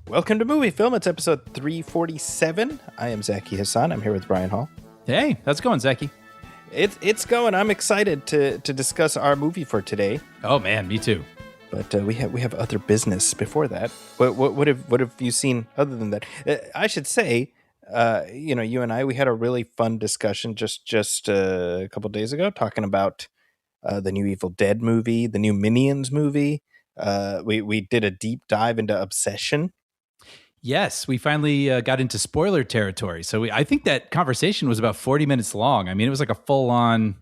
Welcome to Movie Film. It's episode 347. I am Zaki Hassan. I'm here with Brian Hall. Hey, how's it going, Zaki? It's going. I'm excited to discuss our movie for today. Oh man, me too. But we have other business before that. What have you seen other than that? I should say, you and I, we had a really fun discussion just a couple days ago talking about the new Evil Dead movie, the new Minions movie. We did a deep dive into Obsession. Yes, we finally got into spoiler territory. So I think that conversation was about 40 minutes long. I mean, it was like a full-on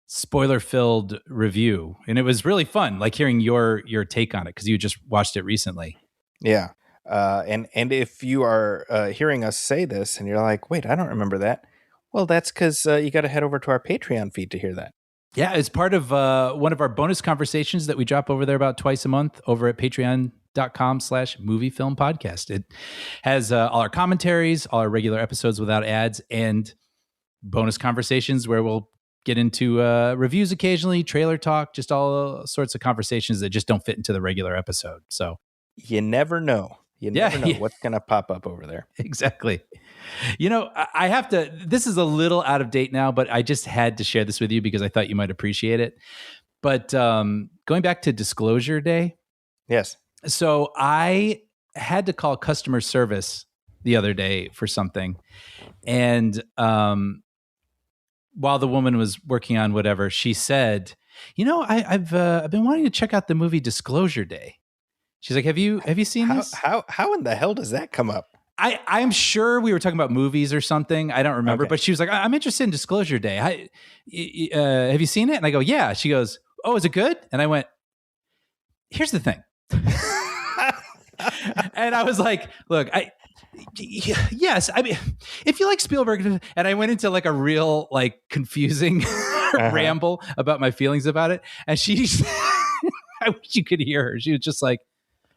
spoiler-filled review, and it was really fun, like hearing your take on it because you just watched it recently. Yeah, and if you are hearing us say this and you're like, wait, I don't remember that. Well, that's because you got to head over to our Patreon feed to hear that. Yeah, it's part of one of our bonus conversations that we drop over there about twice a month over at patreon.com/moviefilmpodcast. It has all our commentaries, all our regular episodes without ads, and bonus conversations where we'll get into reviews occasionally, trailer talk, just all sorts of conversations that just don't fit into the regular episode. So you never know. You never know what's going to pop up over there. Exactly. You know, I have to, this is a little out of date now, but I just had to share this with you because I thought you might appreciate it. But going back to Disclosure Day. Yes. So I had to call customer service the other day for something. And while the woman was working on whatever, she said, you know, I've been wanting to check out the movie Disclosure Day. She's like, have you seen this? How in the hell does that come up? I'm sure we were talking about movies or something. I don't remember, but she was like, I'm interested in Disclosure Day. Have you seen it? And I go, yeah. She goes, oh, is it good? And I went, here's the thing. And I was like, look, yes. I mean, if you like Spielberg, and I went into like a real, like confusing ramble about my feelings about it. And she, I wish you could hear her. She was just like,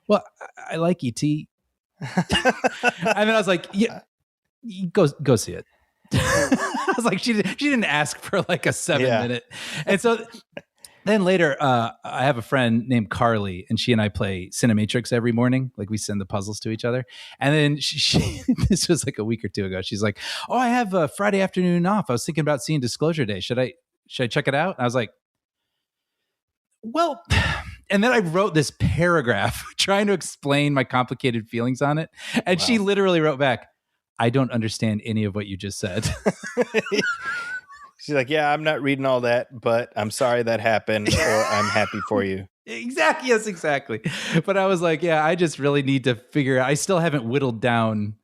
well, I like E.T. And then I was like, yeah, go see it. I was like, she didn't ask for like a 7-minute. And so then later, I have a friend named Carly, and she and I play Cinematrix every morning. Like we send the puzzles to each other. And then she this was like a week or two ago. She's like, oh, I have a Friday afternoon off. I was thinking about seeing Disclosure Day. Should I check it out? And I was like, well, and then I wrote this paragraph trying to explain my complicated feelings on it. And She literally wrote back, I don't understand any of what you just said. She's like, yeah, I'm not reading all that, but I'm sorry that happened, or I'm happy for you. Exactly. Yes, exactly. But I was like, yeah, I just really need to figure out. I still haven't whittled down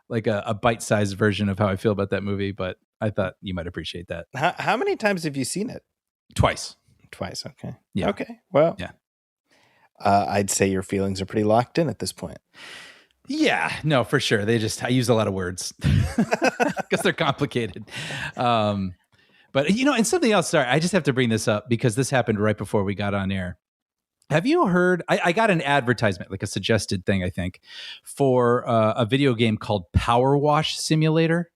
like a bite-sized version of how I feel about that movie, but I thought you might appreciate that. How many times have you seen it? Twice. Okay. Yeah. Okay. Well, yeah. I'd say your feelings are pretty locked in at this point. Yeah, no, for sure. I use a lot of words because they're complicated. But, you know, and something else, sorry, I just have to bring this up because this happened right before we got on air. Have you heard, I got an advertisement, like a suggested thing, I think, for a video game called Power Wash Simulator.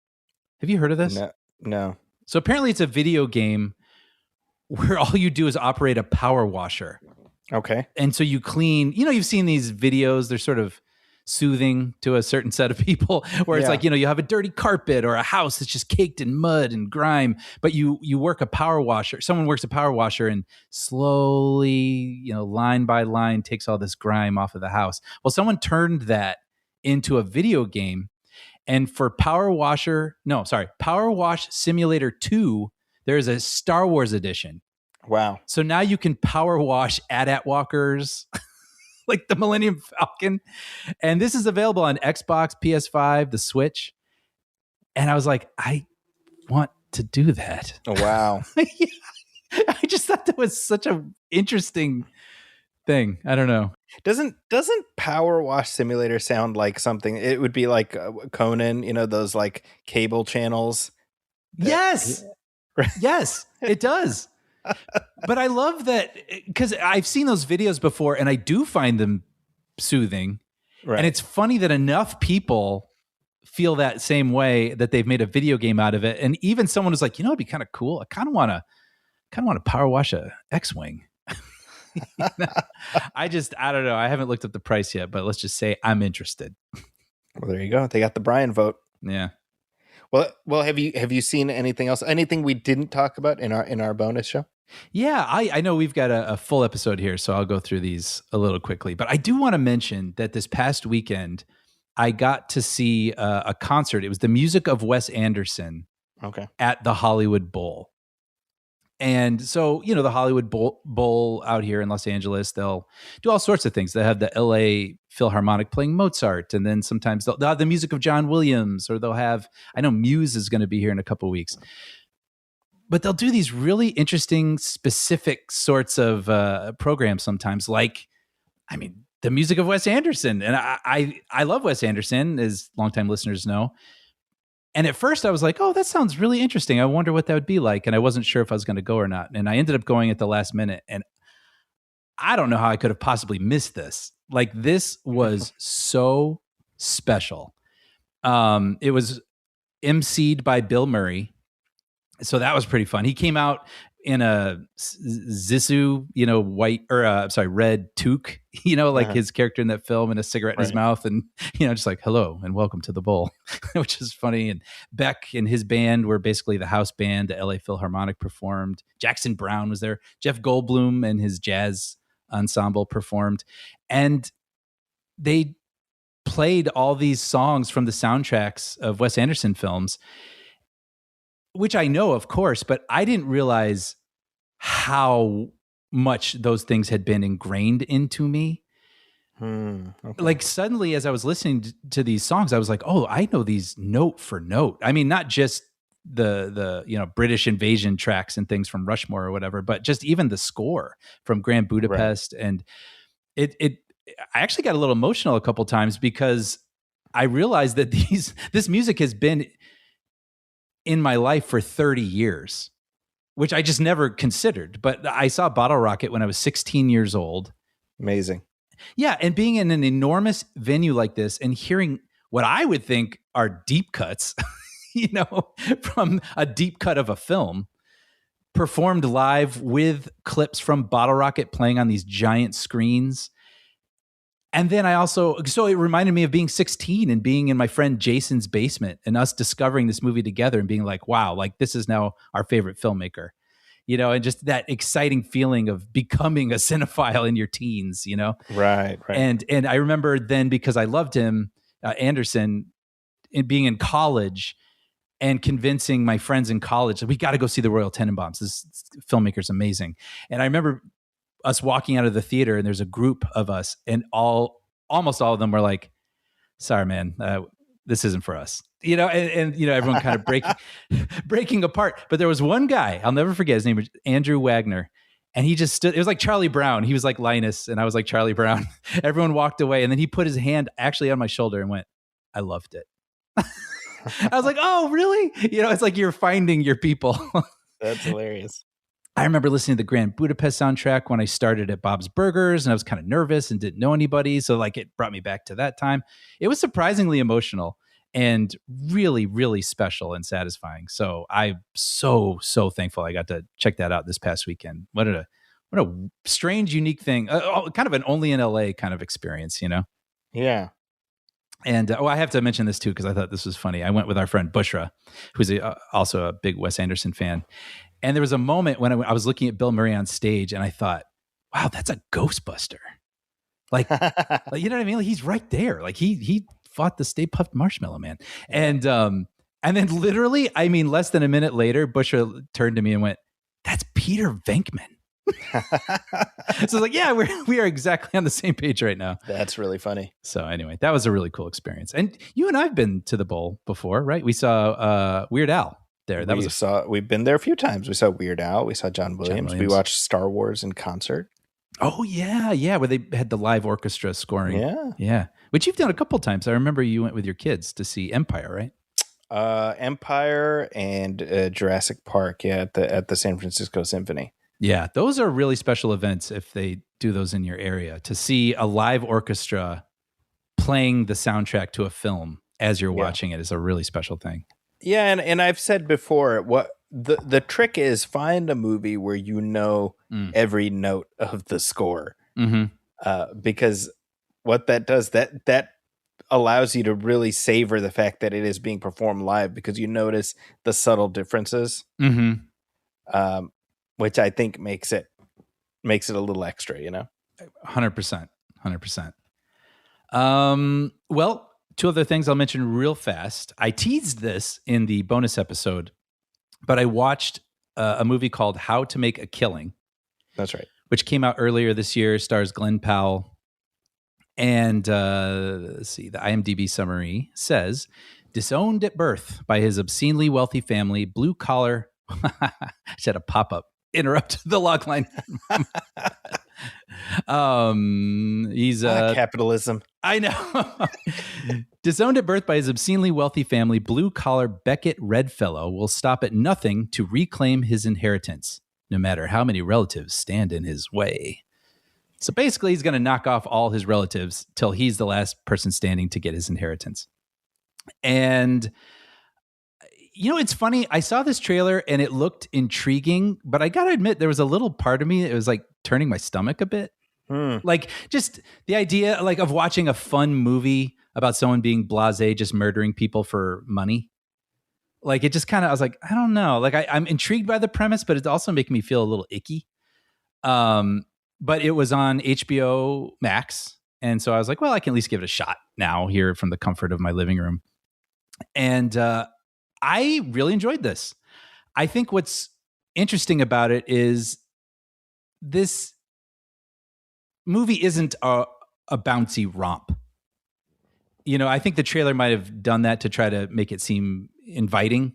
Have you heard of this? No. So apparently it's a video game where all you do is operate a power washer. Okay. And so you clean, you know, you've seen these videos, they're sort of soothing to a certain set of people where it's like, you know, you have a dirty carpet or a house that's just caked in mud and grime, but you work a power washer. Someone works a power washer and slowly, you know, line by line takes all this grime off of the house. Well, someone turned that into a video game, and for Power Wash Simulator 2, there is a Star Wars edition. Wow. So now you can power wash AT-AT walkers like the Millennium Falcon. And this is available on Xbox, PS5, the Switch. And I was like, I want to do that. Oh, wow. I just thought that was such an interesting thing. I don't know. Doesn't Power Wash Simulator sound like something? It would be like Conan, you know, those like cable channels. Yes. Yes, it does. But I love that because I've seen those videos before and I do find them soothing. Right. And it's funny that enough people feel that same way that they've made a video game out of it. And even someone was like, you know, it'd be kind of cool. I kind of want to power wash a X-Wing. I I don't know. I haven't looked up the price yet, but let's just say I'm interested. Well, there you go. They got the Brian vote. Yeah. Well, have you seen anything else? Anything we didn't talk about in our bonus show? Yeah, I know we've got a full episode here, so I'll go through these a little quickly. But I do want to mention that this past weekend, I got to see a concert. It was the music of Wes Anderson at the Hollywood Bowl. And so, the Hollywood Bowl out here in Los Angeles, they'll do all sorts of things. They have the LA Philharmonic playing Mozart, and then sometimes they'll have the music of John Williams, or they'll have, I know Muse is going to be here in a couple of weeks. But they'll do these really interesting, specific sorts of programs sometimes, like, the music of Wes Anderson. And I love Wes Anderson, as longtime listeners know. And at first I was like, oh, that sounds really interesting. I wonder what that would be like. And I wasn't sure if I was going to go or not. And I ended up going at the last minute. And I don't know how I could have possibly missed this. Like, this was so special. It was emceed by Bill Murray. So that was pretty fun. He came out in a Zissou, white or red toque, his character in that film, and a cigarette in his mouth, and just like, hello and welcome to the bowl, which is funny. And Beck and his band were basically the house band. The LA Philharmonic performed. Jackson Browne was there. Jeff Goldblum and his jazz ensemble performed, and they played all these songs from the soundtracks of Wes Anderson films, which I know, of course, but I didn't realize how much those things had been ingrained into me. Like, suddenly, as I was listening to these songs, I was like, oh, I know these note for note. I mean, not just the British invasion tracks and things from Rushmore or whatever, but just even the score from Grand Budapest. Right. And I actually got a little emotional a couple times, because I realized that this music has been in my life for 30 years, which I just never considered. But I saw Bottle Rocket when I was 16 years old. Amazing. Yeah. And being in an enormous venue like this and hearing what I would think are deep cuts, from a deep cut of a film, performed live with clips from Bottle Rocket playing on these giant screens. And then so it reminded me of being 16 and being in my friend Jason's basement and us discovering this movie together and being like, wow, like, this is now our favorite filmmaker, and just that exciting feeling of becoming a cinephile in your teens, Right. And I remember then, because I loved him, Anderson, in being in college and convincing my friends in college that we got to go see the Royal Tenenbaums. This filmmaker's amazing. And I remember us walking out of the theater, and there's a group of us, and almost all of them were like, sorry, man, this isn't for us, and everyone kind of breaking apart. But there was one guy, I'll never forget, his name was Andrew Wagner. And he just stood, it was like Charlie Brown. He was like Linus, and I was like Charlie Brown. Everyone walked away, and then he put his hand actually on my shoulder and went, I loved it. I was like, oh, really? It's like you're finding your people. That's hilarious. I remember listening to the Grand Budapest soundtrack when I started at Bob's Burgers, and I was kind of nervous and didn't know anybody. So, like, it brought me back to that time. It was surprisingly emotional and really, really special and satisfying. So I'm so thankful I got to check that out this past weekend. What a strange, unique thing. Kind of an only in LA kind of experience, Yeah. And I have to mention this too, because I thought this was funny. I went with our friend Bushra, who's also a big Wes Anderson fan. And there was a moment when I was looking at Bill Murray on stage, and I thought, wow, that's a Ghostbuster. Like, you know what I mean? Like, he's right there. Like, he fought the Stay Puft Marshmallow Man. And then literally, less than a minute later, Bushra turned to me and went, that's Peter Venkman. So like, yeah, we are exactly on the same page right now. That's really funny. So anyway, that was a really cool experience. And you and I've been to the bowl before, right? We saw Weird Al there. We've been there a few times. We saw Weird Al. We saw John Williams. We watched Star Wars in concert. Oh yeah, where they had the live orchestra scoring. Yeah. Which you've done a couple times. I remember you went with your kids to see Empire, right? Empire and Jurassic Park. Yeah, at the San Francisco Symphony. Yeah, those are really special events if they do those in your area. To see a live orchestra playing the soundtrack to a film as you're watching it is a really special thing. Yeah, and I've said before, what the trick is, find a movie where every note of the score. Mm-hmm. because what that does, that allows you to really savor the fact that it is being performed live, because you notice the subtle differences, which I think makes it a little extra, 100%. 100%. Well, two other things I'll mention real fast. I teased this in the bonus episode, but I watched a movie called How to Make a Killing. That's right. Which came out earlier this year, stars Glenn Powell. And let's see, the IMDb summary says, disowned at birth by his obscenely wealthy family, blue collar, I had a pop-up, interrupt the logline. He's capitalism. I know. Disowned at birth by his obscenely wealthy family, blue-collar Beckett Redfellow will stop at nothing to reclaim his inheritance, no matter how many relatives stand in his way. So basically, he's going to knock off all his relatives till he's the last person standing to get his inheritance. And, it's funny. I saw this trailer and it looked intriguing, but I got to admit, there was a little part of me that was like turning my stomach a bit. Like just the idea of watching a fun movie about someone being blasé, just murdering people for money. Like it just kind of, I was like, I don't know. Like I'm intrigued by the premise, but it's also making me feel a little icky. But it was on HBO Max. And so I was like, well, I can at least give it a shot now here from the comfort of my living room. And I really enjoyed this. I think what's interesting about it is this movie isn't a bouncy romp. I think the trailer might have done that to try to make it seem inviting,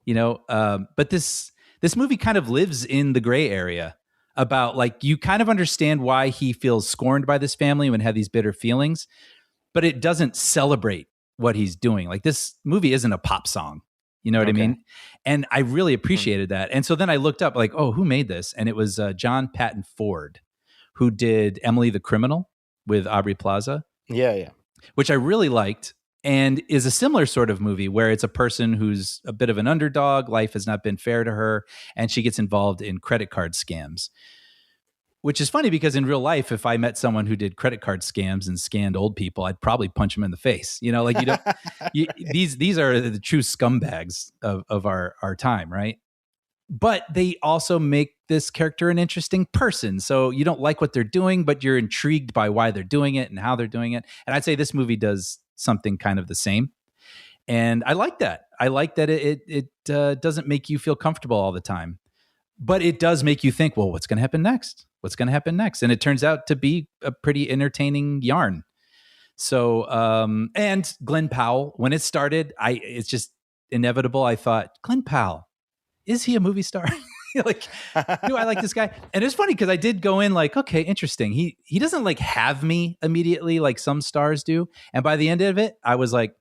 but this movie kind of lives in the gray area about you kind of understand why he feels scorned by this family and have these bitter feelings, but it doesn't celebrate what he's doing. Like this movie isn't a pop song. You know what I mean? And I really appreciated that. And so then I looked up who made this? And it was John Patton Ford, who did Emily the Criminal with Aubrey Plaza. Yeah. Which I really liked, and is a similar sort of movie where it's a person who's a bit of an underdog. Life has not been fair to her, and she gets involved in credit card scams. Which is funny because in real life, if I met someone who did credit card scams and scanned old people, I'd probably punch them in the face. These are the true scumbags of our time, right? But they also make this character an interesting person. So you don't like what they're doing, but you're intrigued by why they're doing it and how they're doing it. And I'd say this movie does something kind of the same. And I like that. I like that it doesn't make you feel comfortable all the time, but it does make you think, well, what's going to happen next? What's going to happen next? And it turns out to be a pretty entertaining yarn. So, and Glenn Powell, when it started, it's just inevitable. I thought, Glenn Powell, is he a movie star? Do I like this guy? And it's funny because I did go in okay, interesting. He doesn't have me immediately like some stars do. And by the end of it, I was like,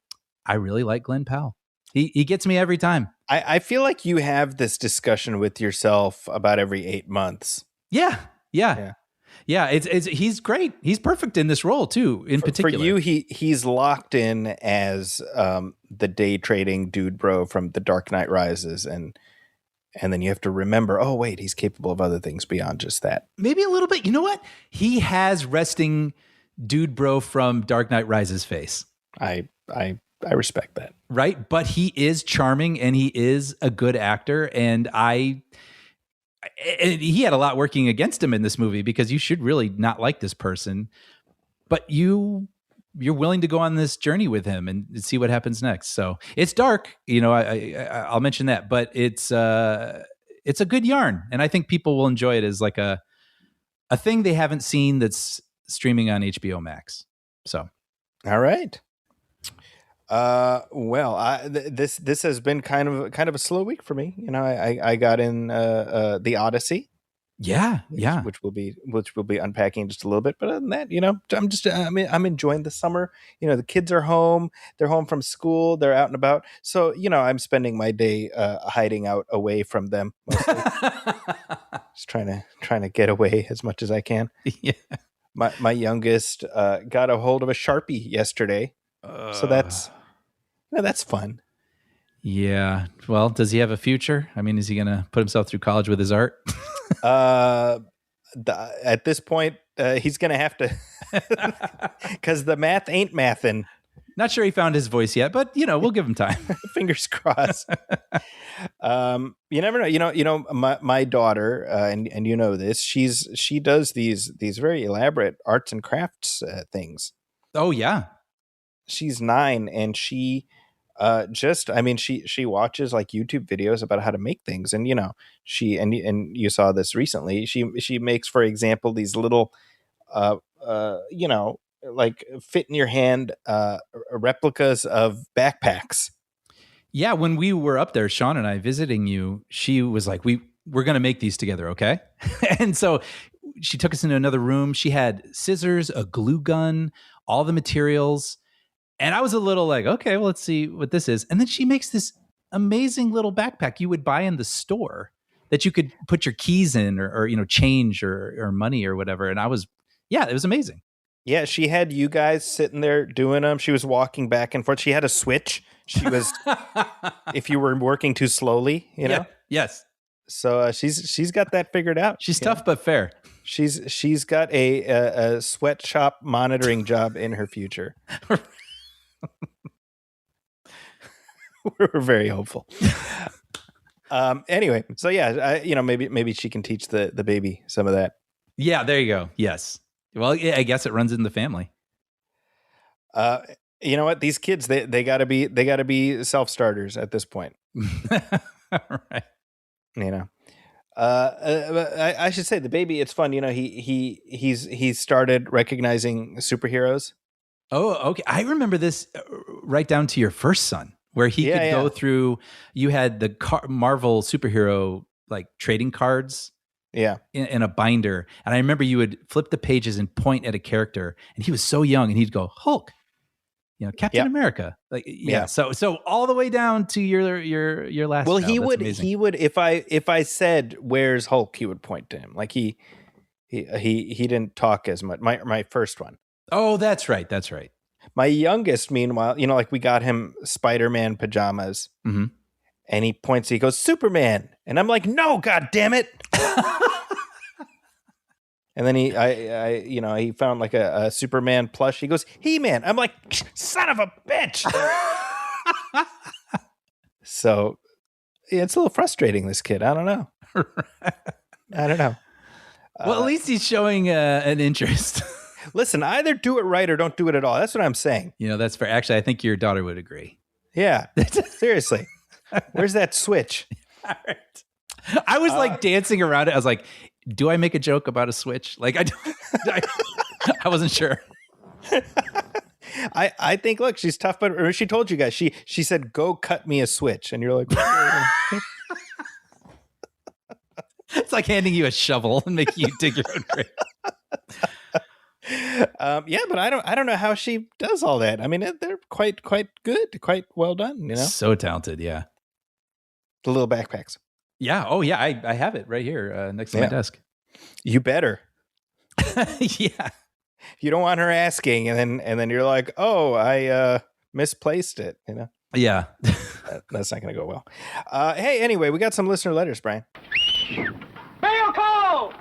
I really like Glenn Powell. He gets me every time. I feel like you have this discussion with yourself about every 8 months. Yeah. It's he's great. He's perfect in this role too. In particular, for you, he's locked in as the day trading dude bro from The Dark Knight Rises, and then you have to remember, oh wait, he's capable of other things beyond just that. Maybe a little bit. You know what? He has resting dude bro from Dark Knight Rises face. I respect that. Right, but he is charming and he is a good actor, and he had a lot working against him in this movie because you should really not like this person, but you're willing to go on this journey with him and see what happens next. So it's dark, I'll mention that, but it's a good yarn, and I think people will enjoy it as a thing they haven't seen that's streaming on HBO Max. So, all right. This has been kind of a slow week for me. I got in the Odyssey. Yeah. Which will be unpacking just a little bit. But other than that, I'm enjoying the summer. The kids are home. They're home from school. They're out and about. So, I'm spending my day hiding out away from them. Mostly. Just trying to get away as much as I can. Yeah. My youngest got a hold of a Sharpie yesterday. So that's fun. Yeah. Well, does he have a future? I mean, is he going to put himself through college with his art? At this point, he's going to have to, because the math ain't mathin'. Not sure he found his voice yet, but we'll give him time. Fingers crossed. You never know. My daughter, and you know this. She does these very elaborate arts and crafts things. Oh yeah, she's 9, and she she watches like YouTube videos about how to make things, and she and you saw this recently. She makes, for example, these little like fit in your hand replicas of backpacks. Yeah, when we were up there, Sean and I visiting you, she was like, we're going to make these together, okay? And so she took us into another room. She had scissors, a glue gun, all the materials. And I was a little like, okay, well, let's see what this is. And then she makes this amazing little backpack you would buy in the store that you could put your keys in or change or money or whatever. And it was amazing. Yeah, she had you guys sitting there doing them. She was walking back and forth. She had a switch. She was, if you were working too slowly, Yeah. Yes. So she's got that figured out. She's tough but fair. She's got a sweatshop monitoring job in her future. We're very hopeful. Anyway, so yeah, maybe she can teach the baby some of that. Yeah, there you go. Yes. Well, yeah, I guess it runs in the family. You know what? These kids, they gotta be self-starters at this point. Right. I should say the baby, it's fun. He's started recognizing superheroes. Oh, okay. I remember this right down to your first son, where he could go through. You had the Marvel superhero like trading cards. Yeah. In a binder. And I remember you would flip the pages and point at a character, and he was so young, and he'd go, Hulk, Captain America. Like, yeah. So all the way down to your last. Well, he would, if I said, where's Hulk, he would point to him. Like he didn't talk as much. My first one. Oh, that's right. My youngest, meanwhile, like we got him Spider-Man pajamas. Mm-hmm. And he points, he goes, Superman. And I'm like, no, God damn it. And then he found like a Superman plush. He goes, He-Man. I'm like, son of a bitch. So it's a little frustrating, this kid. I don't know. Well, at least he's showing an interest. Listen, either do it right or don't do it at all. That's what I'm saying. That's fair. Actually, I think your daughter would agree. Yeah. Seriously. Where's that switch? All right. I was like dancing around it. I was like, do I make a joke about a switch? Like I wasn't sure. I think, look, she's tough, but she told you guys, she said, go cut me a switch. And you're like, it's like handing you a shovel and making you dig your own grave. But I don't know how she does all that. I mean, they're quite good, quite well done, So talented, yeah. The little backpacks. Yeah. Oh, yeah. I have it right here next to my desk. You better. Yeah. You don't want her asking, and then you're like, oh, I misplaced it. Yeah. That's not going to go well. Hey, anyway, we got some listener letters, Brian. Mail call!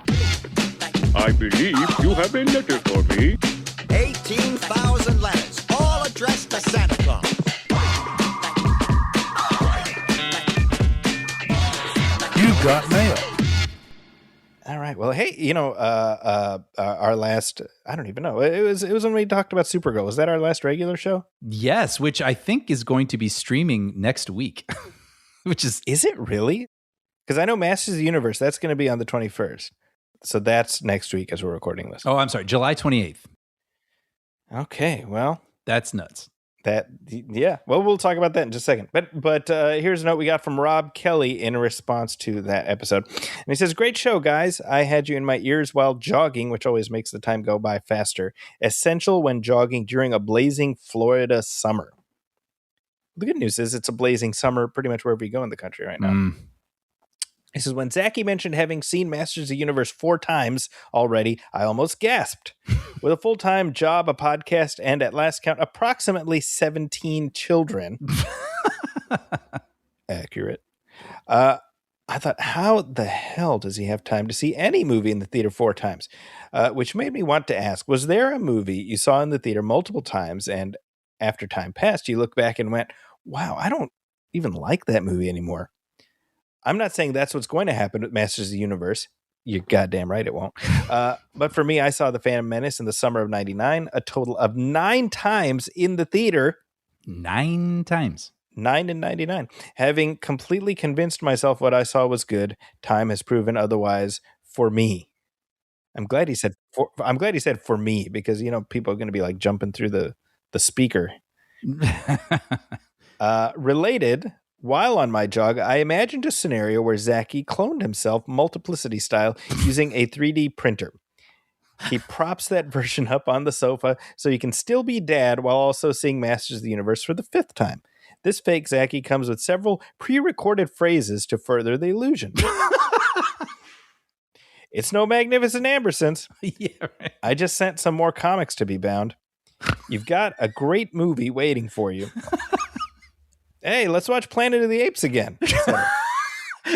I believe you have a letter for me. 18,000 letters, all addressed to Santa Claus. You got mail. All right. Well, hey, our last, I don't even know. It was when we talked about Supergirl. Was that our last regular show? Yes, which I think is going to be streaming next week. Is it really? Because I know Masters of the Universe, that's going to be on the 21st. So that's next week as we're recording this. Oh, I'm sorry. July 28th. Okay. Well, that's nuts. Well, we'll talk about that in just a second. But here's a note we got from Rob Kelly in response to that episode. And he says, great show, guys. I had you in my ears while jogging, which always makes the time go by faster. Essential when jogging during a blazing Florida summer. The good news is it's a blazing summer pretty much wherever you go in the country right now. He says, when Zachy mentioned having seen Masters of the Universe 4 times already, I almost gasped. With a full-time job, a podcast, and at last count, approximately 17 children. Accurate. I thought, how the hell does he have time to see any movie in the theater 4 times? Which made me want to ask, was there a movie you saw in the theater multiple times and after time passed, you look back and went, wow, I don't even like that movie anymore? I'm not saying that's what's going to happen with Masters of the Universe. You're goddamn right it won't. But for me, I saw The Phantom Menace in the summer of 99, a total of 9 times in the theater. 9 times. 9 and 99. Having completely convinced myself what I saw was good, time has proven otherwise for me. I'm glad he said for me, because people are going to be like jumping through the speaker. Related, while on my jog, I imagined a scenario where Zachy cloned himself multiplicity style using a 3D printer. He props that version up on the sofa so he can still be dad while also seeing Masters of the Universe for the 5th time. This fake Zachy comes with several pre-recorded phrases to further the illusion. It's no Magnificent Ambersons. Yeah, right. I just sent some more comics to be bound. You've got a great movie waiting for you. Hey, let's watch Planet of the Apes again.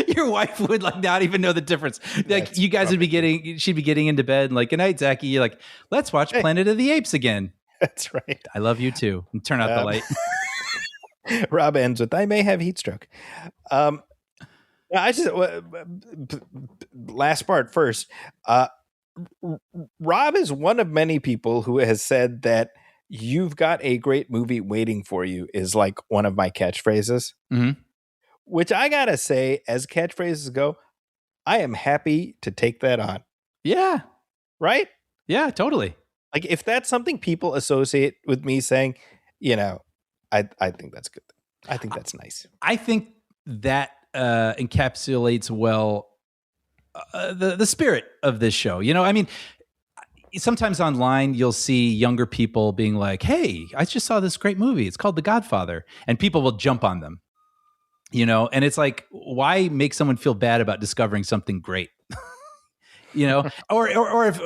Your wife would not even know the difference. That's you guys she'd be getting into bed and good night, Zachy. You're like, let's watch Planet of the Apes again. That's right. I love you too. And turn out the light. Rob ends with, I may have heat stroke. I just last part first. Rob is one of many people who has said that "you've got a great movie waiting for you" is like one of my catchphrases. Mm-hmm. Which I gotta say, as catchphrases go, I am happy to take that on. Yeah. Right? Yeah, totally. Like if that's something people associate with me saying, I think that's good. I think that's nice. I think that encapsulates well the spirit of this show. I mean, sometimes online you'll see younger people being like, hey, I just saw this great movie. It's called The Godfather. And people will jump on them, and it's like, why make someone feel bad about discovering something great? Or if,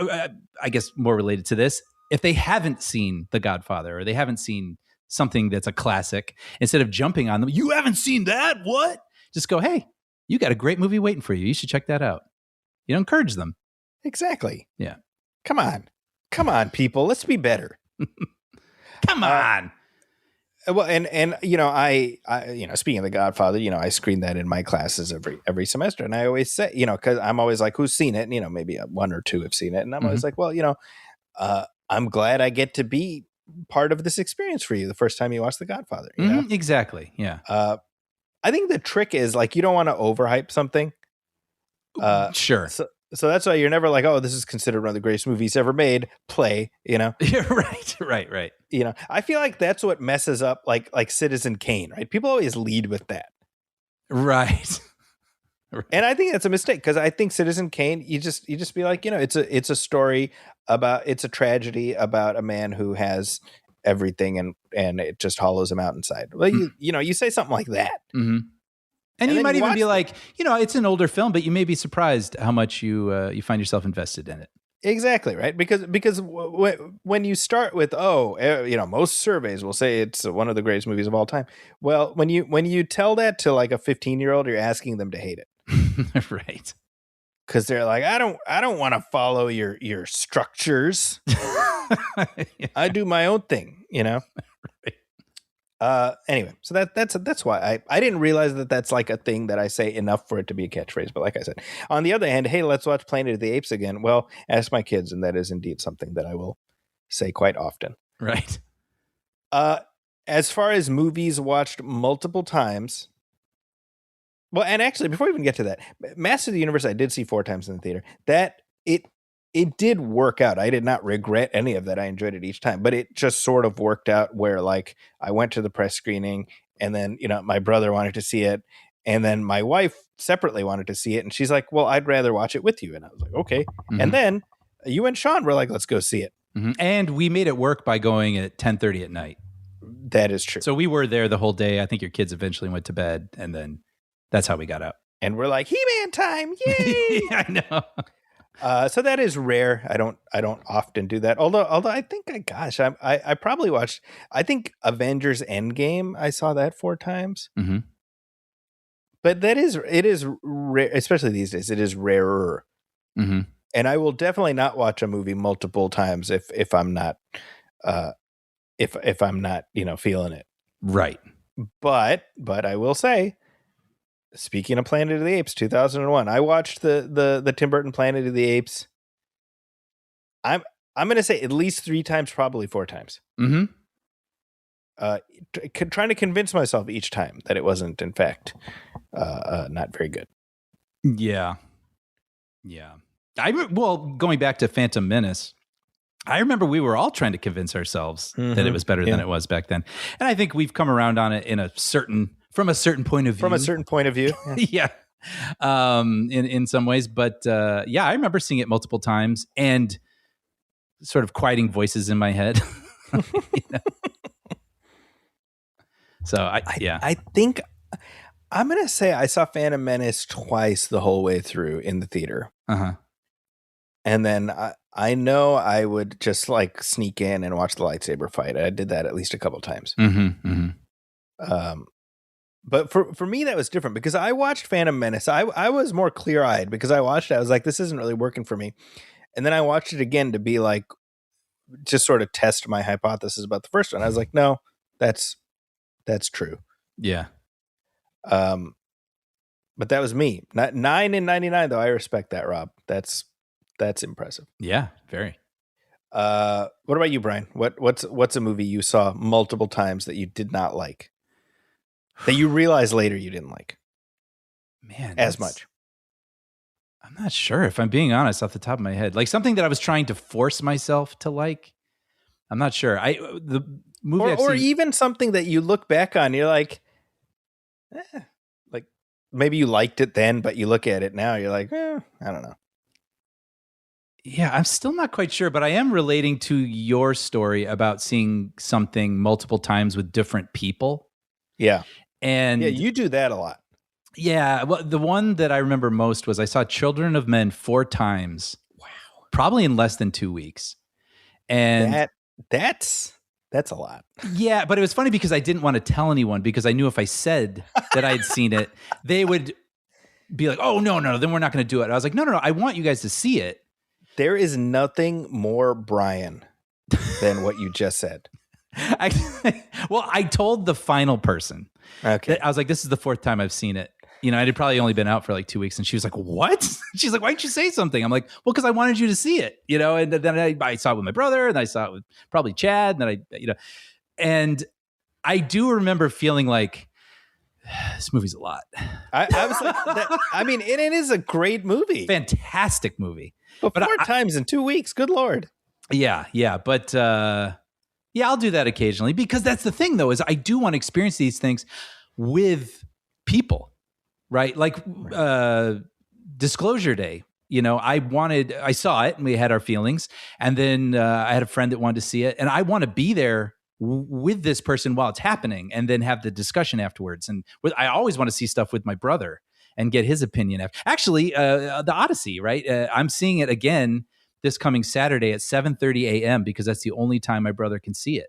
I guess more related to this, if they haven't seen The Godfather or they haven't seen something that's a classic, instead of jumping on them, you haven't seen that? What? Just go, hey, you got a great movie waiting for you. You should check that out. Encourage them. Exactly. Yeah. Come on, people. Let's be better. Come on. Well, and I speaking of The Godfather, I screen that in my classes every semester, and I always say, because I'm always like, who's seen it? And maybe 1 or 2 have seen it, and I'm always like, well, I'm glad I get to be part of this experience for you the first time you watch The Godfather. Exactly. Yeah. I think the trick is you don't want to overhype something. Sure. So that's why you're never like, oh, this is considered one of the greatest movies ever made. Play, Yeah, right. I feel like that's what messes up like Citizen Kane, right? People always lead with that. Right. And I think that's a mistake, because I think Citizen Kane, you just be like, it's a story it's a tragedy about a man who has everything and it just hollows him out inside. Well, you say something like that. Mm-hmm. And you might even be like, it's an older film, but you may be surprised how much you find yourself invested in it. Exactly, right? Because when you start with, most surveys will say it's one of the greatest movies of all time. Well, when you tell that to like a 15-year-old, you're asking them to hate it. Right. Because they're like, I don't want to follow your structures. I do my own thing, Right. Anyway, so that's why I didn't realize that that's like a thing that I say enough for it to be a catchphrase. But like I said, on the other hand, hey, let's watch Planet of the Apes again. Well, ask my kids, and that is indeed something that I will say quite often. Right. As far as movies watched multiple times, well, and actually, before we even get to that, Master of the Universe I did see 4 times in the theater. That it did work out. I did not regret any of that. I enjoyed it each time, but it just sort of worked out where I went to the press screening, and then, my brother wanted to see it, and then my wife separately wanted to see it. And she's like, well, I'd rather watch it with you. And I was like, okay. Mm-hmm. And then you and Sean were like, let's go see it. Mm-hmm. And we made it work by going at 10:30 at night. That is true. So we were there the whole day. I think your kids eventually went to bed, and then that's how we got out. And we're like, He-Man time. Yay. I know. So that is rare. I don't often do that. Although I think I probably watched, I think Avengers Endgame. I saw that 4 times. Mm-hmm. But it is rare, especially these days. It is rarer. Mm-hmm. And I will definitely not watch a movie multiple times if I'm not if I'm not, feeling it. Right. But I will say, speaking of Planet of the Apes 2001, I watched the Tim Burton Planet of the Apes. I'm going to say at least 3 times, probably 4 times. Mm-hmm. Trying to convince myself each time that it wasn't, in fact, not very good. Yeah. Going back to Phantom Menace, I remember we were all trying to convince ourselves that it was better than it was back then. And I think we've come around on it from a certain point of view. From a certain point of view. Yeah. In some ways. But I remember seeing it multiple times and sort of quieting voices in my head. So I think I'm going to say I saw Phantom Menace twice the whole way through in the theater. Uh-huh. And then I know I would just like sneak in and watch the lightsaber fight. I did that at least a couple times. Mm-hmm, mm-hmm. But for me, that was different because I watched Phantom Menace. I was more clear-eyed because I watched it. I was like, this isn't really working for me. And then I watched it again to be like, just sort of test my hypothesis about the first one. I was like, no, that's true. Yeah. But that was me. Not 9 in 99 though. I respect that, Rob. That's impressive. Yeah, very. What about you, Brian? What's a movie you saw multiple times that you did not like? That you realize later you didn't like? Man, as much. I'm not sure if I'm being honest off the top of my head. Like something that I was trying to force myself to like. I'm not sure. The movie or even something that you look back on, you're like, like maybe you liked it then, but you look at it now, you're like, I don't know. Yeah, I'm still not quite sure, but I am relating to your story about seeing something multiple times with different people. Yeah. And yeah, you do that a lot. Yeah. Well, the one that I remember most was I saw Children of Men 4 times. Wow. Probably in less than 2 weeks. And that's a lot. Yeah, but it was funny because I didn't want to tell anyone because I knew if I said that I had seen it, they would be like, oh, no, then we're not going to do it. I was like, no, I want you guys to see it. There is nothing more Brian than what you just said. I told the final person. Okay. I was like, this is the 4th time I've seen it. It had probably only been out for like 2 weeks. And she was like, what? She's like, why didn't you say something? I'm like, well, because I wanted you to see it, and then I saw it with my brother and I saw it with probably Chad. And then and I do remember feeling like this movie's a lot. I was like, it is a great movie. Fantastic movie. But 4 times in 2 weeks. Good Lord. Yeah. But I'll do that occasionally because that's the thing, though, is I do want to experience these things with people, right? Like Disclosure Day. I saw it and we had our feelings. And then I had a friend that wanted to see it. And I want to be there with this person while it's happening and then have the discussion afterwards. And I always want to see stuff with my brother and get his opinion. Actually, the Odyssey, right? I'm seeing it again this coming Saturday at 7:30 a.m. because that's the only time my brother can see it.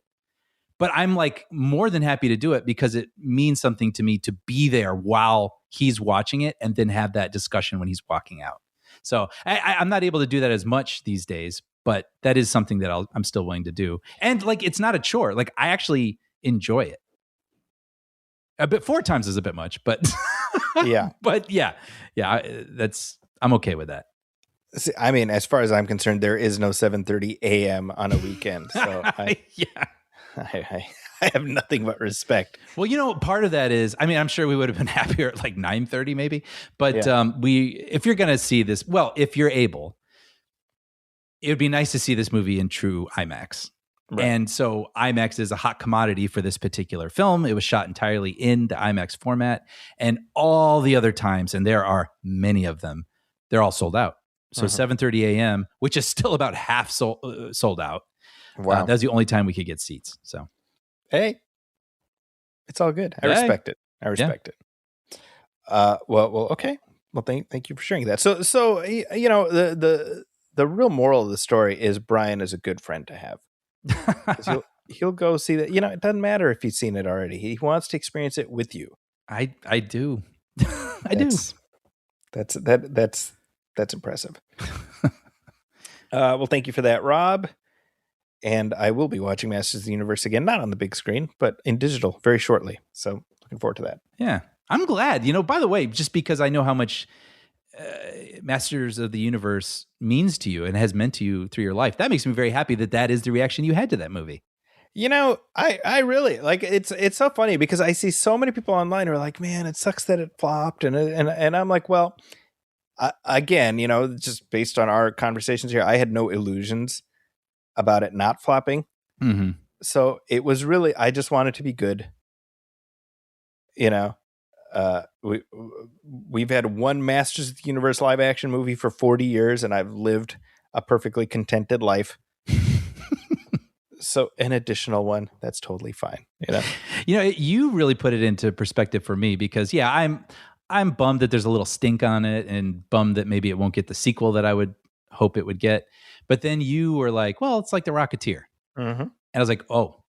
But I'm like more than happy to do it because it means something to me to be there while he's watching it and then have that discussion when he's walking out. So I'm not able to do that as much these days, but that is something that I'm still willing to do. And like, it's not a chore. Like I actually enjoy it. A bit 4 times is a bit much, but yeah, but I'm okay with that. See, as far as I'm concerned, there is no 7:30 a.m. on a weekend. So I have nothing but respect. Well, part of that is, I'm sure we would have been happier at like 9:30 maybe, but if you're going to see this, well, if you're able, it would be nice to see this movie in true IMAX. Right. And so IMAX is a hot commodity for this particular film. It was shot entirely in the IMAX format, and all the other times, and there are many of them, they're all sold out. So 7:30 a.m., which is still about half sold out. Wow. That was the only time we could get seats. So, hey, it's all good. I respect it. it. Well, okay. Well, thank you for sharing that. So the real moral of the story is Brian is a good friend to have. He'll go see that. It doesn't matter if he's seen it already. He wants to experience it with you. I do. I do. That's impressive. Well, thank you for that, Rob. And I will be watching Masters of the Universe again, not on the big screen, but in digital very shortly. So looking forward to that. Yeah. I'm glad. By the way, just because I know how much Masters of the Universe means to you and has meant to you through your life, that makes me very happy that is the reaction you had to that movie. I really like it's so funny because I see so many people online who are like, man, it sucks that it flopped. And I'm like, well, again, just based on our conversations here, I had no illusions about it not flopping. Mm-hmm. So it was really, I just wanted to be good. We've had one Masters of the Universe live action movie for 40 years, and I've lived a perfectly contented life. So an additional one, that's totally fine. You really put it into perspective for me because I'm bummed that there's a little stink on it and bummed that maybe it won't get the sequel that I would hope it would get. But then you were like, well, it's like The Rocketeer. Mm-hmm. And I was like, oh,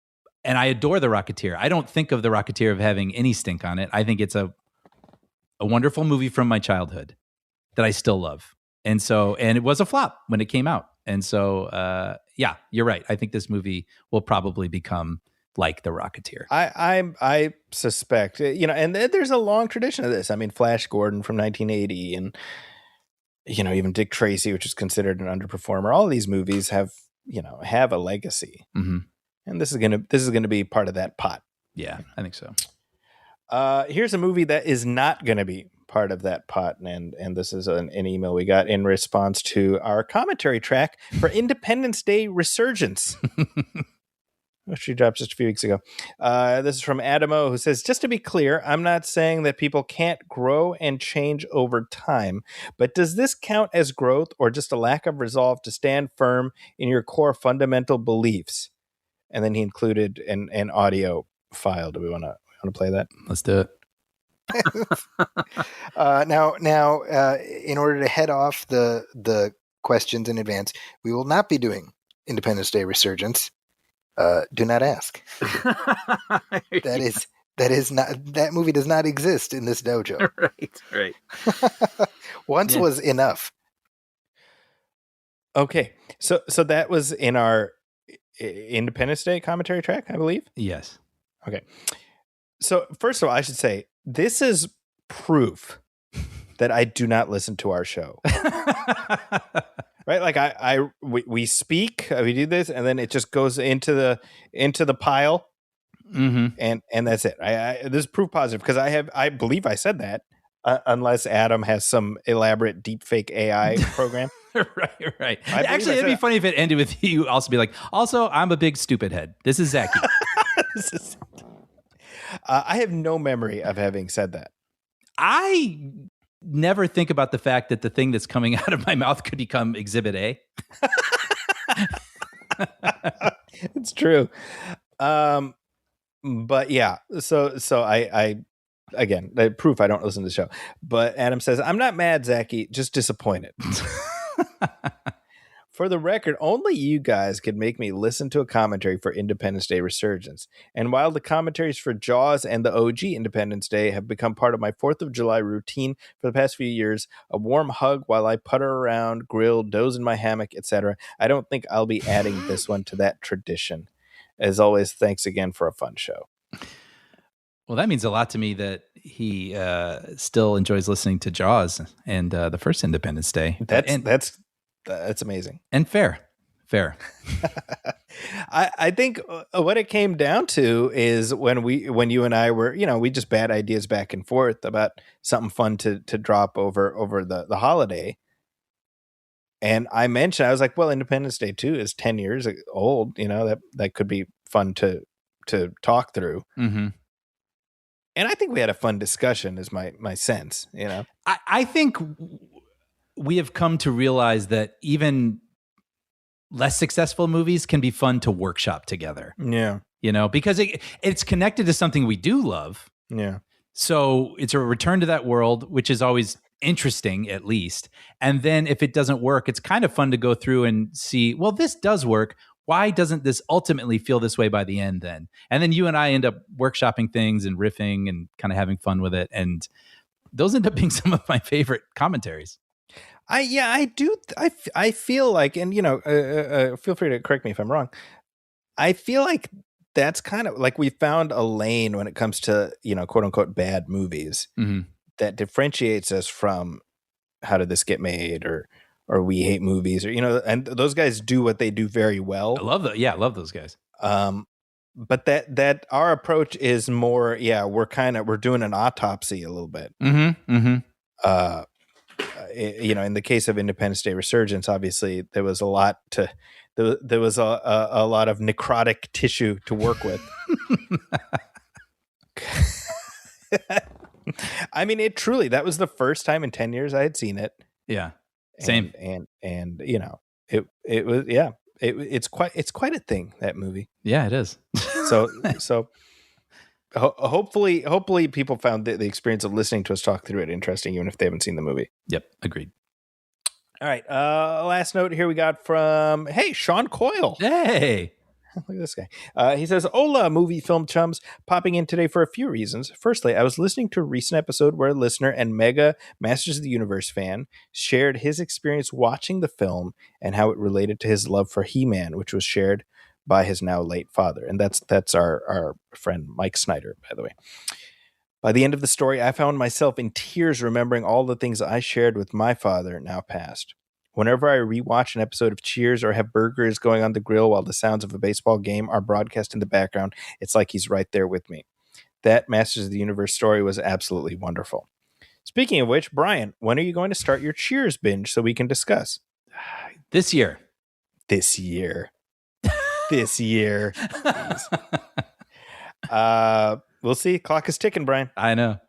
and I adore The Rocketeer. I don't think of The Rocketeer of having any stink on it. I think it's a wonderful movie from my childhood that I still love. And it was a flop when it came out. And so, yeah, you're right. I think this movie will probably become like The Rocketeer. I suspect, and there's a long tradition of this. I mean, Flash Gordon from 1980 and, even Dick Tracy, which is considered an underperformer. All of these movies have a legacy. Mm-hmm. And this is going to be part of that pot. Yeah, I think so. Here's a movie that is not going to be part of that pot, and this is an email we got in response to our commentary track for Independence Day Resurgence, which we dropped just a few weeks ago. This is from Adamo, who says, just to be clear, I'm not saying that people can't grow and change over time, but does this count as growth or just a lack of resolve to stand firm in your core fundamental beliefs? And then he included an audio file. Do we want to play that? Let's do it. Now, in order to head off the questions in advance, we will not be doing Independence Day Resurgence. Do not ask. That movie does not exist in this dojo. Right. Once was enough. Okay, so that was in our Independence Day commentary track, I believe. Yes. Okay. So first of all, I should say this is proof that I do not listen to our show. Right? Like we speak, we do this, and then it just goes into the pile, mm-hmm. and that's it. This is proof positive because I believe I said that, unless Adam has some elaborate deepfake AI program. Right. Actually, it'd be funny if it ended with you also be like, also, I'm a big stupid head. This is Zachy. I have no memory of having said that. I never think about the fact that the thing that's coming out of my mouth could become Exhibit A. It's true. But yeah, so I again, proof I don't listen to the show. But Adam says, I'm not mad, Zachy, just disappointed. For the record, only you guys could make me listen to a commentary for Independence Day Resurgence. And while the commentaries for Jaws and the OG Independence Day have become part of my 4th of July routine for the past few years, a warm hug while I putter around, grill, doze in my hammock, etc., I don't think I'll be adding this one to that tradition. As always, thanks again for a fun show. Well, that means a lot to me that he still enjoys listening to Jaws and the first Independence Day. That's amazing. And fair. I think what it came down to is when you and I were, we just bat ideas back and forth about something fun to drop over the holiday. And I was like, well, Independence Day 2 is 10 years old. That could be fun to talk through. Mm-hmm. And I think we had a fun discussion is my sense, I think we have come to realize that even less successful movies can be fun to workshop together. Yeah. Because it's connected to something we do love. Yeah. So it's a return to that world, which is always interesting, at least. And then if it doesn't work, it's kind of fun to go through and see, well, this does work. Why doesn't this ultimately feel this way by the end then? And then you and I end up workshopping things and riffing and kind of having fun with it. And those end up being some of my favorite commentaries. I do. I feel like, and feel free to correct me if I'm wrong. I feel like that's kind of like we found a lane when it comes to, quote unquote bad movies that differentiates us from How Did This Get Made or We Hate Movies, or, and those guys do what they do very well. I love I love those guys. But that our approach is more, we're doing an autopsy a little bit. In the case of Independence Day Resurgence, obviously there was a lot there was a lot of necrotic tissue to work with. I mean, it truly, that was the first time in 10 years I had seen it. Yeah. Same. And it was, it's quite a thing, that movie. Yeah, it is. So hopefully people found the experience of listening to us talk through it interesting, even if they haven't seen the movie. Yep. Agreed. All right. Last note here we got from, Sean Coyle. Hey. Look at this guy. He says, "Hola, movie film chums. Popping in today for a few reasons. Firstly, I was listening to a recent episode where a listener and mega Masters of the Universe fan shared his experience watching the film and how it related to his love for He-Man, which was shared by his now late father." And that's our friend Mike Snyder, by the way. "By the end of the story, I found myself in tears remembering all the things I shared with my father, now passed. Whenever I rewatch an episode of Cheers or have burgers going on the grill while the sounds of a baseball game are broadcast in the background, it's like he's right there with me. That Masters of the Universe story was absolutely wonderful. Speaking of which, Brian, when are you going to start your Cheers binge so we can discuss?" This year. This year. We'll see. Clock is ticking, Brian. I know.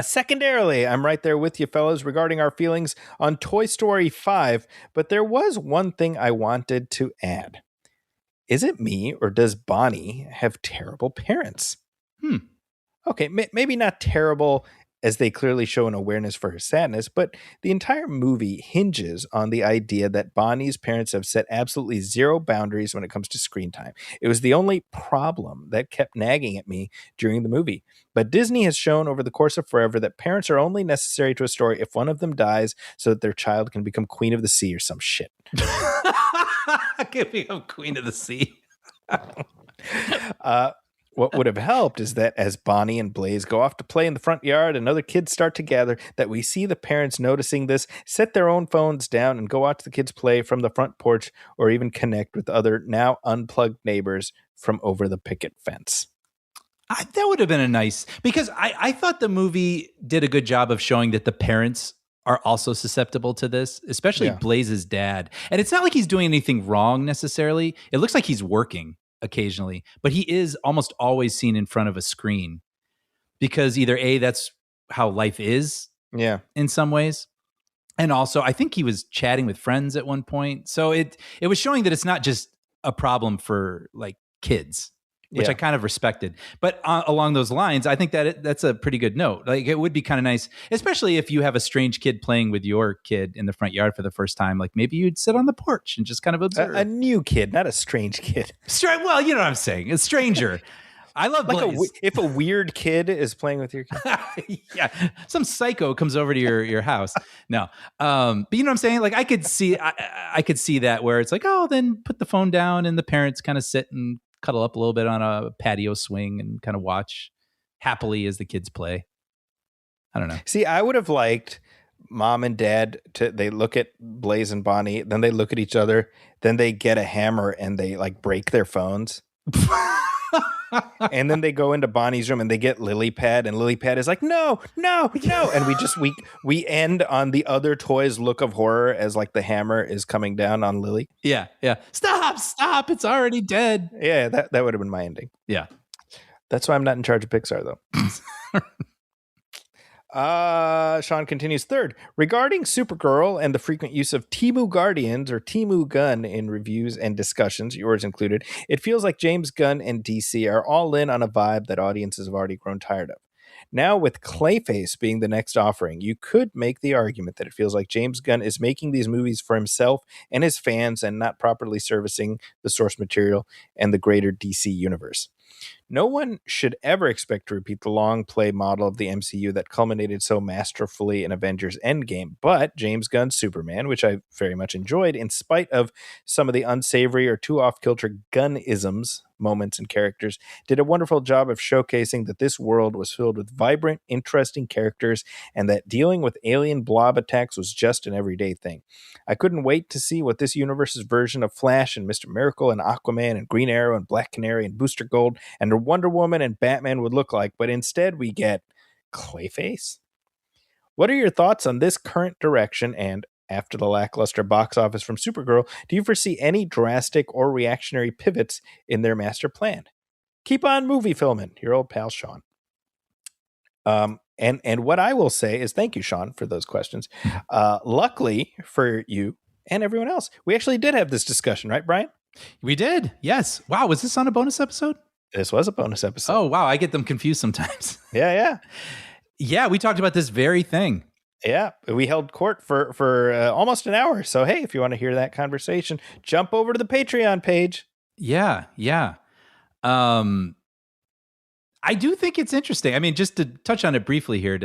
Secondarily, I'm right there with you, fellas, regarding our feelings on Toy Story 5, but there was one thing I wanted to add. Is it me, or does Bonnie have terrible parents? Okay, maybe not terrible, as they clearly show an awareness for her sadness, but the entire movie hinges on the idea that Bonnie's parents have set absolutely zero boundaries when it comes to screen time. It was the only problem that kept nagging at me during the movie. But Disney has shown over the course of forever that parents are only necessary to a story if one of them dies so that their child can become queen of the sea or some shit. Can become queen of the sea. What would have helped is that as Bonnie and Blaze go off to play in the front yard and other kids start to gather, that we see the parents noticing this, set their own phones down and go watch the kids play from the front porch, or even connect with other now unplugged neighbors from over the picket fence. That would have been a nice, because I thought the movie did a good job of showing that the parents are also susceptible to this, especially Blaze's dad. And it's not like he's doing anything wrong necessarily. It looks like he's working occasionally, but he is almost always seen in front of a screen, because either A, that's how life is in some ways, and also I think he was chatting with friends at one point. So it was showing that it's not just a problem for like kids, which I kind of respected. But along those lines, I think that that's a pretty good note. Like, it would be kind of nice, especially if you have a strange kid playing with your kid in the front yard for the first time. Like, maybe you'd sit on the porch and just kind of observe. A new kid, not a strange kid. Well, you know what I'm saying. A stranger. I love Blaze. If a weird kid is playing with your kid. Yeah. Some psycho comes over to your house. No. But you know what I'm saying? Like, I could see that where it's like, oh, then put the phone down and the parents kind of sit and cuddle up a little bit on a patio swing and kind of watch happily as the kids play. I don't know. See, I would have liked mom and dad they look at Blaze and Bonnie, then they look at each other, then they get a hammer and they like break their phones. And then they go into Bonnie's room and they get Lily Pad, and Lily Pad is like, no. And we end on the other toy's look of horror as like the hammer is coming down on Lily. Yeah. Stop. It's already dead. Yeah, that would have been my ending. Yeah. That's why I'm not in charge of Pixar, though. Sean continues. Third, regarding Supergirl and the frequent use of Temu Guardians or Temu Gunn in reviews and discussions, yours included, it feels like James Gunn and DC are all in on a vibe that audiences have already grown tired of. Now, with Clayface being the next offering, you could make the argument that it feels like James Gunn is making these movies for himself and his fans and not properly servicing the source material and the greater DC universe. No one should ever expect to repeat the long play model of the MCU that culminated so masterfully in Avengers Endgame, but James Gunn's Superman, which I very much enjoyed, in spite of some of the unsavory or too off-kilter Gunn-isms, moments and characters, did a wonderful job of showcasing that this world was filled with vibrant, interesting characters and that dealing with alien blob attacks was just an everyday thing. I couldn't wait to see what this universe's version of Flash and Mr. Miracle and Aquaman and Green Arrow and Black Canary and Booster Gold and Wonder Woman and Batman would look like, but instead we get Clayface? What are your thoughts on this current direction, and after the lackluster box office from Supergirl, do you foresee any drastic or reactionary pivots in their master plan? Keep on movie filming. Your old pal Sean. And what I will say is thank you, Sean, for those questions. Luckily for you and everyone else, we actually did have this discussion, right, Brian? We did. Yes. Wow. Was this on a bonus episode? This was a bonus episode. Oh, wow. I get them confused sometimes. Yeah. Yeah. We talked about this very thing. Yeah. We held court for almost an hour. So, hey, if you want to hear that conversation, jump over to the Patreon page. Yeah. I do think it's interesting. I mean, just to touch on it briefly here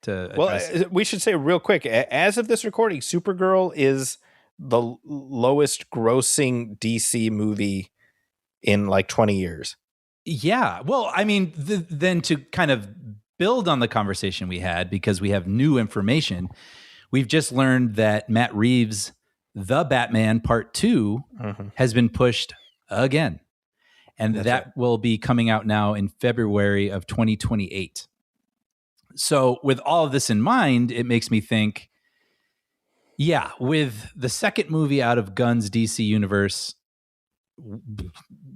Well, we should say real quick, as of this recording, Supergirl is the lowest grossing DC movie in like 20 years. Yeah. Well, I mean, then to kind of build on the conversation we had, because we have new information, we've just learned that Matt Reeves' The Batman Part 2 has been pushed again. And that will be coming out now in February of 2028. So with all of this in mind, it makes me think, yeah, with the second movie out of Gunn's DC universe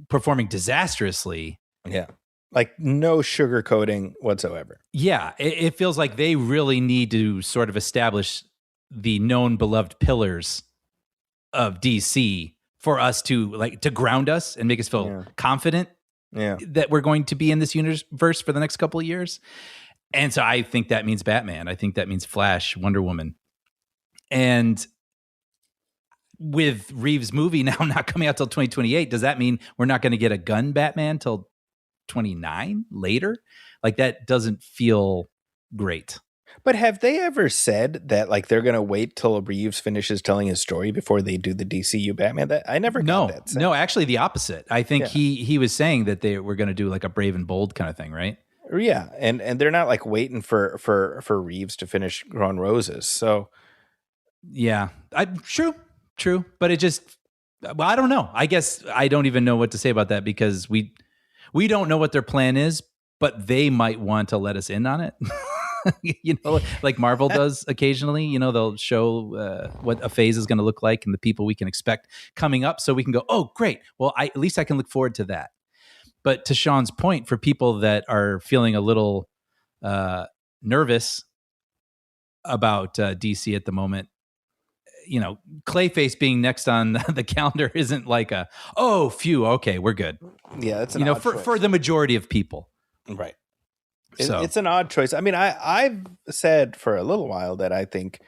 performing disastrously. Yeah. Like no sugarcoating whatsoever. Yeah. It feels like they really need to sort of establish the known beloved pillars of DC for us to ground us and make us feel confident that we're going to be in this universe for the next couple of years. And so I think that means Batman. I think that means Flash, Wonder Woman. And with Reeves' movie now not coming out till 2028, does that mean we're not going to get a Gunn Batman till 29 later? Like, that doesn't feel great. But have they ever said that like they're going to wait till Reeves finishes telling his story before they do the DCU Batman? That I never got that sense. No, actually the opposite. I think he was saying that they were going to do like a Brave and Bold kind of thing, right? Yeah, and they're not like waiting for Reeves to finish Growing Roses. So yeah, true, but it just, well, I don't know. I guess I don't even know what to say about that because we don't know what their plan is, but they might want to let us in on it. You know, like Marvel does occasionally. You know, they'll show what a phase is going to look like and the people we can expect coming up, so we can go, oh, great. Well, at least I can look forward to that. But to Sean's point, for people that are feeling a little nervous about DC at the moment, you know, Clayface being next on the calendar isn't like a, oh, phew, okay, we're good. Yeah, it's an odd choice for the majority of people, right? So it's an odd choice. I mean, I've said for a little while that I think,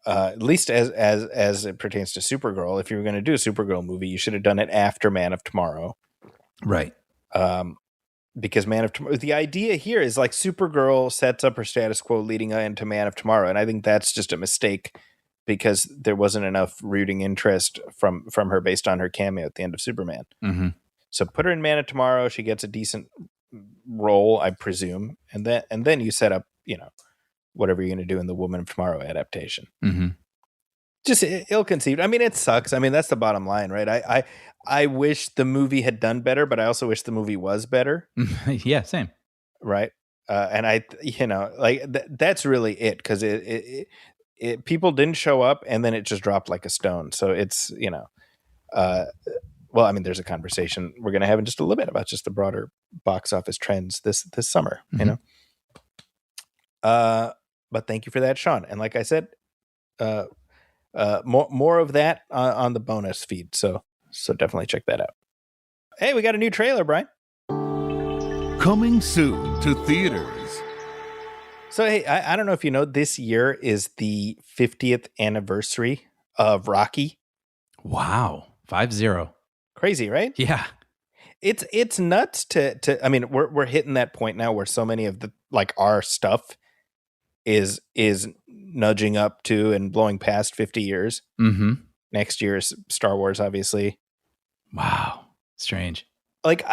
at least as it pertains to Supergirl, if you were going to do a Supergirl movie, you should have done it after Man of Tomorrow, right? Because Man of Tomorrow, the idea here is like Supergirl sets up her status quo leading into Man of Tomorrow, and I think that's just a mistake because there wasn't enough rooting interest from her based on her cameo at the end of Superman. Mm-hmm. So put her in Man of Tomorrow, she gets a decent role, I presume, and then you set up, you know, whatever you're going to do in the Woman of Tomorrow adaptation. Mm-hmm. Just ill-conceived. I mean, it sucks. I mean, that's the bottom line, right? I wish the movie had done better, but I also wish the movie was better. Yeah, same. Right. And I, you know, like that's really it, because it people didn't show up, and then it just dropped like a stone. So it's, you know, well, I mean, there's a conversation we're going to have in just a little bit about just the broader box office trends this summer, you know. But thank you for that, Sean. And like I said, more of that on the bonus feed. So definitely check that out. Hey, we got a new trailer, Brian. Coming soon to theaters. So, hey, I don't know if you know, this year is the 50th anniversary of Rocky. Wow. 50. Crazy, right? Yeah. it's nuts to I mean, we're hitting that point now where so many of the like our stuff is nudging up to and blowing past 50 years. Mm-hmm. Next year's Star Wars, obviously. Wow. Strange. Like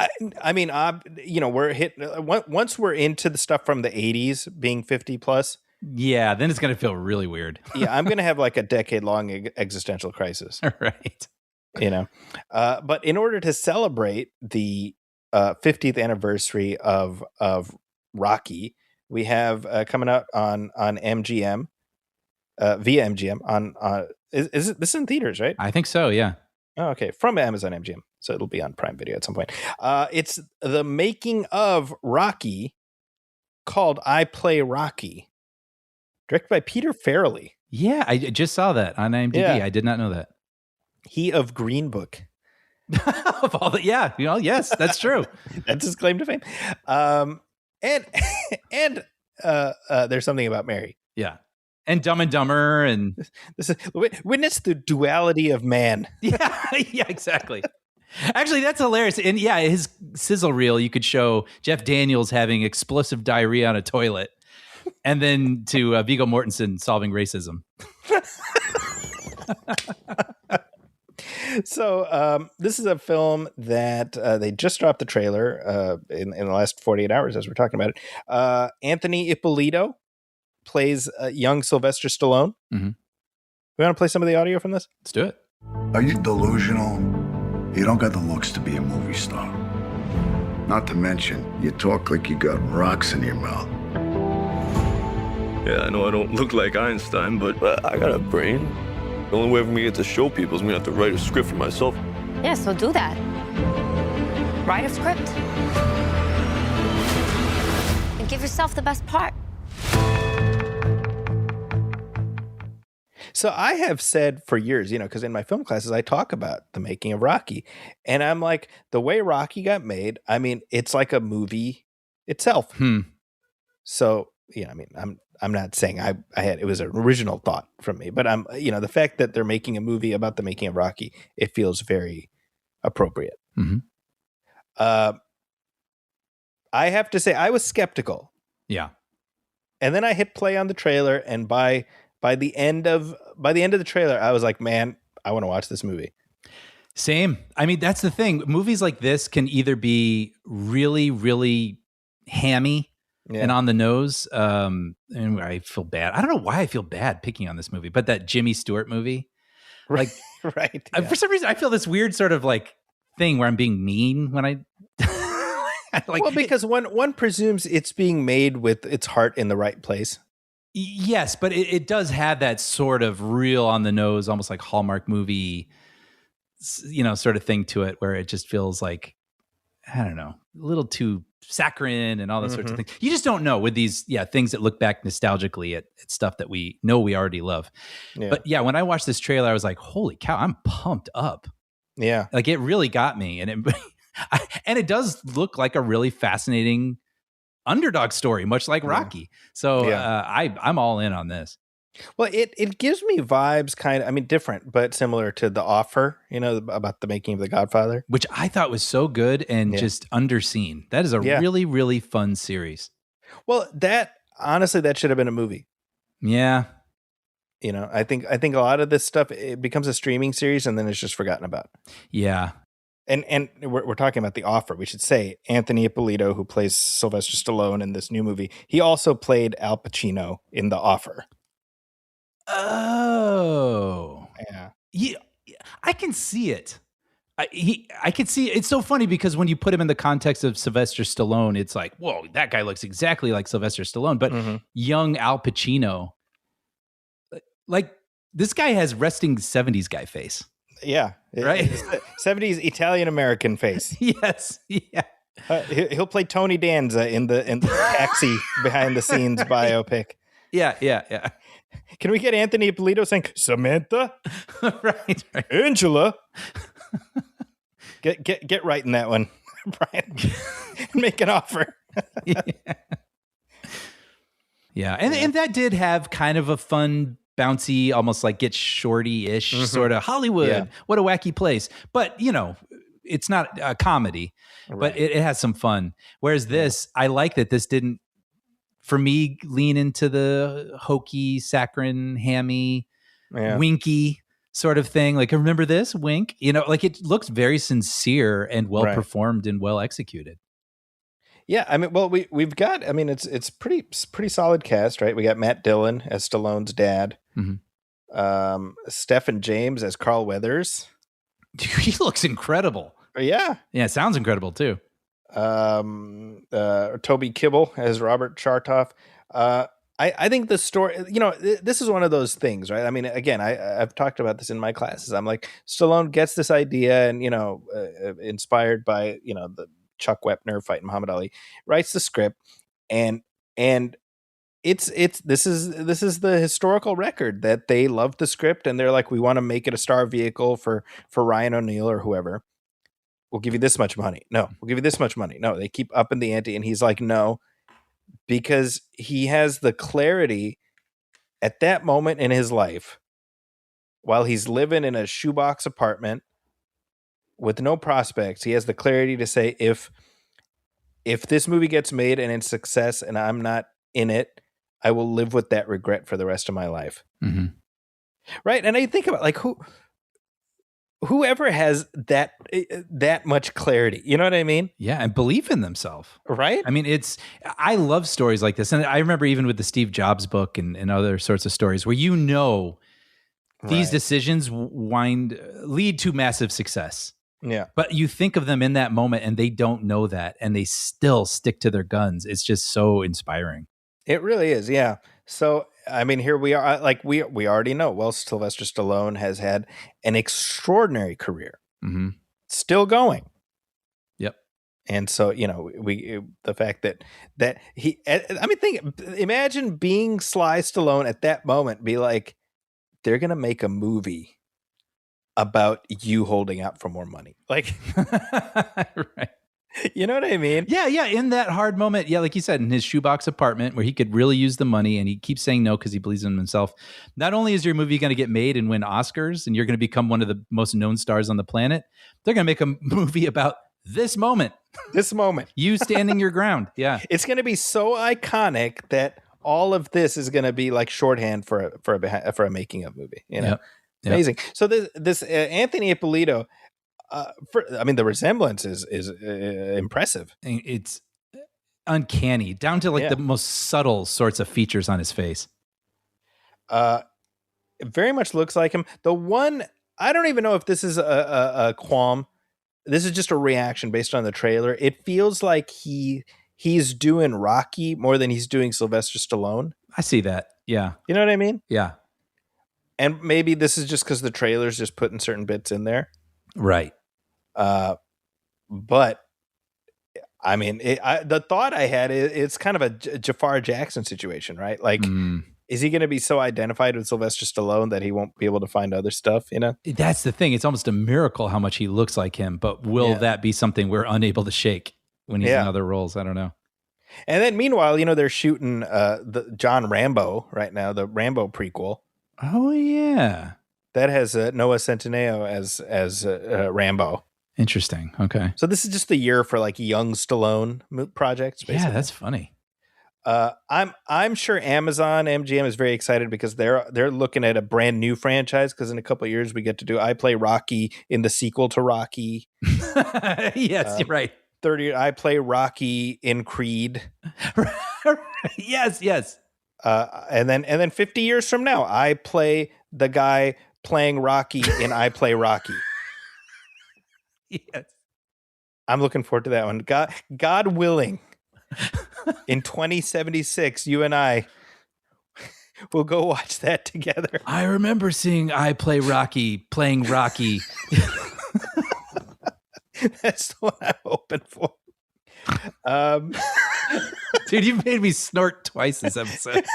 I mean, we're hitting once we're into the stuff from the 80s being 50 plus. Yeah, then it's gonna feel really weird. Yeah, I'm gonna have like a decade-long existential crisis. Right. But in order to celebrate the 50th anniversary of Rocky, we have coming out on MGM via MGM on is it, this is in theaters, right? I think so. Yeah. Oh, okay, from Amazon MGM, so it'll be on Prime Video at some point. It's the making of Rocky, called "I Play Rocky," directed by Peter Farrelly. Yeah, I just saw that on IMDb. Yeah. I did not know that. He of Green Book. Of all the, yeah, yes, that's true. That's his claim to fame. And there's something about Mary. Yeah, and Dumb and Dumber, and This is, witness the duality of man. yeah, exactly. Actually, that's hilarious. And yeah, his sizzle reel, you could show Jeff Daniels having explosive diarrhea on a toilet, and then to Viggo Mortensen solving racism. So this is a film that they just dropped the trailer in the last 48 hours as we're talking about it. Anthony Ippolito plays young Sylvester Stallone. Mm-hmm. We want to play some of the audio from this? Let's do it. Are you delusional? You don't got the looks to be a movie star. Not to mention, you talk like you got rocks in your mouth. Yeah, I know I don't look like Einstein, but I got a brain. The only way for me to get to show people is me to have to write a script for myself. Yeah, so do that. Write a script. And give yourself the best part. So I have said for years, because in my film classes, I talk about the making of Rocky. And I'm like, the way Rocky got made, I mean, it's like a movie itself. So, I'm not saying I had, it was an original thought from me, but the fact that they're making a movie about the making of Rocky, it feels very appropriate. Mm-hmm. I have to say I was skeptical. Yeah. And then I hit play on the trailer, and by the end of the trailer, I was like, man, I want to watch this movie. Same. I mean, that's the thing. Movies like this can either be really, really hammy and on the nose. And I feel bad. I don't know why I feel bad picking on this movie, but that Jimmy Stewart movie, like, right. For some reason, I feel this weird sort of like thing where I'm being mean when I. Well, because one presumes it's being made with its heart in the right place. Yes, but it does have that sort of real on the nose, almost like Hallmark movie, sort of thing to it, where it just feels like, I don't know, a little too saccharine and all those sorts of things. You just don't know with these, things that look back nostalgically at stuff that we know we already love. Yeah. But yeah, when I watched this trailer, I was like, holy cow, I'm pumped up. Yeah. Like it really got me. And it does look like a really fascinating underdog story, much like Rocky. So I'm all in on this. Well, it gives me vibes different, but similar to The Offer, about the making of The Godfather. Which I thought was so good and just underseen. That is a really, really fun series. Well, honestly, that should have been a movie. Yeah. I think a lot of this stuff, it becomes a streaming series and then it's just forgotten about. Yeah. And we're talking about The Offer. We should say Anthony Ippolito, who plays Sylvester Stallone in this new movie, he also played Al Pacino in The Offer. Oh. Yeah. I can see it. I can see it. It's so funny because when you put him in the context of Sylvester Stallone, it's like, whoa, that guy looks exactly like Sylvester Stallone. But young Al Pacino, like this guy has resting 70s guy face. Yeah. Right. 70s Italian-American face. Yes. Yeah. He'll play Tony Danza in the Taxi behind the scenes biopic. Yeah. Can we get Anthony Ippolito saying, Samantha? right. Angela? Get right in that one, Brian. Make an offer. Yeah. And that did have kind of a fun, bouncy, almost like Get Shorty-ish sort of Hollywood. Yeah. What a wacky place. But, it's not a comedy, Right. but it has some fun. Whereas this, I like that this didn't, for me, lean into the hokey, saccharine, hammy, winky sort of thing. Like, remember this? Wink. You know, like it looks very sincere and well performed and well executed. Yeah, I mean, well, we've got. I mean, it's pretty solid cast, right? We got Matt Dillon as Stallone's dad, Stephen James as Carl Weathers. Dude, he looks incredible. Yeah, it sounds incredible too. Toby Kibble as Robert Chartoff. I think the story, you know, this is one of those things, right? I mean, again, I've talked about this in my classes. I'm like, Stallone gets this idea, and you know, inspired by the Chuck Wepner fighting Muhammad Ali, writes the script, and this is the historical record that they loved the script, and they're like, we want to make it a star vehicle for Ryan O'Neal or whoever. We'll give you this much money. No, we'll give you this much money. No, they keep upping the ante, and he's like, no, because he has the clarity at that moment in his life, while he's living in a shoebox apartment with no prospects, he has the clarity to say, if this movie gets made and it's success and I'm not in it, I will live with that regret for the rest of my life. Mm-hmm. Right. And I think about like whoever has that much clarity, you know what I mean? Yeah. And belief in themselves. Right. I mean, I love stories like this. And I remember even with the Steve Jobs book and other sorts of stories where, these decisions lead to massive success. Yeah. But you think of them in that moment and they don't know that, and they still stick to their guns. It's just so inspiring. It really is. Yeah. So, I mean, here we are, like we already know, well, Sylvester Stallone has had an extraordinary career, still going. Yep. And so, the fact that he, I mean, imagine being Sly Stallone at that moment, be like, they're going to make a movie about you holding out for more money. Like, right. You know what I mean? Yeah. In that hard moment. Yeah. Like you said, in his shoebox apartment where he could really use the money, and he keeps saying no because he believes in himself. Not only is your movie going to get made and win Oscars, and you're going to become one of the most known stars on the planet, they're going to make a movie about this moment. You standing your ground. Yeah. It's going to be so iconic that all of this is going to be like shorthand for a making of movie. Yep. Amazing. So this Anthony Ippolito, the resemblance is impressive. It's uncanny, down to the most subtle sorts of features on his face. It very much looks like him. The one, I don't even know if this is a qualm. This is just a reaction based on the trailer. It feels like he's doing Rocky more than he's doing Sylvester Stallone. I see that. Yeah. You know what I mean? Yeah. And maybe this is just because the trailer's just putting certain bits in there. Right. But I mean, the thought I had, it's kind of a Jafar Jackson situation, right? Like, is he going to be so identified with Sylvester Stallone that he won't be able to find other stuff, That's the thing. It's almost a miracle how much he looks like him, but will that be something we're unable to shake when he's in other roles? I don't know. And then meanwhile, they're shooting the John Rambo right now, the Rambo prequel. Oh yeah, that has Noah Centineo as Rambo. Interesting. Okay, so this is just the year for like young Stallone projects. Basically. Yeah, that's funny. I'm sure Amazon MGM is very excited because they're looking at a brand new franchise, because in a couple of years we get to do I Play Rocky in the sequel to Rocky. Yes, you're right. 30. I Play Rocky in Creed. Yes. And then 50 years from now, I play the guy playing Rocky in I Play Rocky. Yes. I'm looking forward to that one. God willing, in 2076, you and I will go watch that together. I remember seeing I Play Rocky playing Rocky. That's the one I'm hoping for. Dude, you've made me snort twice this episode.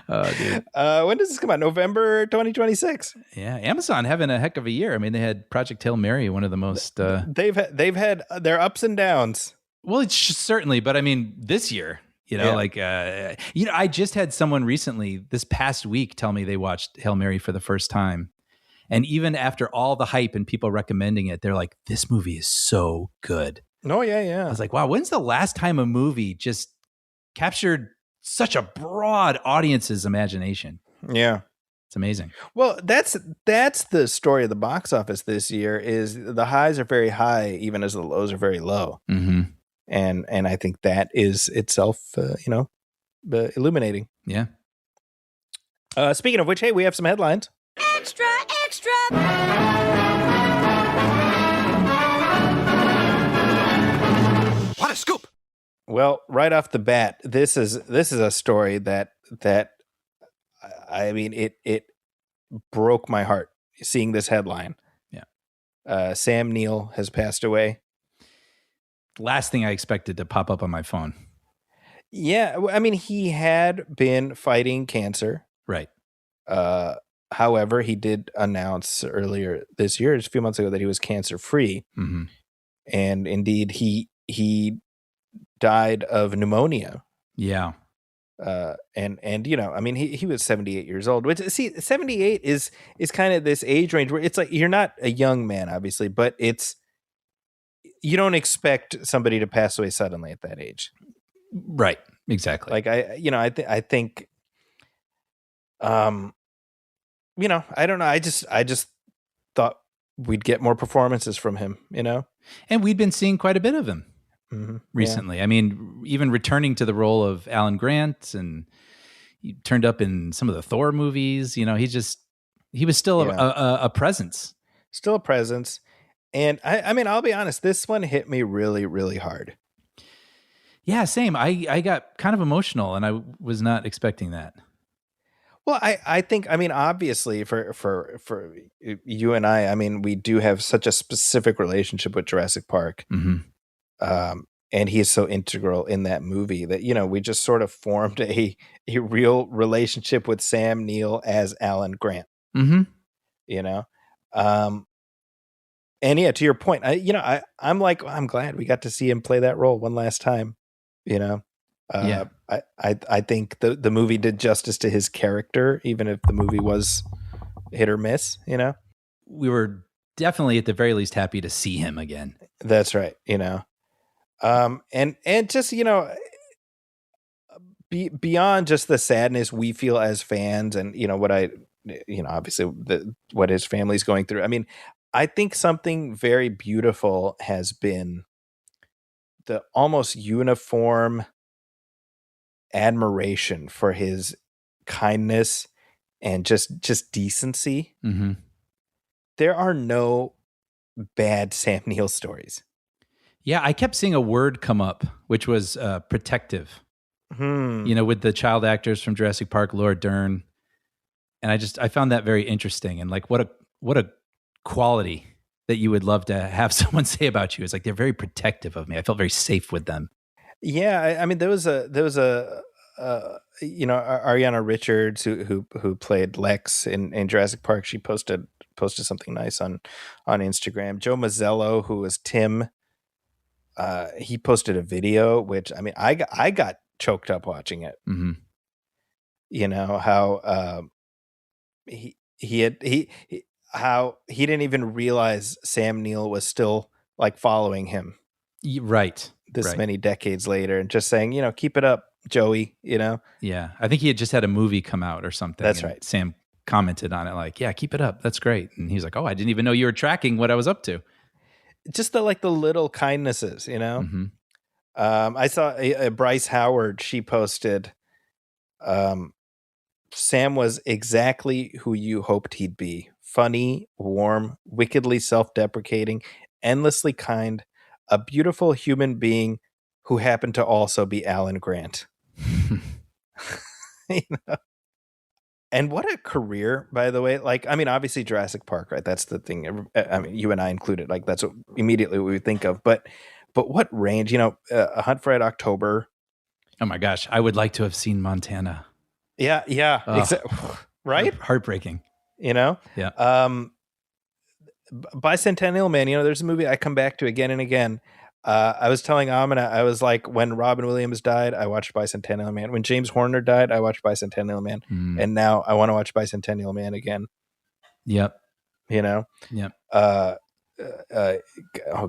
Oh, dude. When does this come out? November 2026. Yeah, Amazon having a heck of a year. I mean, they had Project Hail Mary, one of the most. They've had their ups and downs. Well, it's certainly, but I mean, this year, I just had someone recently this past week tell me they watched Hail Mary for the first time, And even after all the hype and people recommending it, they're like, this movie is so good. Oh, yeah. I was like, wow, when's the last time a movie just captured such a broad audience's imagination? Yeah. It's amazing. Well, that's the story of the box office this year is the highs are very high, even as the lows are very low. Mm-hmm. And I think that is itself, illuminating. Yeah. Speaking of which, hey, we have some headlines. Extra, extra. What a scoop! Well, right off the bat, this is a story that I mean it broke my heart seeing this headline. Yeah. Sam Neill has passed away. Last thing I expected to pop up on my phone. Yeah, I mean he had been fighting cancer. Right. However, he did announce earlier this year, just a few months ago, that he was cancer free. Mm-hmm. And indeed, he died of pneumonia. Yeah. And I mean, he was 78 years old. Which, see, 78 is kind of this age range where it's like you're not a young man, obviously, but you don't expect somebody to pass away suddenly at that age. Right. Exactly. Like I think. I don't know. I just thought we'd get more performances from him, And we'd been seeing quite a bit of him recently. Yeah. I mean, even returning to the role of Alan Grant, and he turned up in some of the Thor movies. He was still a presence. Still a presence. And I mean, I'll be honest, this one hit me really, really hard. Yeah, same. I got kind of emotional, and I was not expecting that. Well, I think, I mean, obviously for you and I mean, we do have such a specific relationship with Jurassic Park. Mm-hmm. And he is so integral in that movie that, we just sort of formed a real relationship with Sam Neill as Alan Grant, mm-hmm. And yeah, to your point, I'm glad we got to see him play that role one last time, Yeah. I think the movie did justice to his character, even if the movie was hit or miss, We were definitely at the very least happy to see him again. That's right. And just, beyond just the sadness we feel as fans and, obviously what his family's going through. I mean, I think something very beautiful has been the almost uniform admiration for his kindness and just decency. Mm-hmm. There are no bad Sam Neill stories. Yeah, I kept seeing a word come up, which was protective. With the child actors from Jurassic Park, Laura Dern, and I found that very interesting. And like, what a quality that you would love to have someone say about you. It's like they're very protective of me. I felt very safe with them. Yeah, I mean, there was a Ariana Richards who played Lex in Jurassic Park. She posted something nice on Instagram. Joe Mazzello, who was Tim, he posted a video, which I mean, I got choked up watching it. Mm-hmm. How how he didn't even realize Sam Neill was still like following him. Right. This many decades later, and just saying, keep it up, Joey, Yeah. I think he had just had a movie come out or something. That's right. Sam commented on it like, yeah, keep it up. That's great. And he's like, oh, I didn't even know you were tracking what I was up to. Just the little kindnesses, Mm-hmm. I saw a Bryce Howard. She posted, Sam was exactly who you hoped he'd be. Funny, warm, wickedly self-deprecating, endlessly kind, a beautiful human being who happened to also be Alan Grant. And what a career, by the way. Like, I mean, obviously Jurassic Park, right? That's the thing. I mean, you and I included, like, that's what immediately we would think of. But what range, A Hunt for Red October. Oh my gosh. I would like to have seen Montana. Yeah. Right? Heartbreaking. Yeah. Bicentennial Man, there's a movie I come back to again and again. I was telling Amina, I was like, when Robin Williams died, I watched Bicentennial Man. When James Horner died, I watched Bicentennial Man. And now I want to watch Bicentennial Man again. Yep. you know? Yeah. Oh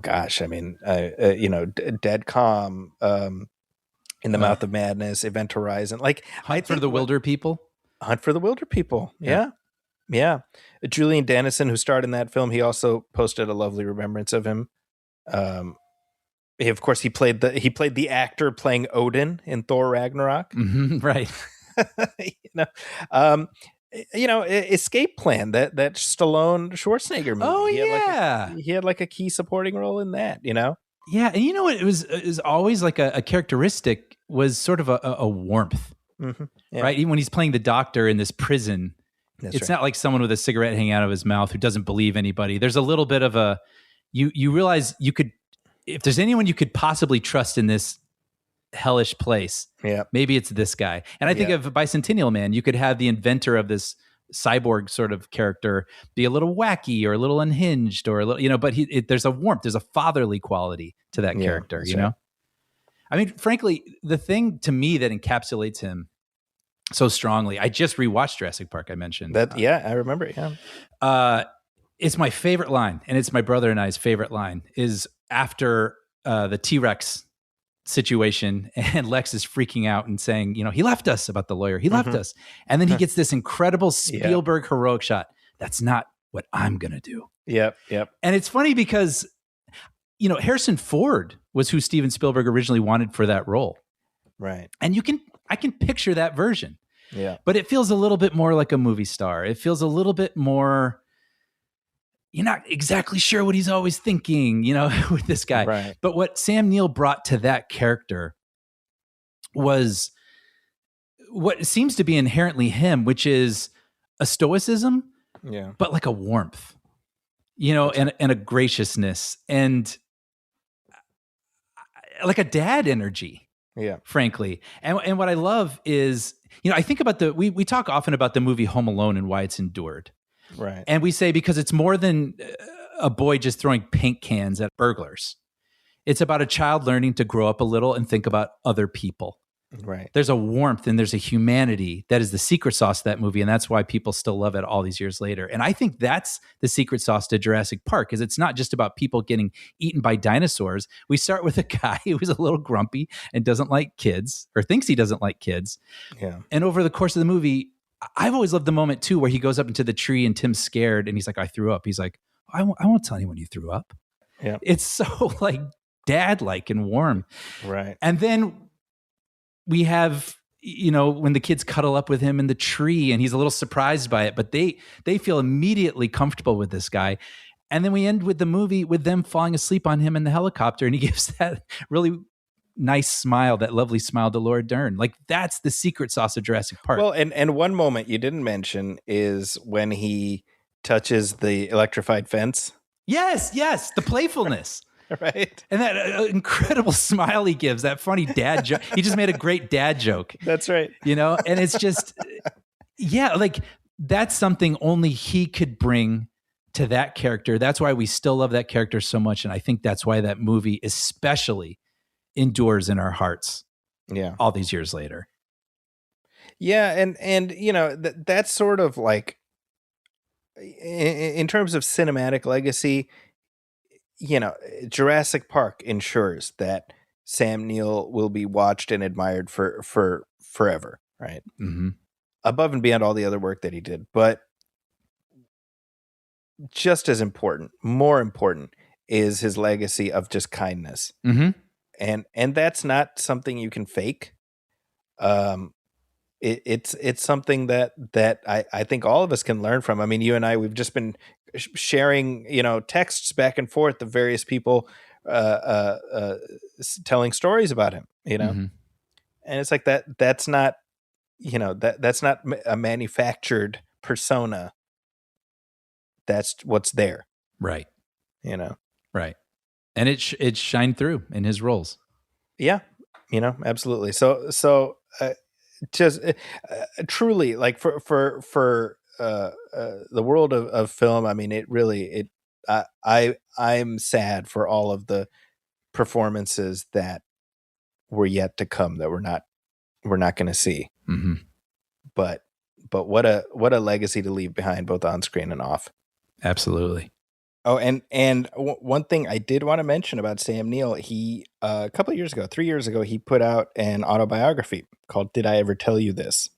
gosh, I mean, Dead Calm, In the Mouth of Madness, Event Horizon, like Hunt for the Wilder People. Hunt for the Wilder People. Yeah. Yeah. Julian Dennison, who starred in that film, he also posted a lovely remembrance of him. Of course, he played the actor playing Odin in Thor Ragnarok. Right. Escape Plan, that Stallone Schwarzenegger movie. Oh, He had like a key supporting role in that. Yeah, and you know what? It was always like a characteristic was sort of a warmth, right? Even when he's playing the doctor in this prison, it's not like someone with a cigarette hanging out of his mouth who doesn't believe anybody. There's a little bit of a you realize you could, if there's anyone you could possibly trust in this hellish place, maybe it's this guy. And I think of Bicentennial Man, you could have the inventor of this cyborg sort of character be a little wacky or a little unhinged or a little, but there's a warmth, there's a fatherly quality to that character, you know? I mean, frankly, the thing to me that encapsulates him so strongly, I just rewatched Jurassic Park, I mentioned. I remember it, it's my favorite line, and it's my brother and I's favorite line, is after the T-Rex situation, and Lex is freaking out and saying, he left us, about the lawyer. He left us. And then he gets this incredible Spielberg heroic shot. That's not what I'm going to do. Yep. And it's funny because, Harrison Ford was who Steven Spielberg originally wanted for that role. Right. And I can picture that version. Yeah. But it feels a little bit more like a movie star. It feels a little bit more, you're not exactly sure what he's always thinking, with this guy. Right. But what Sam Neill brought to that character was what seems to be inherently him, which is a stoicism, but like a warmth, and a graciousness and like a dad energy. Yeah. Frankly. And what I love is, I think about we talk often about the movie Home Alone and why it's endured. Right. And we say because it's more than a boy just throwing paint cans at burglars. It's about a child learning to grow up a little and think about other people. Right. There's a warmth and there's a humanity that is the secret sauce to that movie. And that's why people still love it all these years later. And I think that's the secret sauce to Jurassic Park, is it's not just about people getting eaten by dinosaurs. We start with a guy who's a little grumpy and doesn't like kids, or thinks he doesn't like kids. Yeah. And over the course of the movie, I've always loved the moment too, where he goes up into the tree and Tim's scared and he's like, I threw up. He's like, I won't tell anyone you threw up. Yeah. It's so like dad-like and warm. Right. And then we have, when the kids cuddle up with him in the tree and he's a little surprised by it, but they feel immediately comfortable with this guy. And then we end with the movie with them falling asleep on him in the helicopter. And he gives that really nice smile, that lovely smile to Laura Dern. Like, that's the secret sauce of Jurassic Park. Well, and one moment you didn't mention is when he touches the electrified fence. Yes, the playfulness. Right. And that incredible smile he gives, that funny dad joke. He just made a great dad joke. That's right. And it's just, like that's something only he could bring to that character. That's why we still love that character so much. And I think that's why that movie especially endures in our hearts. Yeah. All these years later. Yeah. And that's sort of like, in terms of cinematic legacy, Jurassic Park ensures that Sam Neill will be watched and admired for forever, right? Mm-hmm. Above and beyond all the other work that he did. But just as important, more important, is his legacy of just kindness. Mm-hmm. And that's not something you can fake. It's something that I think all of us can learn from. I mean, you and I, we've just been sharing, texts back and forth of various people telling stories about him, Mm-hmm. and it's like that's not, that's not a manufactured persona. That's what's there. Right. Right. And it shined through in his roles. Yeah. Absolutely. So just truly, like for the world of film, I mean, I'm sad for all of the performances that were yet to come that we're not going to see. Mm-hmm. But what a legacy to leave behind, both on screen and off. Absolutely. Oh, one thing I did want to mention about Sam Neill, he a couple of years ago, 3 years ago, he put out an autobiography called "Did I Ever Tell You This?"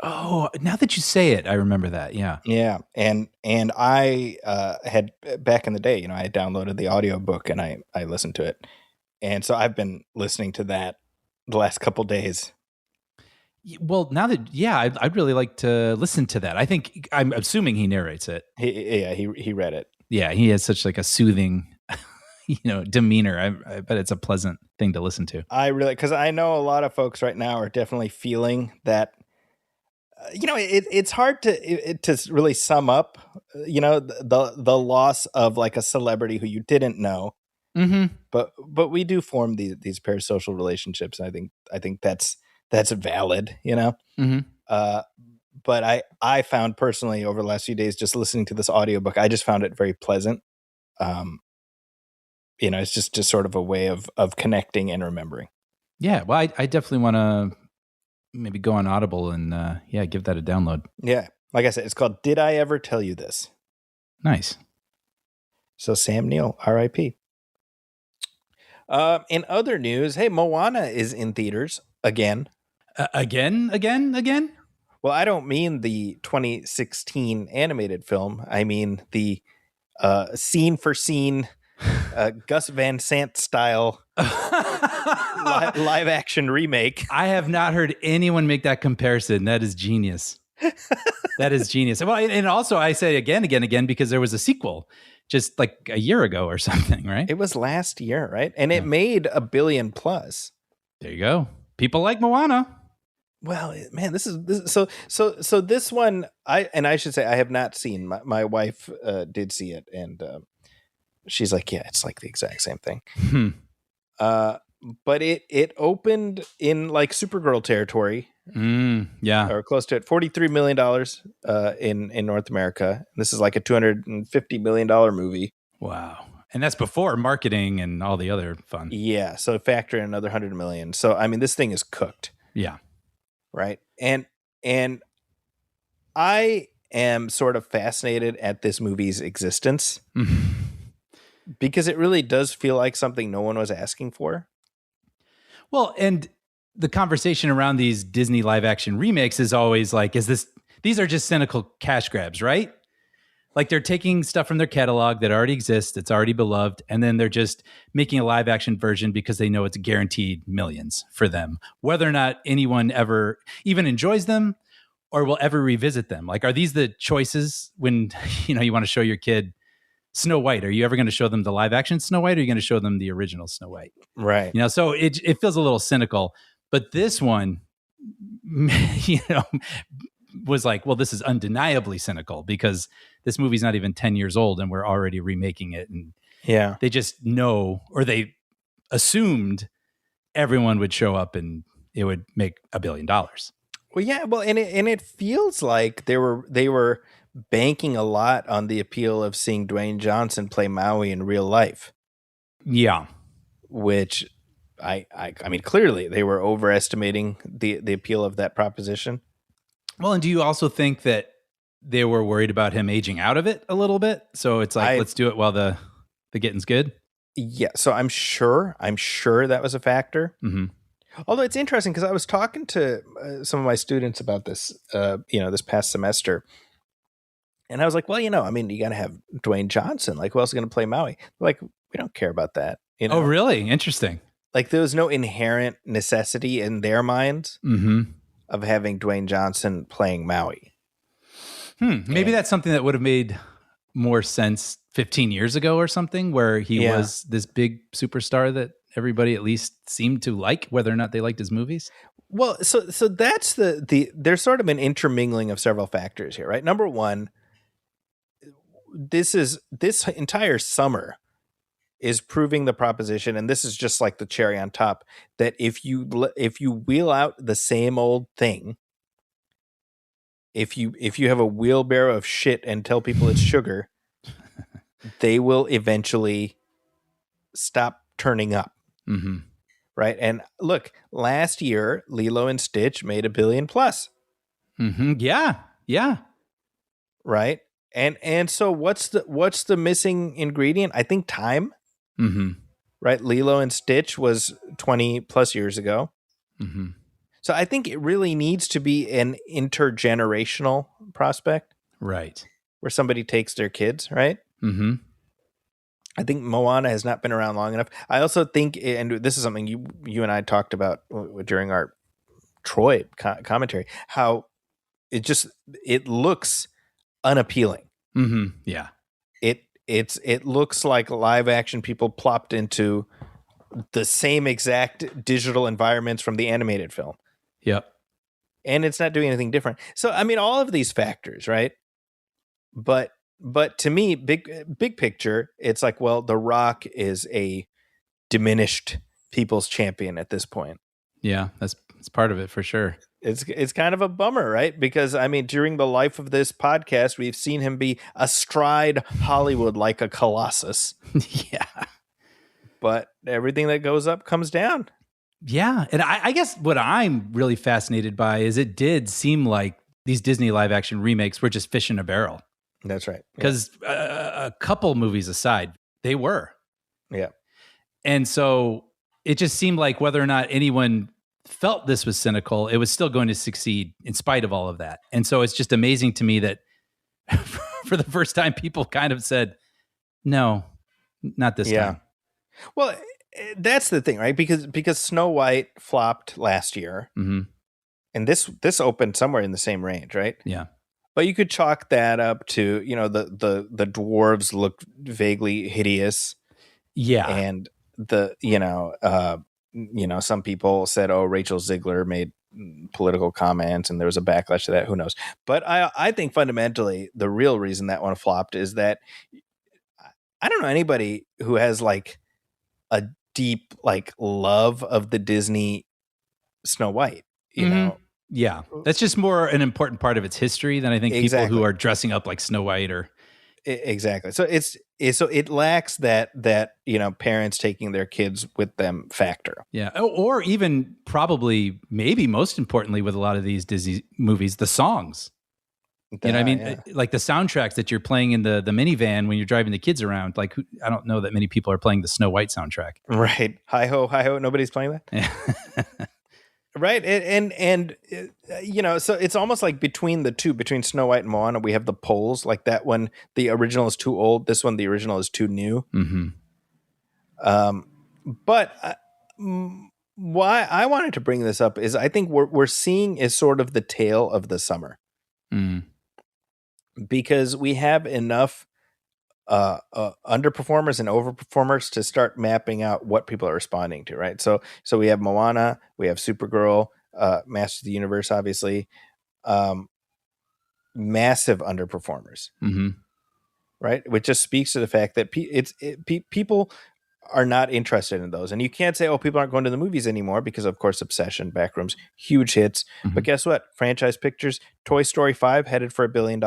Oh, now that you say it, I remember that. Yeah. Yeah, and I had back in the day, I downloaded the audiobook and I listened to it, and so I've been listening to that the last couple days. Well, now that I'd really like to listen to that. I'm assuming he narrates it. He read it. Yeah, he has such like a soothing, demeanor. I bet it's a pleasant thing to listen to. Because I know a lot of folks right now are definitely feeling that. It's hard to really sum up, the loss of like a celebrity who you didn't know. Mm-hmm. But we do form these parasocial relationships. And I think that's valid, Mm-hmm. But I found personally over the last few days, just listening to this audiobook, I just found it very pleasant. It's just sort of a way of connecting and remembering. Yeah. Well, I definitely want to maybe go on Audible and give that a download. Yeah. Like I said, it's called "Did I Ever Tell You This?" Nice. So Sam Neill, R.I.P. In other news, hey, Moana is in theaters again. Again? Well, I don't mean the 2016 animated film. I mean the scene for scene Gus Van Sant style live action remake. I have not heard anyone make that comparison. That is genius. That is genius. Well, and also I say again, because there was a sequel just like a year ago or something, right? It was last year, right? And it made $1 billion plus. There you go. People like Moana. Well, man, this is so this one I should say I have not seen. My wife did see it, and she's like, yeah, it's like the exact same thing. But it opened in like Supergirl territory. Or close to it. $43 million in North America. This is like a $250 million movie. Wow. And that's before marketing and all the other fun. Yeah. So factor in another 100 million. So I mean, this thing is cooked. Yeah. Right. And I am sort of fascinated at this movie's existence because it really does feel like something no one was asking for. Well, and the conversation around these Disney live action remakes is always like, these are just cynical cash grabs, right? Like they're taking stuff from their catalog that already exists, that's already beloved, and then they're just making a live action version because they know it's guaranteed millions for them, whether or not anyone ever even enjoys them or will ever revisit them. Like, are these the choices when, you want to show your kid Snow White? Are you ever going to show them the live action Snow White, or are you going to show them the original Snow White? Right. So it feels a little cynical, but this one, was like, well, this is undeniably cynical because this movie's not even 10 years old and we're already remaking it. And yeah, they just know, or they assumed everyone would show up and it would make $1 billion. Well, yeah. Well, and it feels like they were banking a lot on the appeal of seeing Dwayne Johnson play Maui in real life. Yeah. Which I mean, clearly they were overestimating the appeal of that proposition. Well, and do you also think that they were worried about him aging out of it a little bit? So it's like, let's do it while the getting's good. Yeah. So I'm sure that was a factor. Mm-hmm. Although it's interesting because I was talking to some of my students about this, this past semester. And I was like, well, I mean, you got to have Dwayne Johnson. Like, who else is going to play Maui? Like, we don't care about that. Oh, really? Interesting. Like, there was no inherent necessity in their minds of having Dwayne Johnson playing Maui. Maybe that's something that would have made more sense 15 years ago or something, where he was this big superstar that everybody at least seemed to like, whether or not they liked his movies. Well, so that's there's sort of an intermingling of several factors here, right? Number one, this entire summer is proving the proposition, and this is just like the cherry on top, that if you wheel out the same old thing, if you have a wheelbarrow of shit and tell people it's sugar, they will eventually stop turning up. Mm-hmm. Right. And look, last year, Lilo and Stitch made $1 billion plus. Mm-hmm. Yeah. Yeah. Right. And so what's the missing ingredient? I think time. Mm-hmm. Right? Lilo and Stitch was 20 plus years ago. Mm-hmm. So I think it really needs to be an intergenerational prospect. Right. Where somebody takes their kids, right? Mm-hmm. I think Moana has not been around long enough. I also think, and this is something you and I talked about during our Troy commentary, how it looks unappealing. Mm-hmm. Yeah. It looks like live action people plopped into the same exact digital environments from the animated film. Yep. And it's not doing anything different. So I mean, all of these factors, right? But to me, big picture, it's like, well, The Rock is a diminished people's champion at this point. Yeah, that's part of it for sure. It's kind of a bummer, right? Because I mean, during the life of this podcast, we've seen him be astride Hollywood like a colossus. Yeah. But everything that goes up comes down. Yeah. And I guess what I'm really fascinated by is it did seem like these Disney live action remakes were just fish in a barrel. That's right. Because a couple movies aside, they were. Yeah. And so it just seemed like whether or not anyone felt this was cynical, it was still going to succeed in spite of all of that. And so it's just amazing to me that for the first time, people kind of said, no, not this time. Well, that's the thing, right? Because Snow White flopped last year. Mm-hmm. And this opened somewhere in the same range, right? Yeah. But you could chalk that up to, the dwarves look vaguely hideous. Yeah. And some people said, oh, Rachel Ziegler made political comments and there was a backlash to that. Who knows? But I think fundamentally the real reason that one flopped is that I don't know anybody who has like a deep like love of the Disney Snow White, you know? Yeah. That's just more an important part of its history than I think people who are dressing up like Snow White or. Exactly. So it lacks that parents taking their kids with them factor. Yeah. Or even probably maybe most importantly with a lot of these Disney movies, the songs. You know what I mean? Yeah. Like the soundtracks that you're playing in the minivan when you're driving the kids around. Like I don't know that many people are playing the Snow White soundtrack. Right. Hi ho, hi ho. Nobody's playing that. Yeah. Right. And so it's almost like between Snow White and Moana, we have the polls like that one. The original is too old. This one, the original is too new. Mm-hmm. But why I wanted to bring this up is I think we're seeing is sort of the tale of the summer. Mm. Because we have enough underperformers and overperformers to start mapping out what people are responding to, right? So we have Moana, we have Supergirl, Masters of the Universe, obviously, massive underperformers, right? Which just speaks to the fact that people are not interested in those, and you can't say, "Oh, people aren't going to the movies anymore," because of course, Obsession, Backrooms, huge hits. But guess what? Franchise pictures, Toy Story 5 headed for $1 billion.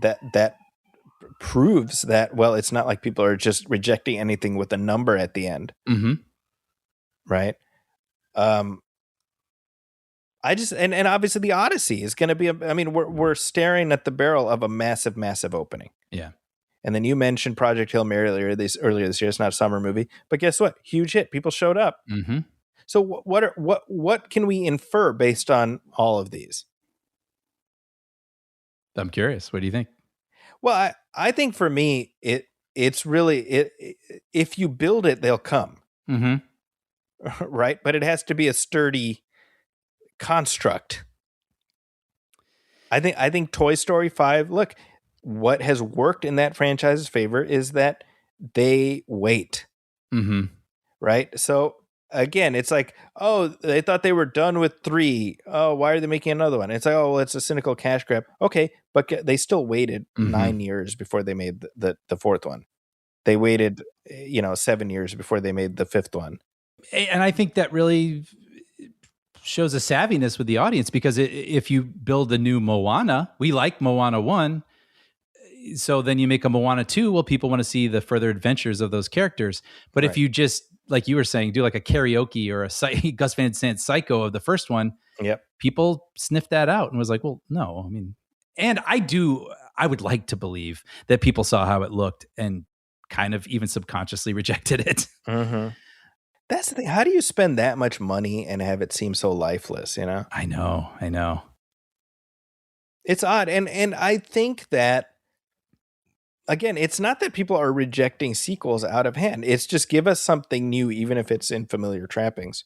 That proves that, well, it's not like people are just rejecting anything with a number at the end. Right. I just, and obviously the Odyssey is going to be, we're staring at the barrel of a massive, massive opening. Yeah. And then you mentioned Project Hail Mary earlier this year. It's not a summer movie, but guess what? Huge hit. People showed up. So what can we infer based on all of these? I'm curious. What do you think? Well, I think for me, it's really if you build it, they'll come. Right. But it has to be a sturdy construct. I think Toy Story 5, look, what has worked in that franchise's favor is that they wait. Right. So again, it's like, oh, they thought they were done with 3. Oh, why are they making another one? It's like, oh, well, it's a cynical cash grab. Okay, but they still waited 9 years before they made the 4th one. They waited, 7 years before they made the 5th one. And I think that really shows a savviness with the audience, because if you build a new Moana, we like Moana 1. So then you make a Moana 2. Well, people want to see the further adventures of those characters. But if you just, like you were saying, do like a karaoke or a Gus Van Sant Psycho of the first one, people sniffed that out and was like, well, no, I mean, and I would like to believe that people saw how it looked and kind of even subconsciously rejected it. Mm-hmm. That's the thing. How do you spend that much money and have it seem so lifeless, you know? I know. It's odd. And I think that, again, it's not that people are rejecting sequels out of hand. It's just give us something new, even if it's in familiar trappings.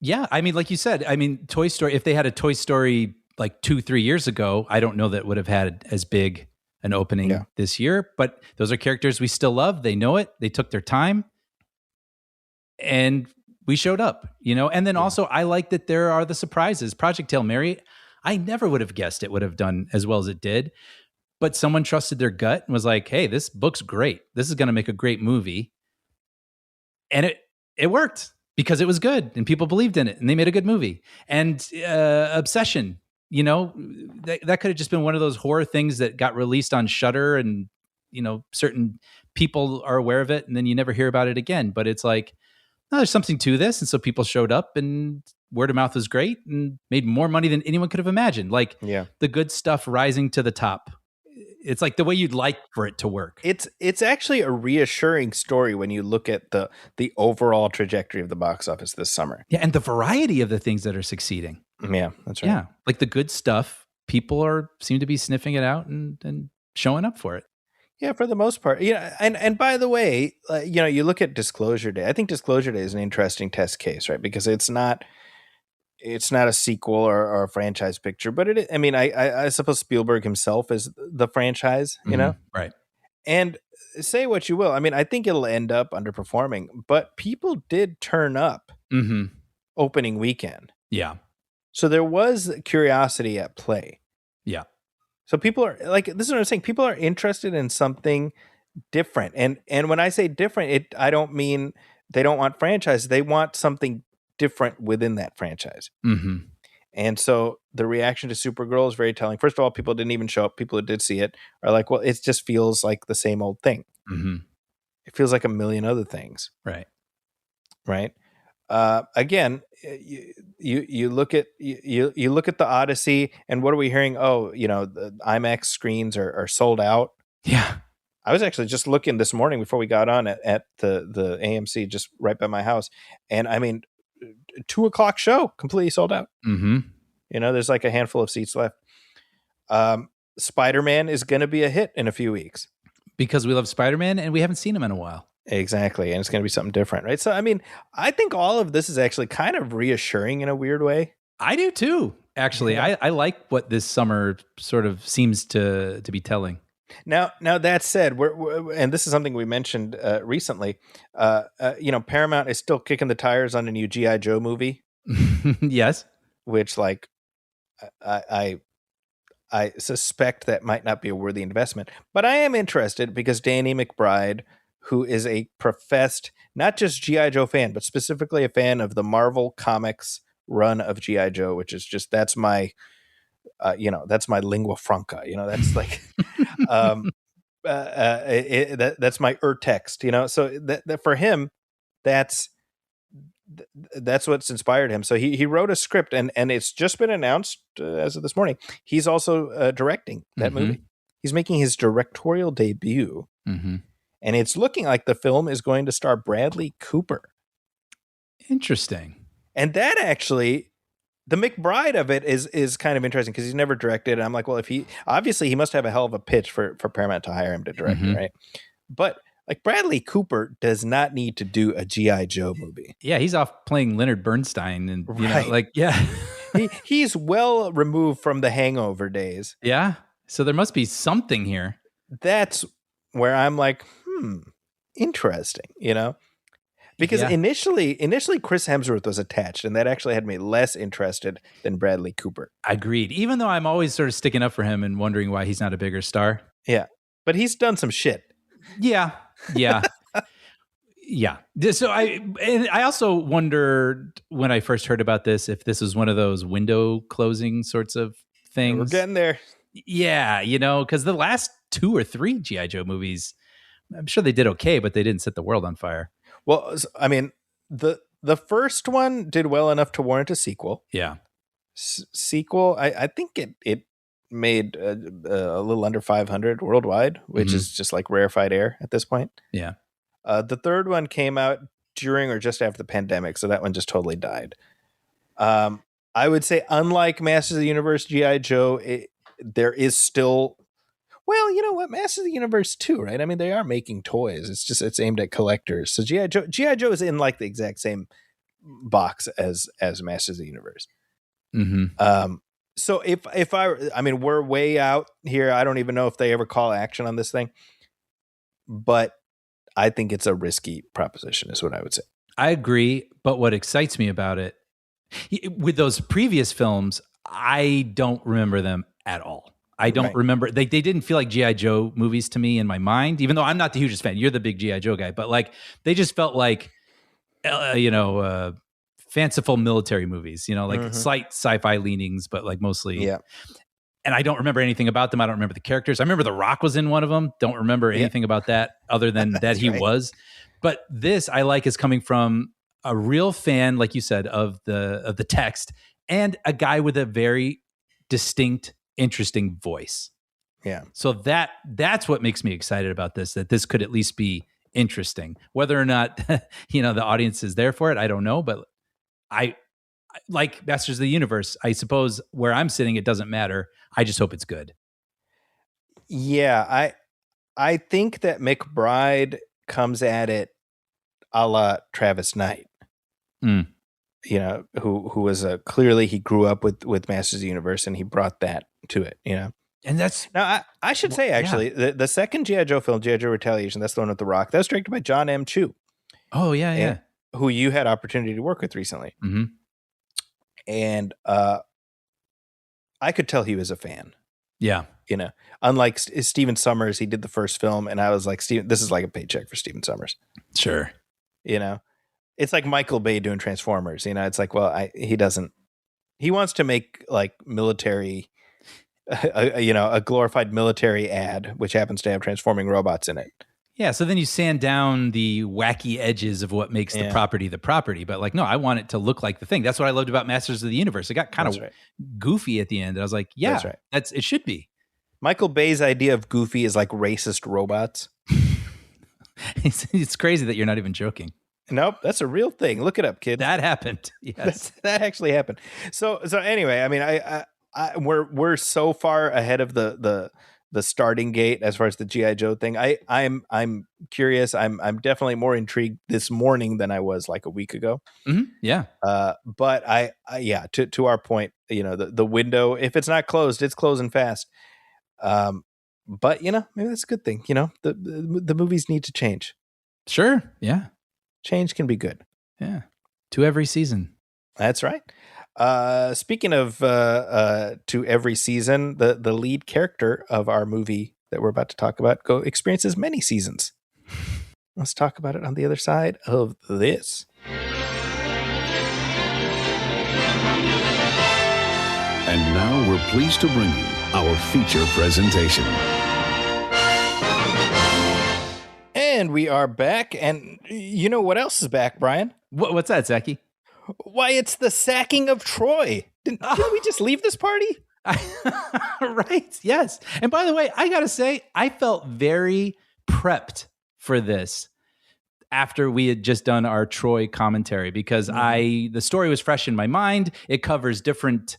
Yeah. I mean, like you said, I mean, Toy Story, if they had a Toy Story like 2-3 years ago, I don't know that would have had as big an opening this year, but those are characters we still love. They know it. They took their time and we showed up, you know? And then also I like that there are the surprises. Project Hail Mary, I never would have guessed it would have done as well as it did, but someone trusted their gut and was like, hey, this book's great. This is going to make a great movie. And it worked because it was good and people believed in it and they made a good movie. And Obsession, you know, that could have just been one of those horror things that got released on Shudder and, you know, certain people are aware of it and then you never hear about it again. But it's like, no, there's something to this. And so people showed up and word of mouth was great and made more money than anyone could have imagined. Like the good stuff rising to the top. It's like the way you'd like for it to work. It's actually a reassuring story when you look at the overall trajectory of the box office this summer. Yeah, and the variety of the things that are succeeding. Yeah, that's right. Yeah, like the good stuff, people seem to be sniffing it out and showing up for it. Yeah, for the most part. Yeah, and by the way, you know, you look at Disclosure Day. I think Disclosure Day is an interesting test case, right? Because it's not a sequel or a franchise picture, but it. I mean, I suppose Spielberg himself is the franchise, you know, right? And say what you will, I mean, I think it'll end up underperforming, but people did turn up opening weekend. Yeah. So there was curiosity at play. Yeah. So people are like, this is what I'm saying. People are interested in something different. And when I say different, I don't mean they don't want franchise. They want something different within that franchise. Mm-hmm. And so the reaction to Supergirl is very telling. First of all, people didn't even show up. People who did see it are like, well, it just feels like the same old thing. Mm-hmm. It feels like a million other things. Right. Right. Again, you look at you look at the Odyssey, and what are we hearing? Oh, you know, the IMAX screens are sold out. Yeah. I was actually just looking this morning before we got on at the AMC just right by my house. And I mean, 2:00 show completely sold out. Mm-hmm. You know, there's like a handful of seats left. Spider-Man is going to be a hit in a few weeks. Because we love Spider-Man and we haven't seen him in a while. Exactly. And it's going to be something different, right? So, I mean, I think all of this is actually kind of reassuring in a weird way. I do too, actually. Yeah. I like what this summer sort of seems to be telling. Now that said, we're and this is something we mentioned recently. You know, Paramount is still kicking the tires on a new G.I. Joe movie. Yes, which, like, I suspect that might not be a worthy investment, but I am interested because Danny McBride, who is a professed not just G.I. Joe fan, but specifically a fan of the Marvel Comics run of G.I. Joe, which is just that's my lingua franca. You know, that's like. That's my text, you know. So that for him, that's what's inspired him. So he wrote a script, and it's just been announced as of this morning. He's also directing that movie. He's making his directorial debut, and it's looking like the film is going to star Bradley Cooper. Interesting. And that actually. The McBride of it is kind of interesting because he's never directed. And I'm like, well, if he must have a hell of a pitch for Paramount to hire him to direct it, right? But like Bradley Cooper does not need to do a G.I. Joe movie. Yeah, he's off playing Leonard Bernstein and you know, like he's well removed from the Hangover days. Yeah. So there must be something here. That's where I'm like, interesting, you know? Because initially Chris Hemsworth was attached, and that actually had me less interested than Bradley Cooper. Agreed. Even though I'm always sort of sticking up for him and wondering why he's not a bigger star. Yeah. But he's done some shit. Yeah. Yeah. Yeah. So I also wondered when I first heard about this if this was one of those window closing sorts of things. We're getting there. Yeah, because the last 2 or 3 G.I. Joe movies, I'm sure they did okay, but they didn't set the world on fire. Well, I mean, the first one did well enough to warrant a sequel. Yeah. Sequel, I think it made a little under 500 worldwide, which is just like rarefied air at this point. Yeah. The third one came out during or just after the pandemic, so that one just totally died. I would say, unlike Masters of the Universe, G.I. Joe, there is still, well, you know what, Masters of the Universe too, right? I mean, they are making toys. It's aimed at collectors. So G.I. Joe is in like the exact same box as Masters of the Universe. So if I mean, we're way out here. I don't even know if they ever call action on this thing, but I think it's a risky proposition, is what I would say. I agree. But what excites me about it, with those previous films, I don't remember them at all. I don't remember. They didn't feel like G.I. Joe movies to me in my mind, even though I'm not the hugest fan. You're the big G.I. Joe guy. But like, they just felt like, fanciful military movies, like slight sci-fi leanings, but like mostly. Yeah. And I don't remember anything about them. I don't remember the characters. I remember The Rock was in one of them. Don't remember anything about that other than that he was. But this I like is coming from a real fan, like you said, of the text, and a guy with a very distinct, interesting voice. Yeah. So that's what makes me excited about this, that this could at least be interesting. Whether or not the audience is there for it, I don't know. But I like Masters of the Universe. I suppose where I'm sitting, it doesn't matter. I just hope it's good. Yeah, I think that McBride comes at it a la Travis Knight. Who was clearly, he grew up with Masters of the Universe, and he brought that to it. And that's now I should say, actually, the second G.I. Joe film, G.I. Joe Retaliation, that's the one with The Rock. That was directed by John M. Chu. Oh yeah. Who you had opportunity to work with recently. And I could tell he was a fan. Yeah. Unlike Steven Sommers, he did the first film, and I was like, this is like a paycheck for Steven Sommers. Sure. It's like Michael Bay doing Transformers. It's like, well, he wants to make like military, a glorified military ad, which happens to have transforming robots in it. Yeah, so then you sand down the wacky edges of what makes the property. But like, no, I want it to look like the thing. That's what I loved about Masters of the Universe. It got kind of goofy at the end. And I was like, yeah, that's right. It should be. Michael Bay's idea of goofy is like racist robots. It's crazy that you're not even joking. Nope, that's a real thing. Look it up, kid. That happened. Yes, that actually happened. So anyway, I mean, we're so far ahead of the starting gate as far as the G.I. Joe thing. I'm curious. I'm definitely more intrigued this morning than I was like a week ago. Yeah. But to our point, the window, if it's not closed, it's closing fast. But maybe that's a good thing. The movies need to change. Sure. Yeah. Change can be good. Yeah. To every season. That's right. Speaking of to every season, the lead character of our movie that we're about to talk about experiences many seasons. Let's talk about it on the other side of this. And now we're pleased to bring you our feature presentation. And we are back, and you know what else is back, Brian? What's that, Zachy? Why, it's the sacking of Troy. Didn't we just leave this party? Right, yes. And by the way, I gotta say, I felt very prepped for this after we had just done our Troy commentary, because the story was fresh in my mind. It covers different,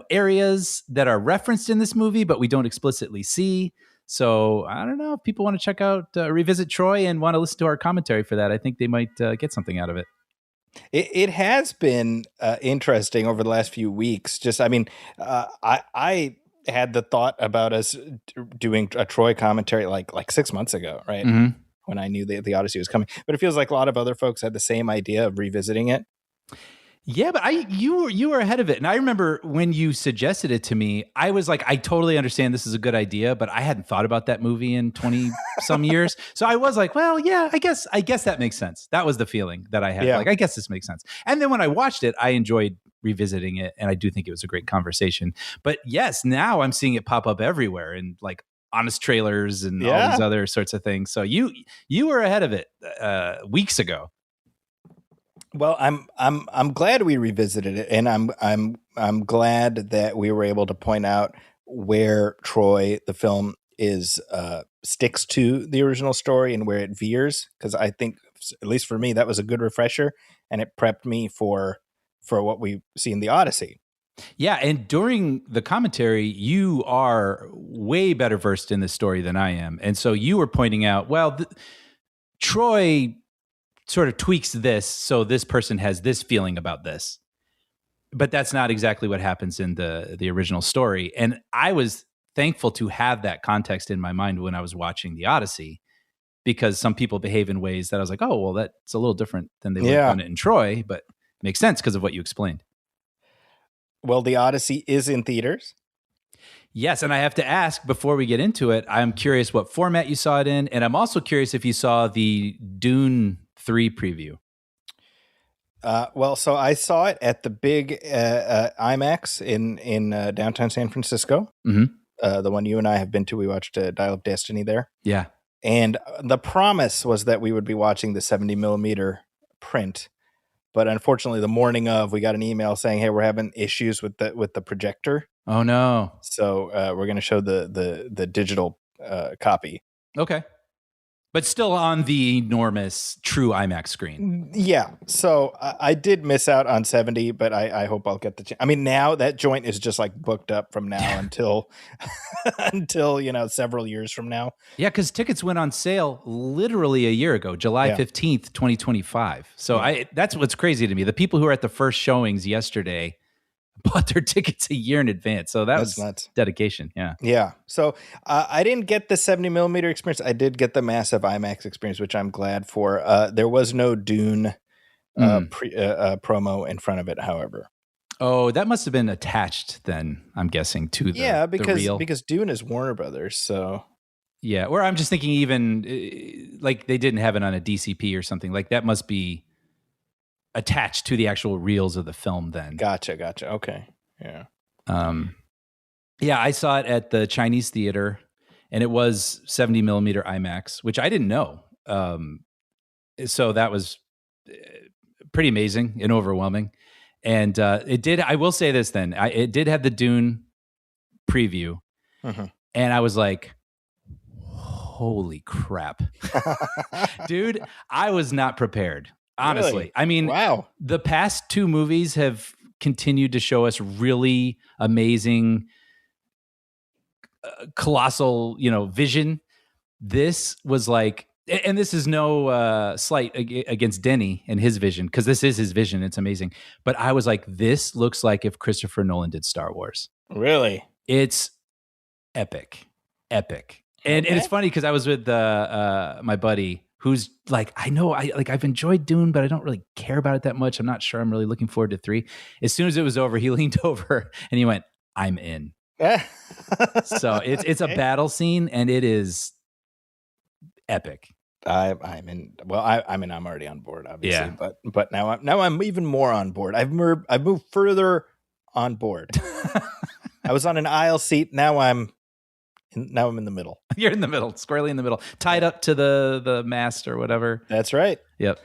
areas that are referenced in this movie, but we don't explicitly see. So I don't know if people want to check out, revisit Troy and want to listen to our commentary for that. I think they might get something out of it. It has been interesting over the last few weeks. I had the thought about us doing a Troy commentary like 6 months ago, right? When I knew the Odyssey was coming. But it feels like a lot of other folks had the same idea of revisiting it. Yeah, but you were ahead of it. And I remember when you suggested it to me, I was like, I totally understand this is a good idea, but I hadn't thought about that movie in 20 some years. So I was like, well, yeah, I guess that makes sense. That was the feeling that I had. Yeah. Like, I guess this makes sense. And then when I watched it, I enjoyed revisiting it, and I do think it was a great conversation. But yes, now I'm seeing it pop up everywhere in like Honest trailers and all these other sorts of things. So you were ahead of it weeks ago. Well, I'm glad we revisited it, and I'm glad that we were able to point out where Troy the film is sticks to the original story and where it veers, because I think, at least for me, that was a good refresher, and it prepped me for what we see in the Odyssey. Yeah, and during the commentary, you are way better versed in this story than I am. And so you were pointing out, well, Troy sort of tweaks this, so this person has this feeling about this. But that's not exactly what happens in the original story. And I was thankful to have that context in my mind when I was watching the Odyssey, because some people behave in ways that I was like, oh, well, that's a little different than they would have done it in Troy, but it makes sense because of what you explained. Well, the Odyssey is in theaters. Yes, and I have to ask before we get into it, I'm curious what format you saw it in, and I'm also curious if you saw the Dune 3 preview. Well, so I saw it at the big IMAX in downtown San Francisco. Mm-hmm. The one you and I have been to. We watched Dial of Destiny there. Yeah. And the promise was that we would be watching the 70 millimeter print. But unfortunately, the morning of, we got an email saying, hey, we're having issues with the projector. Oh, no. So we're going to show the digital copy. Okay. But still on the enormous true IMAX screen. Yeah. So I did miss out on 70, but I hope I'll get the chance. I mean, now that joint is just like booked up from now until several years from now. Yeah, because tickets went on sale literally a year ago, July 15th, 2025. So that's what's crazy to me. The people who were at the first showings yesterday bought their tickets a year in advance. So that's nuts. Dedication. Yeah. Yeah. So I didn't get the 70 millimeter experience. I did get the massive IMAX experience, which I'm glad for. There was no Dune promo in front of it, however. Oh, that must have been attached then, I'm guessing, to the because Dune is Warner Brothers. So yeah. Or I'm just thinking even like they didn't have it on a DCP or something. Like that must be attached to the actual reels of the film then. Gotcha. Okay. Yeah. Yeah, I saw it at the Chinese theater, and it was 70 millimeter IMAX, which I didn't know. So that was pretty amazing and overwhelming. And it did, I will say this then, it did have the Dune preview, and I was like, holy crap. Dude, I was not prepared. Honestly, really? I mean, wow. The past two movies have continued to show us really amazing, colossal, vision. This was like, and this is no slight against Denny and his vision, because this is his vision. It's amazing. But I was like, this looks like if Christopher Nolan did Star Wars. Really? It's epic. And it's funny because I was with my buddy, who's like, I've enjoyed Dune, but I don't really care about it that much. I'm not sure I'm really looking forward to 3. As soon as it was over, he leaned over and he went, I'm in. So it's a battle scene, and it is epic. I'm in. Well, I'm already on board, obviously. Yeah. But now I'm even more on board. I've moved further on board. I was on an aisle seat. Now I'm in the middle. You're in the middle, squarely in the middle, tied up to the mast or whatever. That's right. Yep.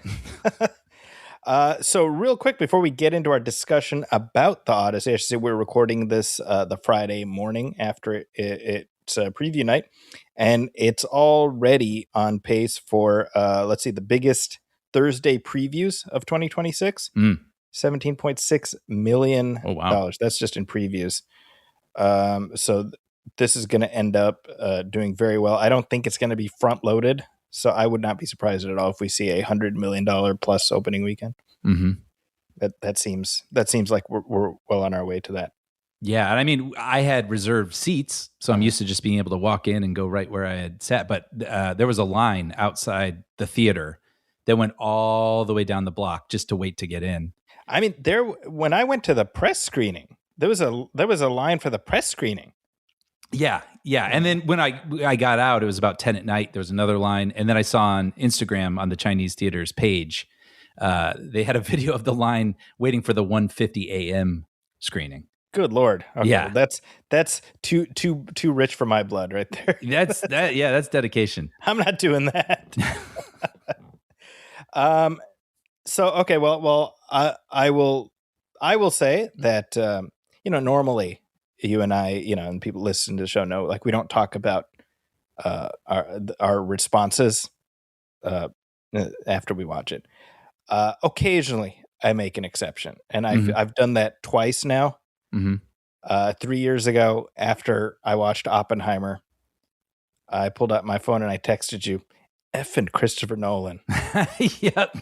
So real quick, before we get into our discussion about the Odyssey, I should say we're recording this the Friday morning after it's a preview night, and it's already on pace for, the biggest Thursday previews of 2026. $17.6 million. Oh, wow. That's just in previews. So this is going to end up doing very well. I don't think it's going to be front loaded, so I would not be surprised at all if we see a $100 million plus opening weekend. Mm-hmm. That seems like we're well on our way to that. Yeah, and I mean, I had reserved seats, so I'm used to just being able to walk in and go right where I had sat. But there was a line outside the theater that went all the way down the block just to wait to get in. I mean, when I went to the press screening, there was a line for the press screening. Yeah. And then when I got out, it was about 10 at night. There was another line. And then I saw on Instagram on the Chinese theater's page they had a video of the line waiting for the 1:50 a.m. screening. Good Lord. Okay, Yeah. That's too rich for my blood right there. That's dedication. I'm not doing that. So okay, well, I will say that normally you and I, and people listen to the show know, like, we don't talk about our responses after we watch it. Occasionally, I make an exception, and I've done that twice now. Mm-hmm. 3 years ago, after I watched Oppenheimer, I pulled out my phone and I texted you, "Effing Christopher Nolan." Yep.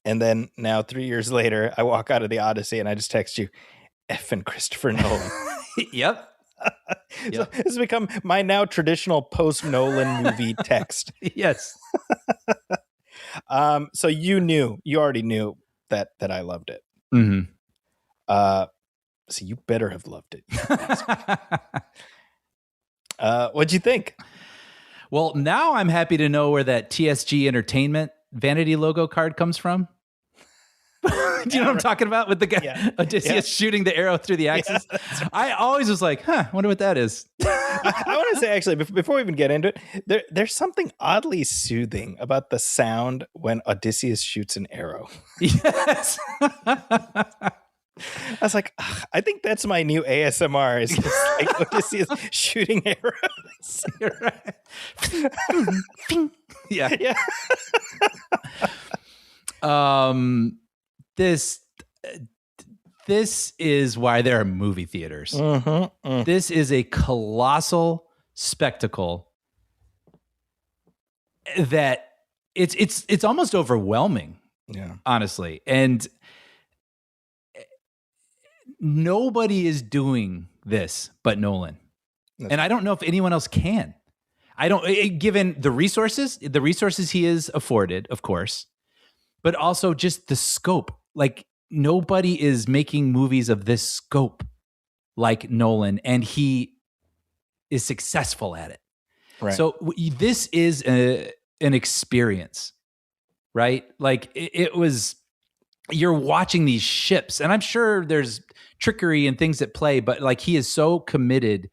And then now 3 years later, I walk out of the Odyssey and I just text you, "Effing Christopher Nolan." Yep. So this has become my now traditional post-Nolan movie text. Yes. So you already knew that I loved it. Mm-hmm. So you better have loved it. What'd you think? Well, now I'm happy to know where that TSG Entertainment vanity logo card comes from. Do you know what I'm talking about with the guy Odysseus shooting the arrow through the axis? Yeah, right. I always was like, wonder what that is. I want to say, actually, before we even get into it, there's something oddly soothing about the sound when Odysseus shoots an arrow. Yes. I was like, I think that's my new ASMR. Is just like Odysseus shooting arrows. You're right. Yeah. This is why there are movie theaters. This is a colossal spectacle that it's almost overwhelming. Yeah, honestly, and nobody is doing this but Nolan. And I don't know if anyone else can. I don't, given the resources he is afforded, of course, but also just the scope. Like, nobody is making movies of this scope like Nolan, and he is successful at it. Right. So this is an experience, right? Like, it was, you're watching these ships, and I'm sure there's trickery and things at play, but like, he is so committed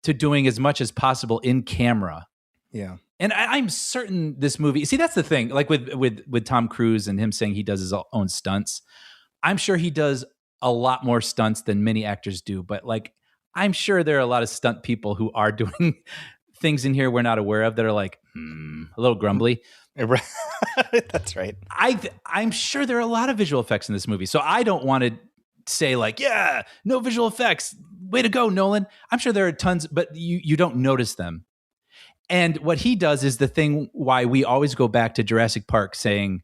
to doing as much as possible in camera. Yeah. And I'm certain this movie, see, that's the thing, like with Tom Cruise and him saying he does his own stunts. I'm sure he does a lot more stunts than many actors do, but like, I'm sure there are a lot of stunt people who are doing things in here we're not aware of that are like, a little grumbly. That's right. I'm sure there are a lot of visual effects in this movie. So I don't want to say like, yeah, no visual effects. Way to go, Nolan. I'm sure there are tons, but you don't notice them. And what he does is the thing why we always go back to Jurassic Park saying,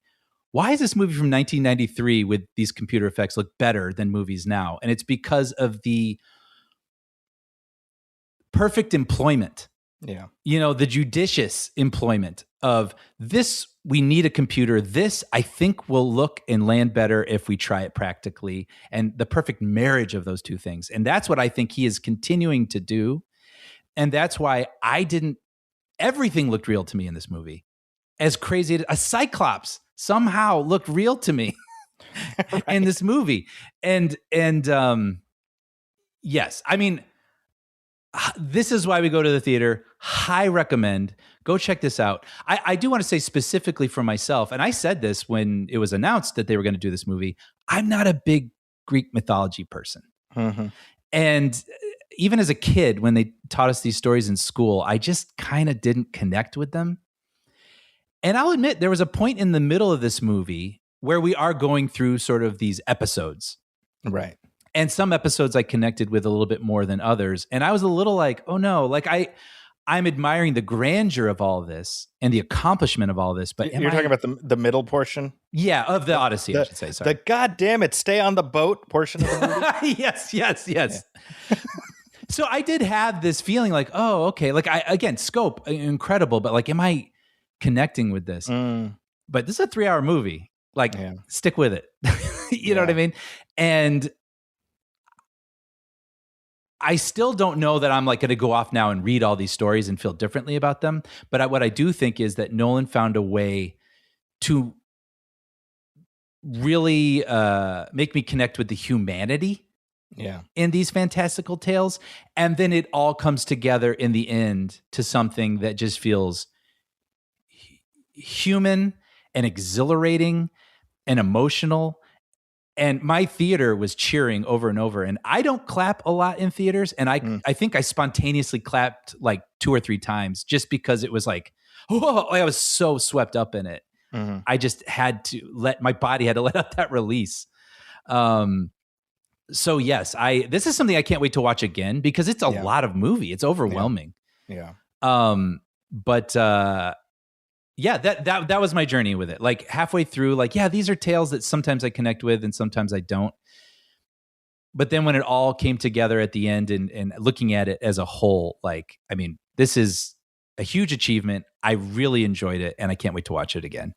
why is this movie from 1993 with these computer effects look better than movies now? And it's because of the perfect employment. Yeah. The judicious employment of this. We need a computer. This, I think, will look and land better if we try it practically, and the perfect marriage of those two things. And that's what I think he is continuing to do. And that's why everything looked real to me in this movie. As crazy as a Cyclops somehow looked real to me right. in this movie. And yes, I mean, this is why we go to the theater. High recommend. Go check this out. I do want to say specifically for myself, and I said this when it was announced that they were going to do this movie, I'm not a big Greek mythology person. Mm-hmm. And even as a kid, when they taught us these stories in school, I just kind of didn't connect with them. And I'll admit, there was a point in the middle of this movie where we are going through sort of these episodes. Right. And some episodes I connected with a little bit more than others. And I was a little like, oh no, like I'm admiring the grandeur of all of this and the accomplishment of all of this. But you're talking about the middle portion? Yeah, of the Odyssey, I should say. Sorry. The goddamn it, stay on the boat portion of the movie? Yes. Yeah. So I did have this feeling like, oh, okay. Like, again, scope, incredible. But like, am I connecting with this? But this is a 3-hour movie. Like, stick with it. You know what I mean? And I still don't know that I'm like going to go off now and read all these stories and feel differently about them. But what I do think is that Nolan found a way to really make me connect with the humanity in these fantastical tales. And then it all comes together in the end to something that just feels human and exhilarating and emotional. And my theater was cheering over and over. And I don't clap a lot in theaters. And I think I spontaneously clapped like 2 or 3 times just because it was like, whoa, I was so swept up in it. I just had to my body had to let out that release. So yes, this is something I can't wait to watch again because it's a lot of movie. It's overwhelming. Yeah. But that was my journey with it. Like halfway through, like, yeah, these are tales that sometimes I connect with and sometimes I don't. But then when it all came together at the end and looking at it as a whole, like, I mean, this is a huge achievement. I really enjoyed it and I can't wait to watch it again.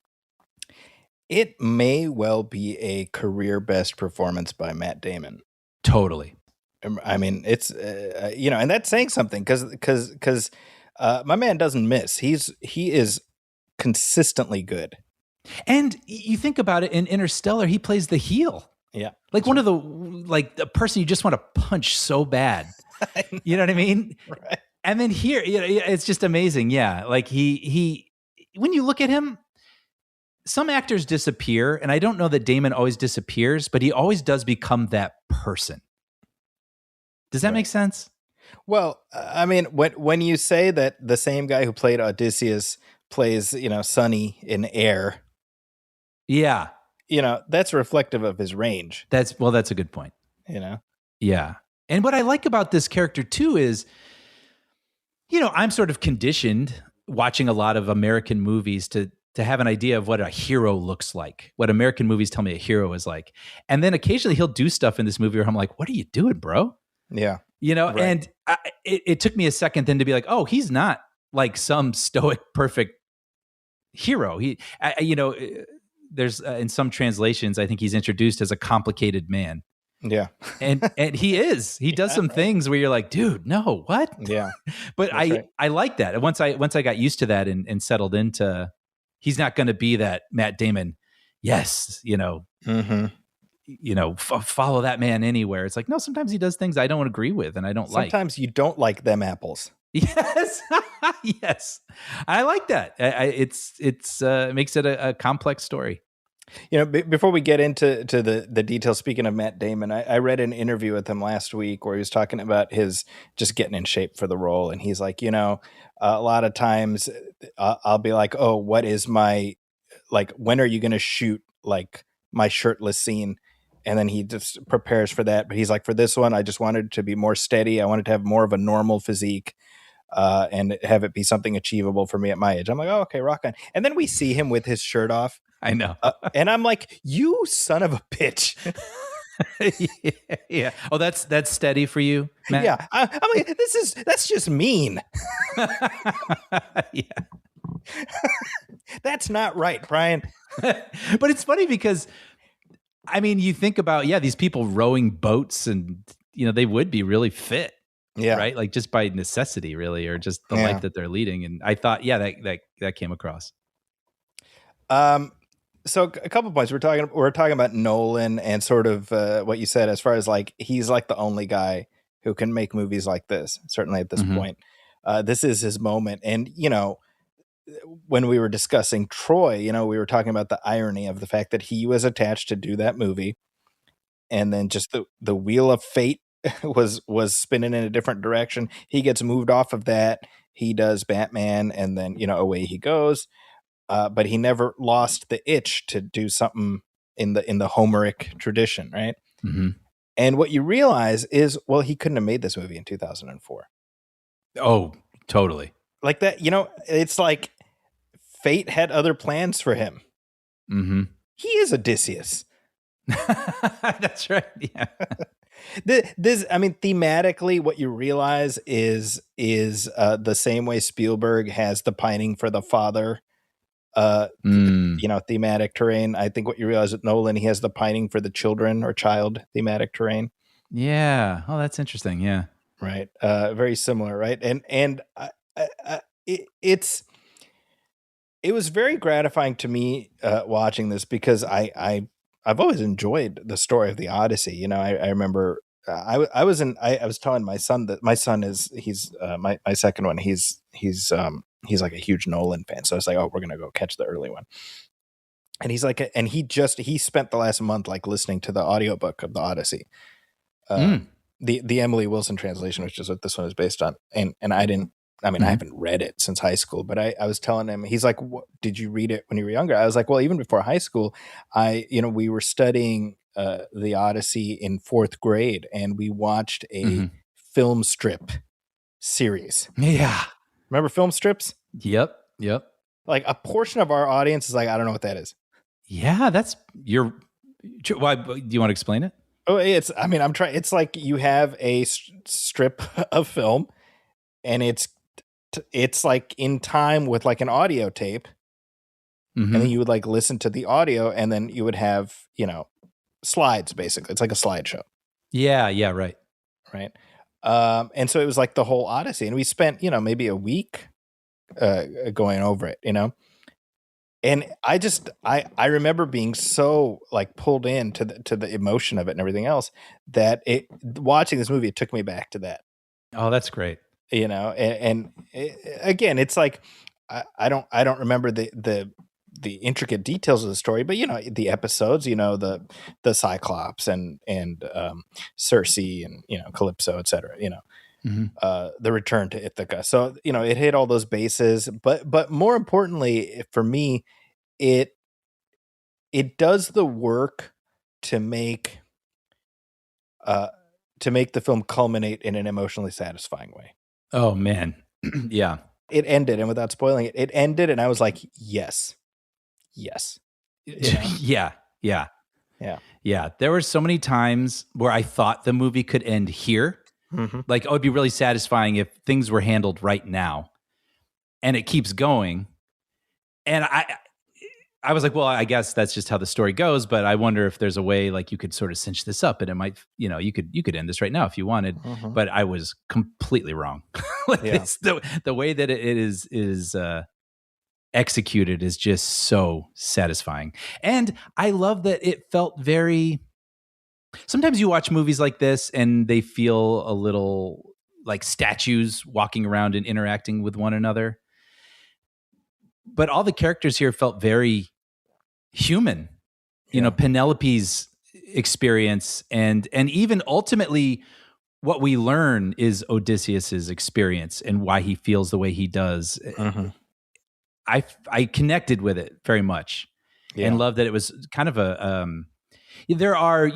It may well be a career best performance by Matt Damon. Totally. I mean, it's, and that's saying something because my man doesn't miss. He is consistently good. And you think about it, in Interstellar, he plays the heel. Yeah. Like one of the person you just want to punch so bad. You know what I mean? Right. And then here, it's just amazing. Yeah. Like he when you look at him, some actors disappear, and I don't know that Damon always disappears, but he always does become that person. Does that make sense? Well, I mean, when you say that the same guy who played Odysseus plays, Sonny in Air. Yeah. That's reflective of his range. That's a good point. Yeah. And what I like about this character too is, I'm sort of conditioned watching a lot of American movies to have an idea of what a hero looks like, what American movies tell me a hero is like. And then occasionally he'll do stuff in this movie where I'm like, what are you doing, bro? Yeah. Right. And it took me a second then to be like, oh, he's not like some stoic, perfect hero. There's in some translations, I think he's introduced as a complicated man. Yeah. and he does some things where you're like, dude, no, what? Yeah. But I like that. Once I got used to that and settled into, he's not going to be that Matt Damon. Yes. Follow that man anywhere. It's like, no, sometimes he does things I don't agree with and I don't like. Sometimes you don't like them apples. Yes. Yes. I like that. It makes it a complex story. Before we get into the details, speaking of Matt Damon, I read an interview with him last week where he was talking about his just getting in shape for the role. And he's like, a lot of times I'll be like, oh, what is my, like, when are you going to shoot like my shirtless scene? And then he just prepares for that. But he's like, for this one, I just wanted to be more steady. I wanted to have more of a normal physique and have it be something achievable for me at my age. I'm like, oh, okay, rock on. And then we see him with his shirt off. I know. And I'm like, you son of a bitch. Yeah. Oh, that's steady for you, Matt? Yeah. I'm like, that's just mean. Yeah. That's not right, Brian. But it's funny because, I mean, you think about, these people rowing boats and, they would be really fit. Yeah. Right. Like just by necessity, really, or just the life that they're leading. And I thought, that came across. So a couple points. We're talking about Nolan and sort of what you said as far as like he's like the only guy who can make movies like this. Certainly at this point, this is his moment. And when we were discussing Troy, we were talking about the irony of the fact that he was attached to do that movie, and then just the wheel of fate was spinning in a different direction. He gets moved off of that. He does Batman, and then away he goes. But he never lost the itch to do something in the Homeric tradition, right? Mm-hmm. And what you realize is, well, he couldn't have made this movie in 2004. Oh, totally. Like that, it's like fate had other plans for him. Mm-hmm. He is Odysseus. That's right. Yeah. Thematically, what you realize is the same way Spielberg has the pining for the father. Thematic terrain. I think what you realize with Nolan, he has the pining for the children or child thematic terrain. Yeah. Oh, that's interesting. Yeah. Right. Very similar. Right. And it was very gratifying to me watching this because I I've always enjoyed the story of the Odyssey. You know, I remember I was telling my son that my son is my second one. He's like a huge Nolan fan. So I was like, oh, we're gonna go catch the early one. And he's like, and he spent the last month like listening to the audiobook of the Odyssey, the Emily Wilson translation, which is what this one is based on. And I didn't. I mean, I haven't read it since high school, but I was telling him, he's like, did you read it when you were younger? I was like, well, even before high school, we were studying the Odyssey in 4th grade, and we watched a film strip series. Yeah. Remember film strips? Yep. Like a portion of our audience is like, I don't know what that is. Yeah, why do you want to explain it? Oh, it's like you have a strip of film, and it's like in time with like an audio tape, and then you would like listen to the audio, and then you would have, slides, basically. It's like a slideshow. Yeah, right. And so it was like the whole Odyssey, and we spent, maybe a week going over it, and I remember being so like pulled in to the emotion of it and everything else, that watching this movie, it took me back to that. Oh, that's great. And again, it's like I don't remember the intricate details of the story, but the episodes, the Cyclops and Cersei and Calypso, etc. The return to Ithaca. So it hit all those bases, but more importantly for me, it does the work to make the film culminate in an emotionally satisfying way. Oh man. Yeah. It ended, and without spoiling it ended, and I was like, yes. Yeah. There were so many times where I thought the movie could end here. Like, it would be really satisfying if things were handled right now, and it keeps going. And I was like, well, I guess that's just how the story goes, but I wonder if there's a way like you could sort of cinch this up, and it might, you could end this right now if you wanted, but I was completely wrong. It's the way that it is executed is just so satisfying. And I love that it felt very, sometimes you watch movies like this and they feel a little like statues walking around and interacting with one another. But all the characters here felt very human. Penelope's experience and even ultimately what we learn is Odysseus's experience and why he feels the way he does. I connected with it very much and loved that it was kind of a there are,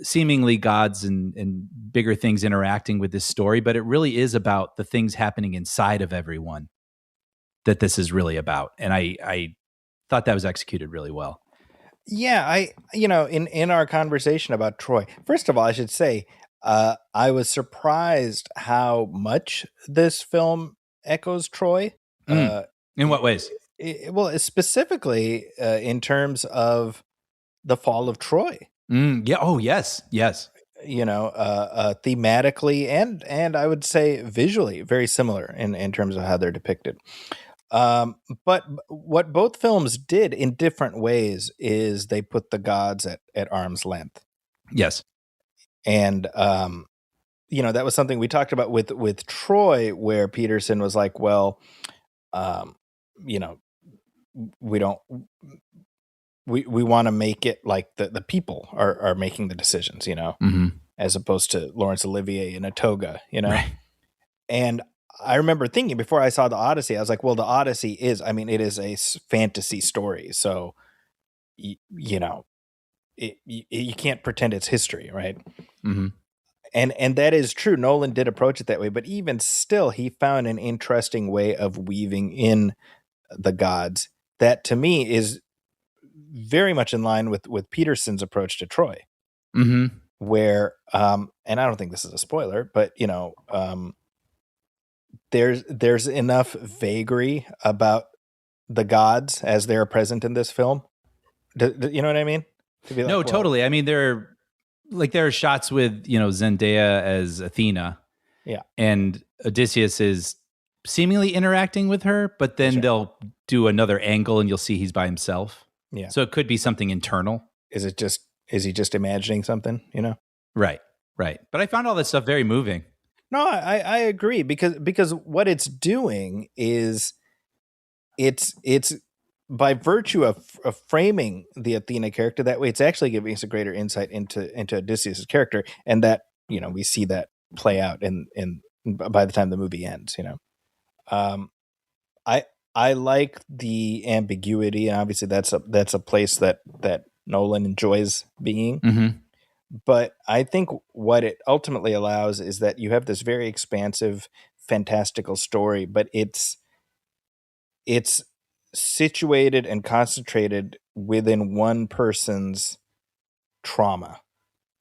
seemingly gods and bigger things interacting with this story, but it really is about the things happening inside of everyone that this is really about. And I thought that was executed really well. Yeah, in our conversation about Troy, first of all, I should say, I was surprised how much this film echoes Troy. In what ways? Well, specifically in terms of the fall of Troy. Yeah. Oh, yes. Thematically and I would say visually very similar in terms of how they're depicted. But what both films did in different ways is they put the gods at arm's length. Yes. And, that was something we talked about with Troy, where Peterson was like, well, we want to make it like the people are making the decisions, as opposed to Laurence Olivier in a toga, Right. And I remember thinking before I saw the Odyssey, I was like, well, the Odyssey it is a fantasy story. So, you can't pretend it's history. Right. And that is true. Nolan did approach it that way, but even still, he found an interesting way of weaving in the gods that to me is very much in line with Peterson's approach to Troy, where, and I don't think this is a spoiler, but there's enough vagary about the gods as they're present in this film. You know what I mean? To be like, no, totally. I mean, there are shots with, Zendaya as Athena. Yeah. And Odysseus is seemingly interacting with her, but then they'll do another angle and you'll see he's by himself. Yeah. So it could be something internal. is he just imagining something, you know? Right. But I found all that stuff very moving. No, I agree because what it's doing is it's by virtue of framing the Athena character that way, it's actually giving us a greater insight into Odysseus' character, and that, you know, we see that play out in by the time the movie ends, you know. I like the ambiguity, and obviously that's a place that Nolan enjoys being. Mm-hmm. But I think what it ultimately allows is that you have this very expansive, fantastical story, but it's situated and concentrated within one person's trauma.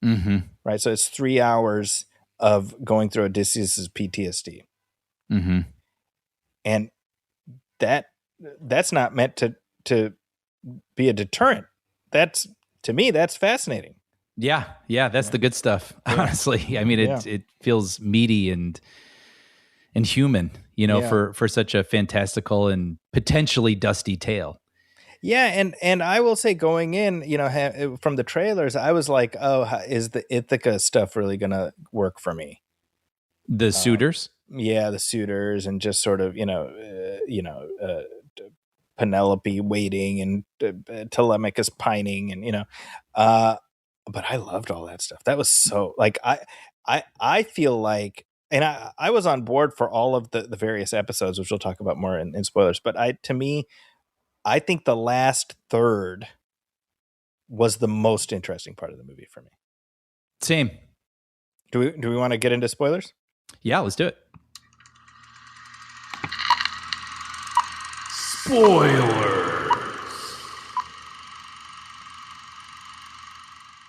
Mm-hmm. Right? So it's 3 hours of going through Odysseus's PTSD. Mm-hmm. And that's not meant to be a deterrent. That's, to me, that's fascinating. Yeah, that's the good stuff. Honestly, I mean, it feels meaty and human, you know, for such a fantastical and potentially dusty tale. Yeah, and I will say, going in, you know, from the trailers, I was like, oh, is the Ithaca stuff really gonna work for me? The suitors, the suitors, and just sort of, Penelope waiting and Telemachus pining, and, you know, but I loved all that stuff. That was so, like, I feel like, and I was on board for all of the various episodes, which we'll talk about more in spoilers. But I think the last third was the most interesting part of the movie for me. Same. Do we want to get into spoilers? Yeah, let's do it.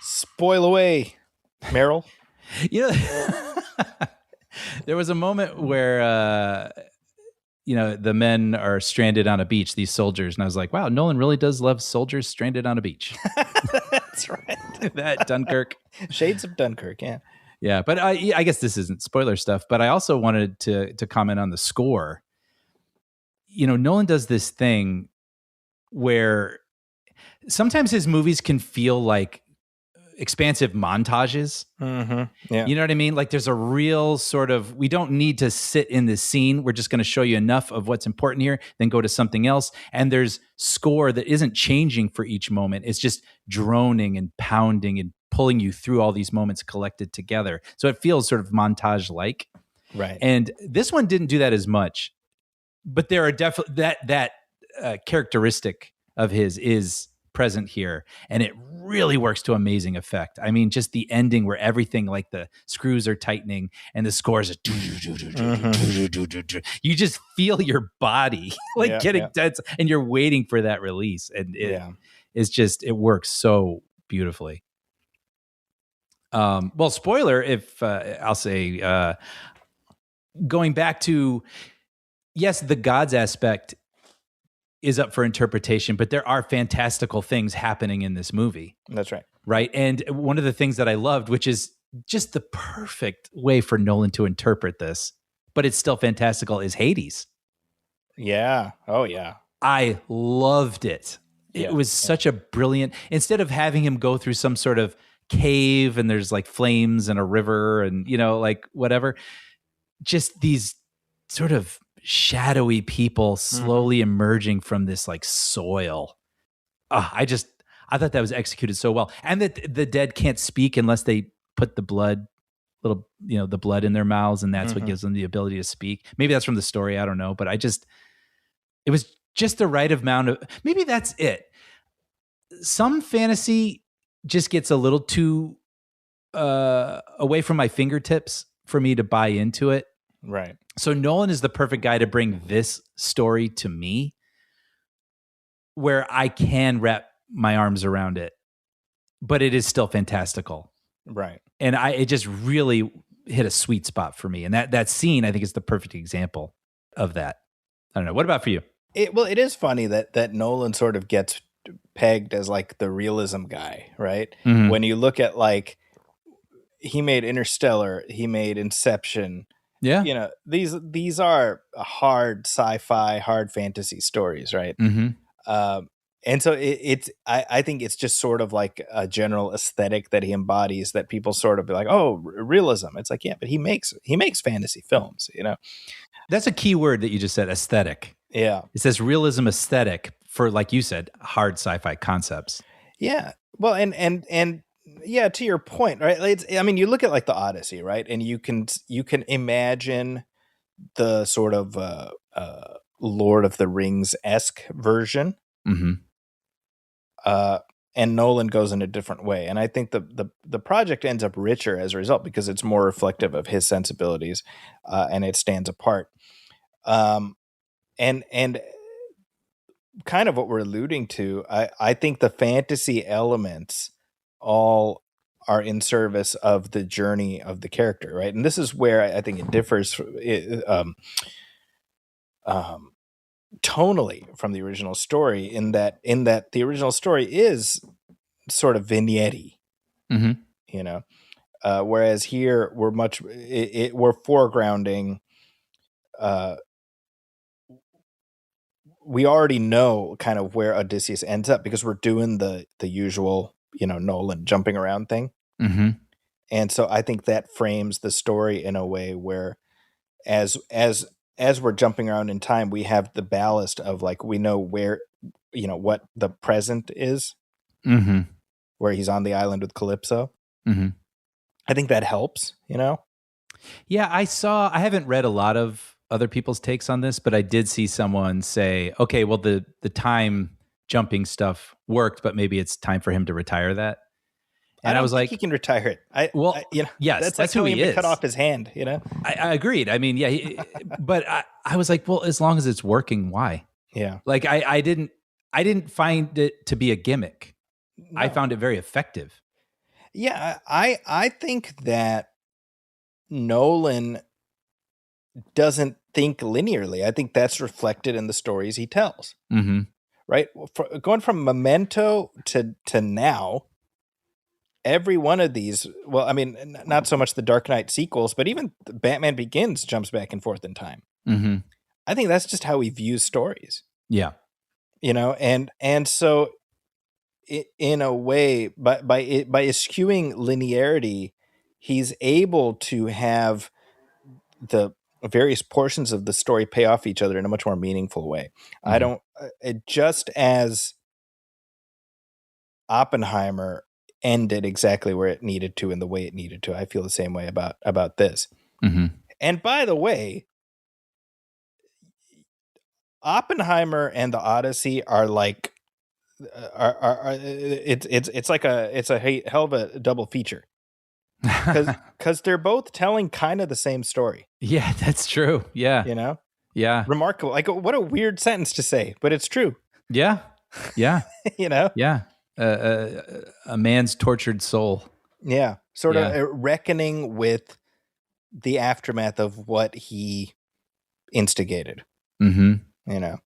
Spoil away, Meryl. You know, there was a moment where the men are stranded on a beach, these soldiers, and I was like, wow, Nolan really does love soldiers stranded on a beach. That's right. That Dunkirk. Shades of Dunkirk, yeah. Yeah, but I guess this isn't spoiler stuff, but I also wanted to comment on the score. You know, Nolan does this thing where sometimes his movies can feel like expansive montages. Mm-hmm. Yeah. You know what I mean? Like, there's a real sort of, we don't need to sit in this scene. We're just going to show you enough of what's important here, then go to something else. And there's score that isn't changing for each moment. It's just droning and pounding and pulling you through all these moments collected together. So it feels sort of montage-like. Right. And this one didn't do that as much, but there are definitely that characteristic of his is present here, and it really works to amazing effect. I mean, just the ending where everything, like the screws are tightening and the scores are you just feel your body getting tense, and you're waiting for that release, and it works so beautifully. Well, spoiler, if I'll say, going back to, yes, the gods aspect is up for interpretation, but there are fantastical things happening in this movie. That's right. Right. And one of the things that I loved, which is just the perfect way for Nolan to interpret this, but it's still fantastical, is Hades. Yeah. Oh, yeah. I loved it. It was such a brilliant, instead of having him go through some sort of cave and there's like flames and a river and, you know, like whatever, just these sort of shadowy people slowly emerging from this like soil. I thought that was executed so well, and that the dead can't speak unless they put the blood in their mouths, and that's what gives them the ability to speak. Maybe that's from the story, I don't know, but it was just the right amount of, maybe that's it. Some fantasy just gets a little too away from my fingertips for me to buy into it. Right. So Nolan is the perfect guy to bring this story to me, where I can wrap my arms around it, but it is still fantastical. Right. And it just really hit a sweet spot for me. And that scene, I think, is the perfect example of that. I don't know. What about for you? It is funny that Nolan sort of gets pegged as like the realism guy, right? Mm-hmm. When you look at, like, he made Interstellar, he made Inception. Yeah. You know, these are hard sci-fi, hard fantasy stories, right? Mm-hmm. And so I think it's just sort of like a general aesthetic that he embodies that people sort of be like, oh, realism. It's like, yeah, but he makes fantasy films, you know? That's a key word that you just said, aesthetic. Yeah. It says realism aesthetic for, like you said, hard sci-fi concepts. Yeah. Well, and yeah, to your point, right? You look at like the Odyssey, right? And you can imagine the sort of Lord of the Rings-esque version. Mm-hmm. And Nolan goes in a different way. And I think the project ends up richer as a result because it's more reflective of his sensibilities, and it stands apart. And kind of what we're alluding to, I think the fantasy elements all are in service of the journey of the character, right? And this is where I think it differs tonally from the original story, in that the original story is sort of vignette-y, mm-hmm. you know, whereas here we're we're foregrounding. We already know kind of where Odysseus ends up because we're doing the usual, you know, Nolan jumping around thing. Mm-hmm. And so I think that frames the story in a way where as we're jumping around in time, we have the ballast of like, we know where, you know, what the present is, mm-hmm. where he's on the island with Calypso. Mm-hmm. I think that helps, you know? Yeah, I haven't read a lot of other people's takes on this, but I did see someone say, okay, well, the time jumping stuff worked, but maybe it's time for him to retire that. And I was like, he can retire it. You know, yes, that's who like he him is. to cut off his hand, you know? I agreed. I mean, yeah, but I was like, well, as long as it's working, why? Yeah. Like I didn't find it to be a gimmick. No. I found it very effective. Yeah, I think that Nolan doesn't think linearly. I think that's reflected in the stories he tells. Mm-hmm. Right? Going from Memento to now, every one of these, well, I mean, not so much the Dark Knight sequels, but even Batman Begins jumps back and forth in time. Mm-hmm. I think that's just how he views stories. Yeah. You know, and so in a way, by eschewing linearity, he's able to have the various portions of the story pay off each other in a much more meaningful way. Mm-hmm. Just as Oppenheimer ended exactly where it needed to in the way it needed to, I feel the same way about this. Mm-hmm. And by the way, Oppenheimer and the Odyssey are like it's a hell of a double feature, because they're both telling kind of the same story. Yeah, that's true. Yeah, you know. Yeah, remarkable. Like, what a weird sentence to say, but it's true. Yeah, yeah. You know. Yeah, a man's tortured soul. Yeah, sort of reckoning with the aftermath of what he instigated. Mm-hmm. You know.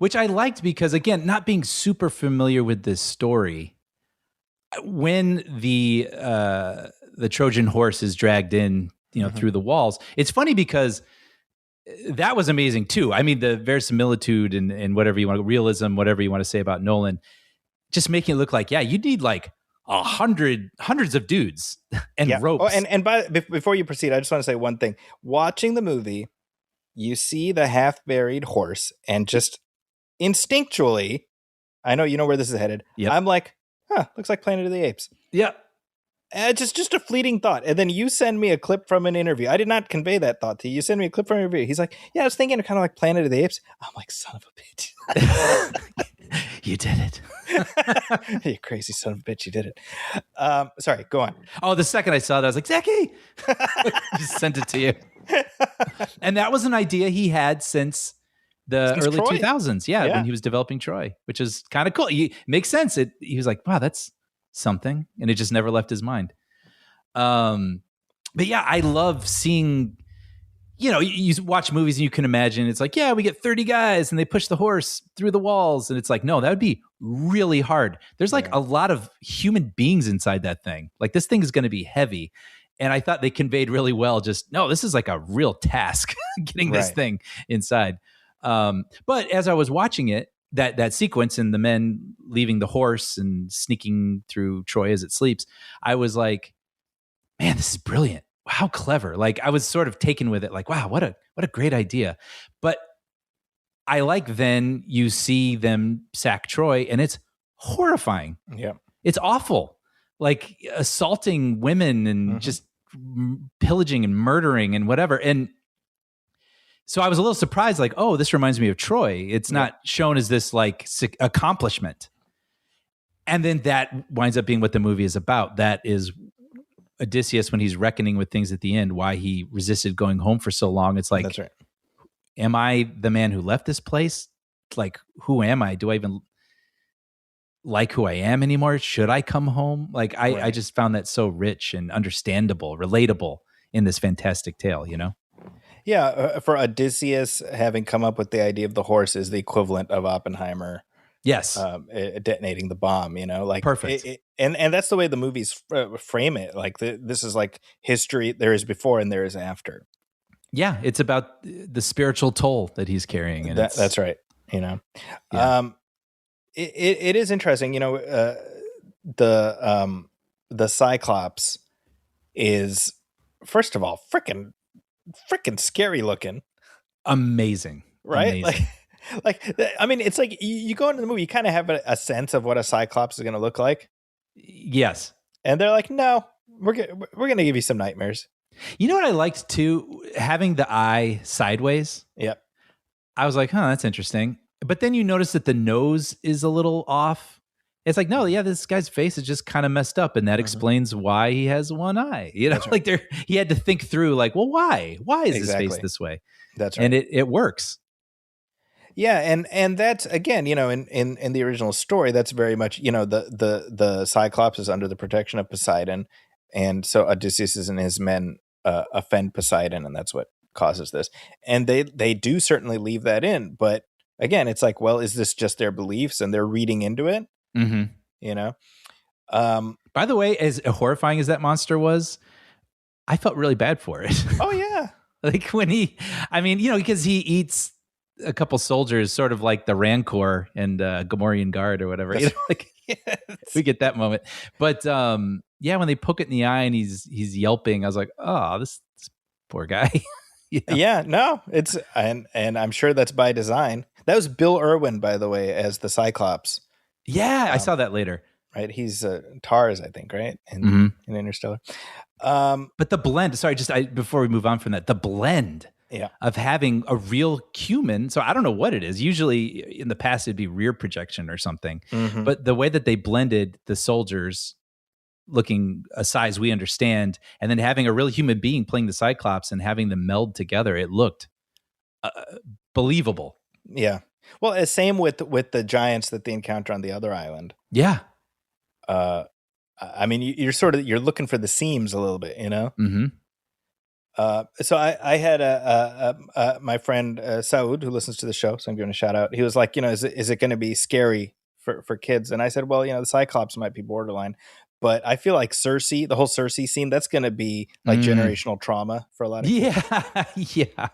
Which I liked because, again, not being super familiar with this story, when the Trojan horse is dragged in, you know, mm-hmm. through the walls, it's funny because that was amazing too. I mean, the verisimilitude and whatever you want, realism, whatever you want to say about Nolan, just making it look like, yeah, you need like hundreds of dudes and ropes. Oh, and before you proceed, I just want to say one thing. Watching the movie, you see the half-buried horse, and just instinctually, I know you know where this is headed. Yep. I'm like, looks like Planet of the Apes. Yeah. Just a fleeting thought. And then you send me a clip from an interview. I did not convey that thought to you. You send me a clip from an interview. He's like, yeah, I was thinking kind of like Planet of the Apes. I'm like, son of a bitch. You did it. You crazy son of a bitch. You did it. Sorry, go on. Oh, the second I saw that, I was like, Zachy! Just sent it to you. And that was an idea he had since the early Troy. 2000s. Yeah, when he was developing Troy, which is kind of cool. It makes sense. He was like, wow, that's something. And it just never left his mind. But yeah, I love seeing, you know, you watch movies and you can imagine it's like, yeah, we get 30 guys and they push the horse through the walls. And it's like, no, that would be really hard. There's like a lot of human beings inside that thing. Like, this thing is going to be heavy. And I thought they conveyed really well, just, no, this is like a real task getting this thing inside. But as I was watching it, that sequence and the men leaving the horse and sneaking through Troy as it sleeps, I was like, man, this is brilliant. How clever. Like I was sort of taken with it. Like, wow, what a great idea. But I like then you see them sack Troy and it's horrifying. Yeah. It's awful. Like assaulting women and just pillaging and murdering and whatever. And so I was a little surprised, like, oh, this reminds me of Troy. It's not shown as this like accomplishment. And then that winds up being what the movie is about. That is Odysseus when he's reckoning with things at the end, why he resisted going home for so long. It's like, that's right. Am I the man who left this place? Like, who am I? Do I even like who I am anymore? Should I come home? Like, I just found that so rich and understandable, relatable in this fantastic tale, you know? Yeah, for Odysseus, having come up with the idea of the horse is the equivalent of Oppenheimer. Yes, detonating the bomb. You know, like perfect. And that's the way the movies frame it. Like this is like history. There is before and there is after. Yeah, it's about the spiritual toll that he's carrying, and that's right. You know, it is interesting. You know, the Cyclops is first of all freaking scary looking, amazing, right? Amazing. Like I mean, it's like you go into the movie, you kind of have a sense of what a Cyclops is going to look like. Yes, and they're like, no, we're going to give you some nightmares. You know what I liked too? Having the eye sideways. Yep. I was like, huh, that's interesting. But then you notice that the nose is a little off. It's like, no, yeah, this guy's face is just kind of messed up, and that explains why he has one eye. You know, that's right. Like he had to think through, like, well, why? Why is his face this way? That's right. And it works. Yeah, and that's again, you know, in the original story, that's very much, you know, the Cyclops is under the protection of Poseidon, and so Odysseus and his men offend Poseidon, and that's what causes this. And they do certainly leave that in, but again, it's like, well, is this just their beliefs and they're reading into it? Mm-hmm. You know. By the way, as horrifying as that monster was, I felt really bad for it. Oh yeah, like when I mean, you know, because he eats a couple soldiers, sort of like the Rancor and Gamorrean Guard or whatever. You know, like yes. We get that moment, but yeah, when they poke it in the eye and he's yelping, I was like, oh, this poor guy. You know? Yeah, no, it's and I'm sure that's by design. That was Bill Irwin, by the way, as the Cyclops. Yeah, I saw that later. Right, he's Tars, I think, right, in Interstellar. But the blend. Sorry, before we move on from that, the blend. Yeah. Of having a real human. So I don't know what it is. Usually in the past, it'd be rear projection or something. Mm-hmm. But the way that they blended the soldiers looking a size we understand, and then having a real human being playing the Cyclops and having them meld together, it looked believable. Yeah. Well, same with the giants that they encounter on the other island. Yeah. I mean, you're looking for the seams a little bit, you know? Mm-hmm. So I had my friend Saud, who listens to the show, so I'm giving a shout out. He was like, you know, is it going to be scary for kids? And I said, well, you know, the Cyclops might be borderline, but I feel like Cersei, the whole Cersei scene, that's going to be like generational trauma for a lot of kids. Yeah.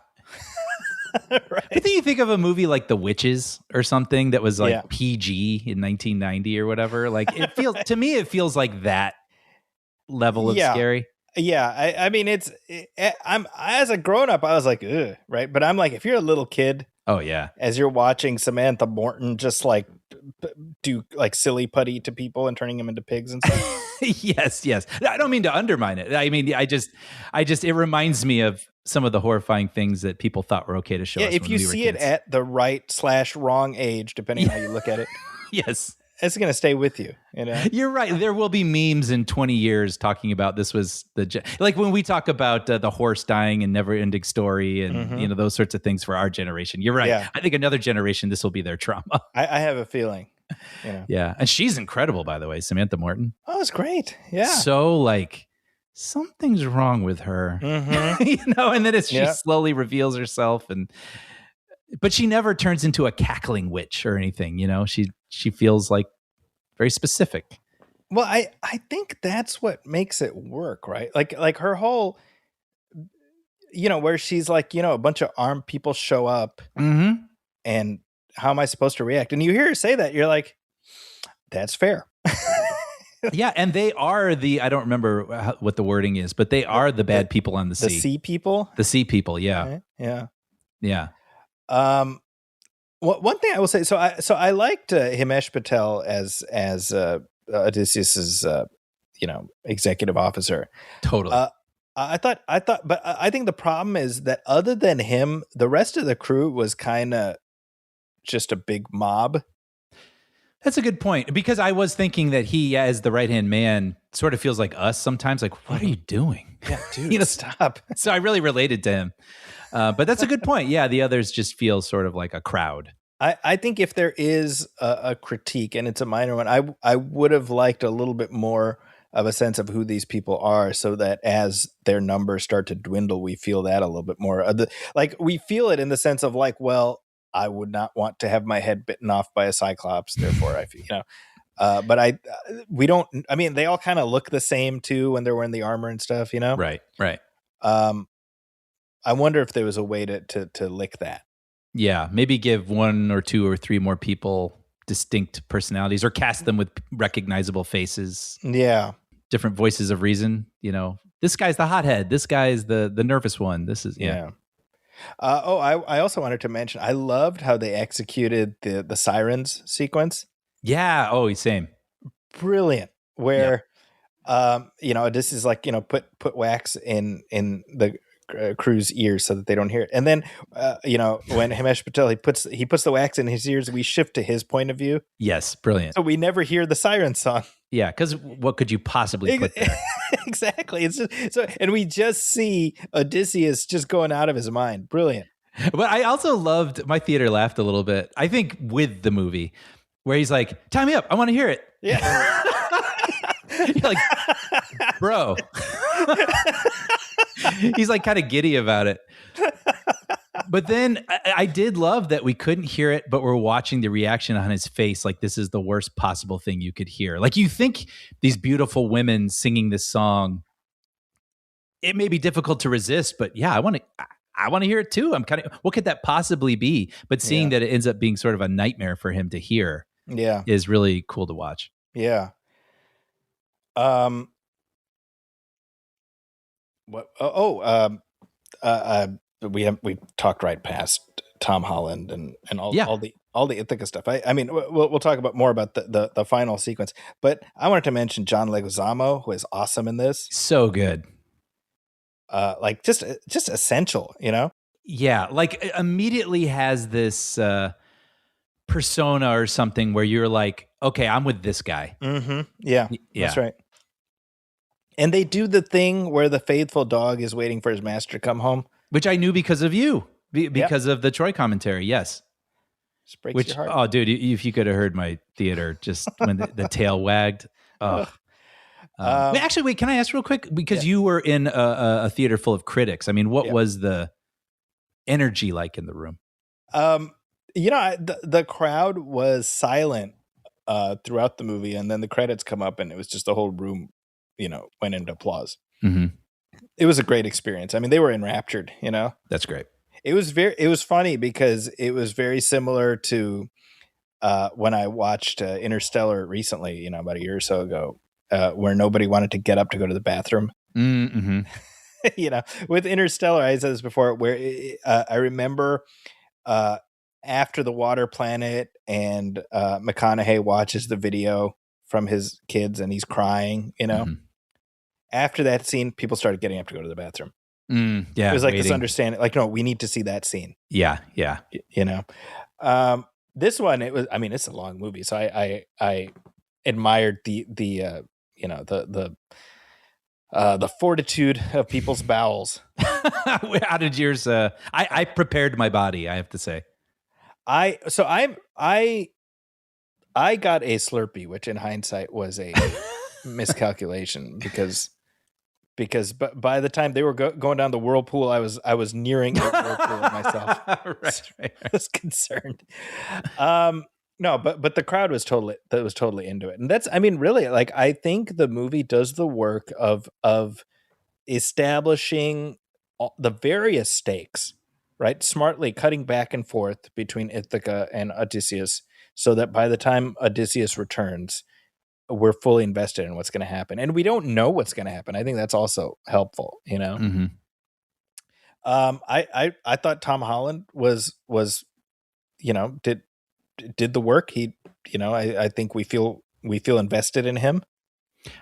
Right. I think you think of a movie like The Witches or something that was like PG in 1990 or whatever. Like it feels like that level of scary. Yeah, I mean, I'm as a grown up, I was like, ugh, right? But I'm like, if you're a little kid, oh yeah, as you're watching Samantha Morton just like do like silly putty to people and turning them into pigs and stuff. yes. I don't mean to undermine it. I mean, I just it reminds me of some of the horrifying things that people thought were okay to show us. If you see it at the right/wrong age, depending on how you look at it, yes. It's going to stay with you, you know? You're right. There will be memes in 20 years talking about this was like when we talk about the horse dying and Never Ending Story and, you know, those sorts of things for our generation. You're right. Yeah. I think another generation, this will be their trauma. I have a feeling. You know? Yeah. And she's incredible, by the way, Samantha Morton. Oh, it's great. Yeah. So like something's wrong with her, you know, and then she slowly reveals herself but she never turns into a cackling witch or anything, you know. She feels like very specific. Well, I think that's what makes it work, right? Like her whole, you know, where she's like, you know, a bunch of armed people show up and how am I supposed to react? And you hear her say that, you're like, that's fair. Yeah, and they are I don't remember what the wording is, but they are the bad people on the sea. The sea people? The sea people, yeah. Okay, yeah. Yeah. One thing I will say, so I liked Himesh Patel as Odysseus's executive officer. Totally. I thought, but I think the problem is that other than him, the rest of the crew was kind of just a big mob. That's a good point, because I was thinking that he, as the right-hand man, sort of feels like us sometimes. Like, what are you doing? Yeah, dude, stop. So I really related to him. But that's a good point. Yeah, the others just feel sort of like a crowd. I think if there is a critique, and it's a minor one, I would have liked a little bit more of a sense of who these people are, so that as their numbers start to dwindle, we feel that a little bit more. We feel it in the sense of like, well, I would not want to have my head bitten off by a cyclops. Therefore, I feel, but we don't. I mean, they all kind of look the same too when they're wearing the armor and stuff. Right. I wonder if there was a way to lick that. Yeah, maybe give 1 or 2 or 3 more people distinct personalities, or cast them with recognizable faces. Yeah, different voices of reason. This guy's the hothead. This guy's the nervous one. This is yeah. I also wanted to mention, I loved how they executed the Sirens sequence. Yeah. Oh, same. Brilliant. Where, this is like, put wax in the crew's ears so that they don't hear it. And then, when Himesh Patel, he puts the wax in his ears, we shift to his point of view. Yes. Brilliant. So we never hear the siren song. Yeah. Because what could you possibly put there? Exactly. It's just, and we just see Odysseus just going out of his mind. Brilliant. But I also loved, my theater laughed a little bit, I think, with the movie, where he's like, "Tie me up, I want to hear it." Yeah. You're like, bro. He's like kind of giddy about it. But then I did love that we couldn't hear it, but we're watching the reaction on his face. Like, this is the worst possible thing you could hear. Like, you think these beautiful women singing this song, it may be difficult to resist, but yeah, I want to hear it too. I'm kind of, what could that possibly be? But seeing that it ends up being sort of a nightmare for him to hear, is really cool to watch. Yeah. We talked right past Tom Holland and all the Ithaca stuff. I mean, we'll talk about more about the final sequence, but I wanted to mention John Leguizamo, who is awesome in this. So good. Just essential, Yeah, like immediately has this persona or something where you're like, okay, I'm with this guy. Mm-hmm. Yeah, that's right. And they do the thing where the faithful dog is waiting for his master to come home. Which I knew because of you, because of the Troy commentary, yes. Just breaks your heart. Oh, dude, if you could have heard my theater just when the tail wagged. Oh. Wait, can I ask real quick? Because you were in a theater full of critics. I mean, what was the energy like in the room? The crowd was silent throughout the movie, and then the credits come up, and it was just the whole room, went into applause. Mm-hmm. It was a great experience. I mean, they were enraptured, That's great. It was funny because it was very similar to when I watched Interstellar recently, about a year or so ago, where nobody wanted to get up to go to the bathroom. Mm-hmm. With Interstellar, I said this before, where I remember after the water planet and McConaughey watches the video from his kids and he's crying, Mm-hmm. After that scene, people started getting up to go to the bathroom. Yeah, it was like this understanding, like, no, we need to see that scene. Yeah. This one, it's a long movie, so I admired the fortitude of people's bowels. How did yours? I prepared my body, I have to say. I got a Slurpee, which in hindsight was a miscalculation because by the time they were going down the whirlpool, I was nearing a whirlpool myself. Right. I was concerned. No, but the crowd was totally into it, and that's, really, like, I think the movie does the work of establishing the various stakes right? Smartly cutting back and forth between Ithaca and Odysseus so that by the time Odysseus returns, we're fully invested in what's going to happen. And we don't know what's going to happen. I think that's also helpful, you know? Mm-hmm. I thought Tom Holland was, you know, did the work. He, you know, I think we feel invested in him.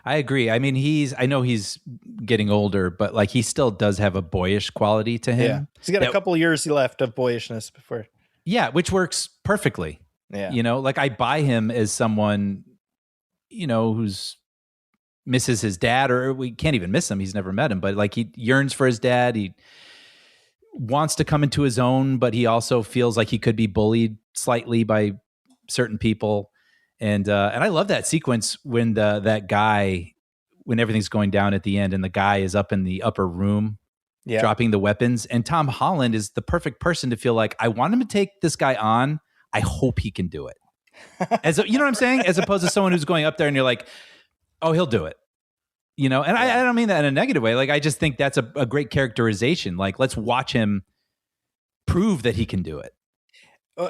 I agree. I mean, I know he's getting older, but like he still does have a boyish quality to him. Yeah. He's got a couple years left of boyishness before. Yeah, which works perfectly. Yeah. You know, like I buy him as someone, you know, who's misses his dad, or we can't even miss him. He's never met him, but like he yearns for his dad. He wants to come into his own, but he also feels like he could be bullied slightly by certain people. And I love that sequence when that guy, when everything's going down at the end and the guy is up in the upper room dropping the weapons, and Tom Holland is the perfect person to feel like, I want him to take this guy on. I hope he can do it. You know what I'm saying? As opposed to someone who's going up there and you're like, oh, he'll do it. You know, and I don't mean that in a negative way. Like, I just think that's a great characterization. Like, let's watch him prove that he can do it.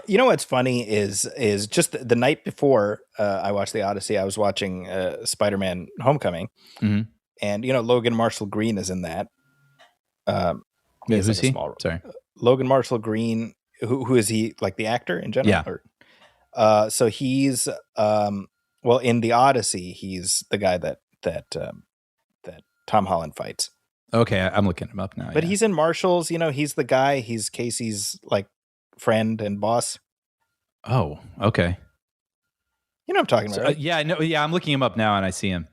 You know what's funny is just the night before I watched the Odyssey, I was watching Spider-Man: Homecoming, and you know Logan Marshall Green is in that. Who's like he? Sorry, Logan Marshall Green. Who is he? Like the actor in general? Yeah. So he's well in the Odyssey, he's the guy that Tom Holland fights. Okay, I'm looking him up now. But he's in Marshall's. You know, he's the guy. He's Casey's like friend and boss. Oh, okay. You know what I'm talking about, right? Yeah, I know. Yeah, I'm looking him up now and I see him.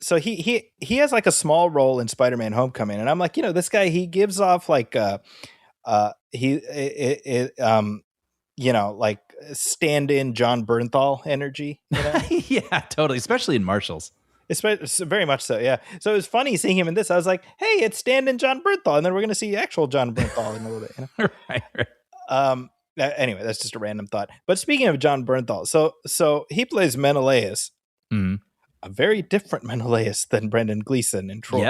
So he has like a small role in Spider-Man: Homecoming, and I'm like, you know, this guy, he gives off like you know, like stand-in John Bernthal energy. You know? Yeah, totally, especially in Marshall's. It's very much so, yeah. So it was funny seeing him in this. I was like, hey, it's stand-in John Bernthal, and then we're going to see actual John Bernthal in a little bit. You know? Right. Anyway, that's just a random thought. But speaking of John Bernthal, so he plays Menelaus, a very different Menelaus than Brendan Gleeson in Troy.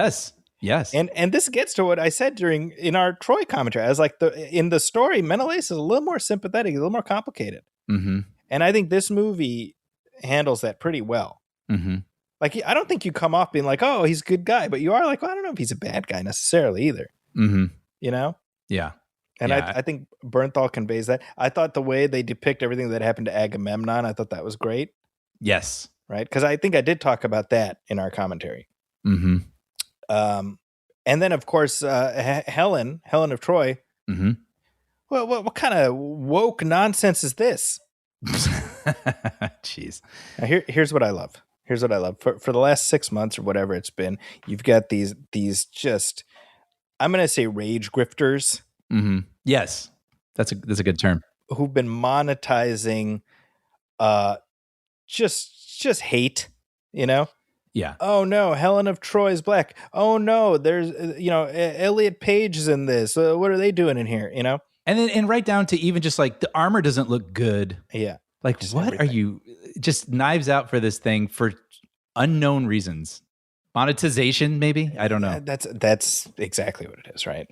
Yes. And this gets to what I said in our Troy commentary. I was like, in the story, Menelaus is a little more sympathetic, a little more complicated. Mm-hmm. And I think this movie handles that pretty well. Mm-hmm. Like, I don't think you come off being like, oh, he's a good guy, but you are like, well, I don't know if he's a bad guy necessarily either. Mm-hmm. You know? Yeah. And yeah. I think Bernthal conveys that. I thought the way they depict everything that happened to Agamemnon, I thought that was great. Yes. Right? Because I think I did talk about that in our commentary. Mm-hmm. And then, of course, Helen of Troy. Mm-hmm. Well, what kind of woke nonsense is this? Jeez. Now, here's what I love. For the last 6 months or whatever it's been, you've got these just, I'm going to say rage grifters. Mm-hmm. Yes. That's a good term. Who've been monetizing just hate, you know? Yeah. Oh no, Helen of Troy is black. Oh no, there's Elliot Page is in this. What are they doing in here, you know? And right down to even just like the armor doesn't look good. Yeah. Like, just what everything. are you just knives out for this thing for unknown reasons? Monetization, maybe? I don't know. That's exactly what it is, right?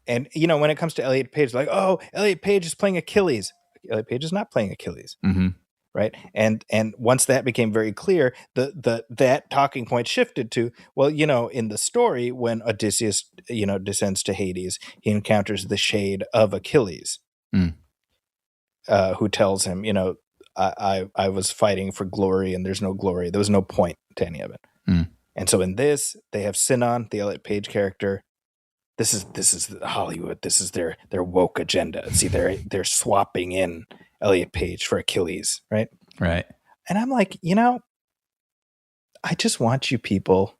And you know, when it comes to Elliot Page, like, oh, Elliot Page is playing Achilles. Elliot Page is not playing Achilles. Mm-hmm. Right. And once that became very clear, that talking point shifted to, well, you know, in the story, when Odysseus, you know, descends to Hades, he encounters the shade of Achilles, who tells him, you know, I was fighting for glory and there's no glory. There was no point to any of it. And so in this, they have Sinon, the Elliot Page character. This is Hollywood. This is their woke agenda. See, they're swapping in Elliot Page for Achilles, right? Right. And I'm like, you know, I just want you people,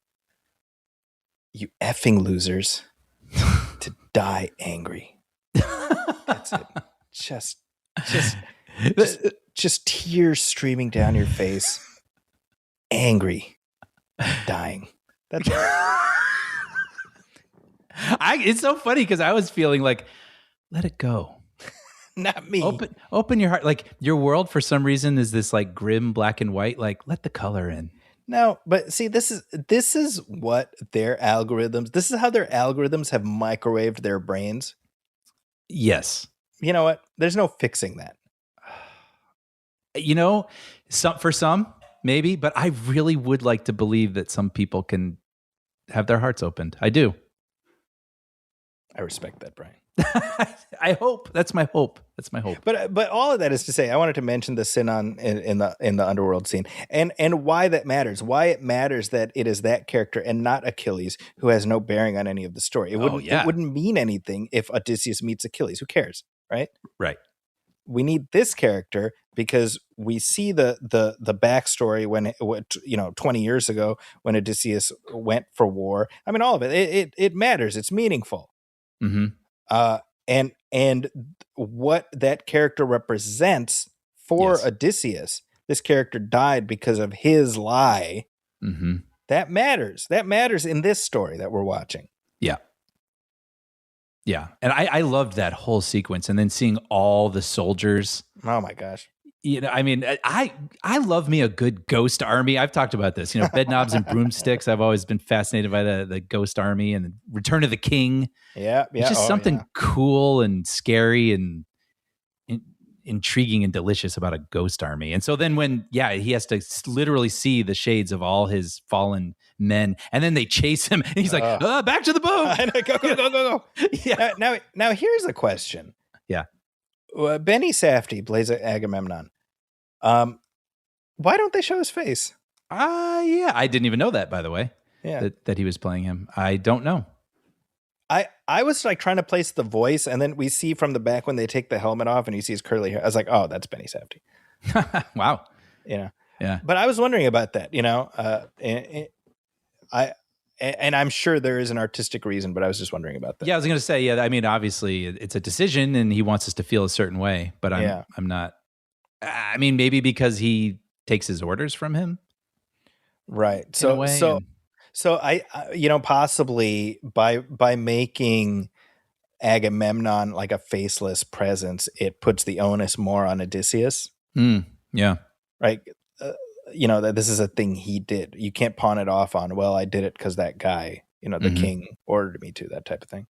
you effing losers, to die angry. That's it. Just tears streaming down your face. Angry. Dying. That's it's so funny because I was feeling like, let it go. Not me. Open your heart. Like, your world for some reason is this like grim black and white. Like, let the color in. No, but see, this is what their algorithms. This is how their algorithms have microwaved their brains. Yes. You know what? There's no fixing that. You know, for some, maybe, but I really would like to believe that some people can have their hearts opened. I do. I respect that, Brian. I hope. That's my hope. But all of that is to say, I wanted to mention the Sinon in the underworld scene and why that matters. Why it matters that it is that character and not Achilles who has no bearing on any of the story. It wouldn't mean anything if Odysseus meets Achilles. Who cares, right? Right. We need this character because we see the backstory when 20 years ago when Odysseus went for war. I mean, all of it. It matters. It's meaningful. Mm-hmm. And what that character represents for Odysseus, this character died because of his lie. Mm-hmm. That matters. That matters in this story that we're watching. Yeah. Yeah. And I loved that whole sequence. And then seeing all the soldiers. Oh my gosh. You know, I mean, I love me a good ghost army. I've talked about this, bed knobs and broomsticks. I've always been fascinated by the ghost army and Return of the King. Yeah. It's just something cool and scary and intriguing and delicious about a ghost army. And so then when, he has to literally see the shades of all his fallen men, and then they chase him, and he's like, back to the boat. Go. Yeah. Now here's a question. Yeah. Benny Safdie plays Agamemnon. Why don't they show his face? Yeah. I didn't even know that, by the way. Yeah. That he was playing him. I don't know. I was like trying to place the voice, and then we see from the back when they take the helmet off and you see his curly hair. I was like, oh, that's Benny Safdie. Wow. Yeah. But I was wondering about that, and I'm sure there is an artistic reason, but I was just wondering about that. Yeah, I was going to say, I mean, obviously it's a decision and he wants us to feel a certain way, but I'm not. I mean, maybe because he takes his orders from him. Right. So I possibly by making Agamemnon like a faceless presence, it puts the onus more on Odysseus. Yeah. Right. That this is a thing he did. You can't pawn it off on, well, I did it because that guy, the king ordered me to, that type of thing.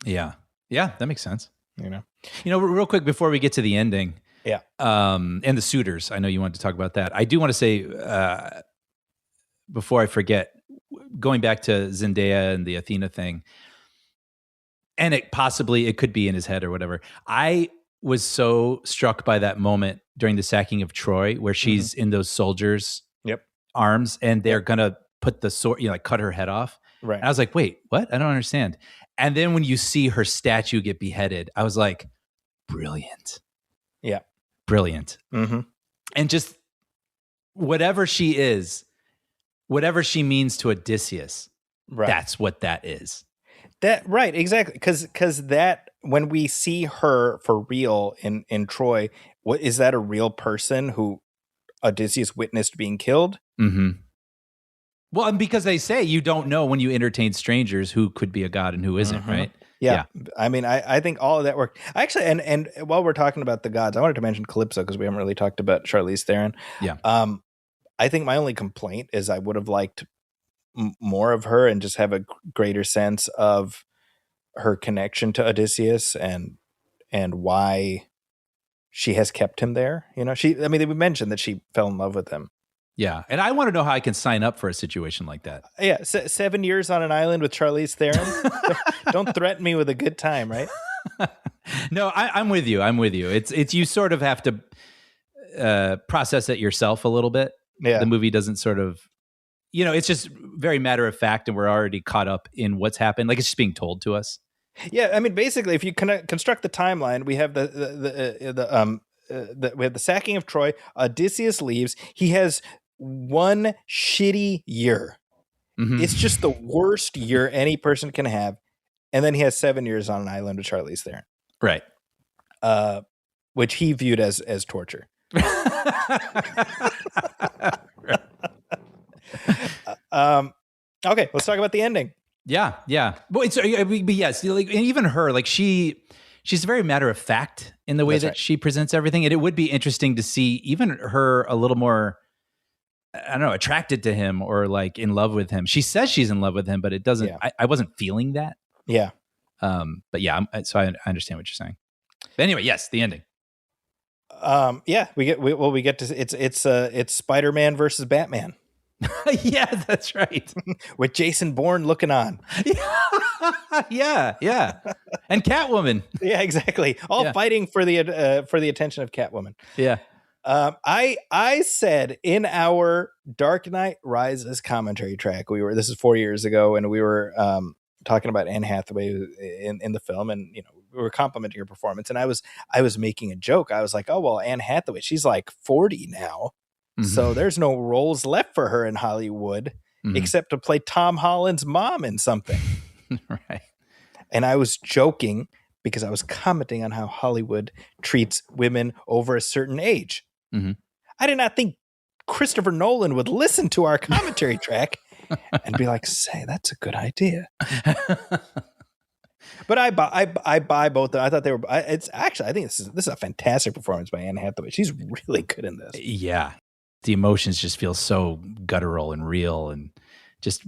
Yeah. Yeah. That makes sense. Real quick before we get to the ending. Yeah. And the suitors, I know you wanted to talk about that. I do want to say, before I forget, going back to Zendaya and the Athena thing, and it could be in his head or whatever. I was so struck by that moment during the sacking of Troy where she's in those soldiers' arms and they're going to put the sword, cut her head off. Right. And I was like, wait, what? I don't understand. And then when you see her statue get beheaded, I was like, brilliant. Yeah. Brilliant. Mm-hmm. And just whatever she is, whatever she means to Odysseus, that's what that is. That right, exactly. Because that when we see her for real in Troy, what is that a real person who Odysseus witnessed being killed? Mm-hmm. Well, and because they say you don't know when you entertain strangers who could be a god and who isn't, right? Yeah. I mean, I think all of that worked. Actually, and while we're talking about the gods, I wanted to mention Calypso because we haven't really talked about Charlize Theron. Yeah. I think my only complaint is I would have liked more of her and just have a greater sense of her connection to Odysseus and why she has kept him there. They mentioned that she fell in love with him. Yeah. And I want to know how I can sign up for a situation like that. Yeah. 7 years on an island with Charlize Theron. Don't threaten me with a good time, right? No, I'm with you. It's you sort of have to process it yourself a little bit. Yeah. The movie doesn't sort of, it's just very matter of fact, and we're already caught up in what's happened. Like it's just being told to us. Yeah, I mean, basically, if you construct the timeline, we have we have the sacking of Troy. Odysseus leaves. He has one shitty year. Mm-hmm. It's just the worst year any person can have, and then he has 7 years on an island with Charlize Theron, right? Which he viewed as torture. Okay, let's talk about the ending. Yeah. But yes, like, and even her, like she's very matter of fact in the way that she presents everything, and it would be interesting to see even her a little more, I don't know, attracted to him or like in love with him. She says she's in love with him, but it doesn't. I wasn't feeling that. Yeah. But yeah, so I understand what you're saying. But anyway, yes, the ending. Yeah, we get to it's Spider-Man versus Batman. Yeah, that's right. With Jason Bourne looking on. Yeah. And Catwoman. Yeah, exactly. All fighting for the attention of Catwoman. Yeah. I said in our Dark Knight Rises commentary track, this is 4 years ago, and we were talking about Anne Hathaway in the film, and we were complimenting her performance, and I was making a joke. I was like, oh well, Anne Hathaway, she's like 40 now. So there's no roles left for her in Hollywood except to play Tom Holland's mom in something. Right. And I was joking because I was commenting on how Hollywood treats women over a certain age. I did not think Christopher Nolan would listen to our commentary track and be like, say, that's a good idea. But I buy both. I thought they were. I think this is a fantastic performance by Anne Hathaway. She's really good in this. Yeah. The emotions just feel so guttural and real, and just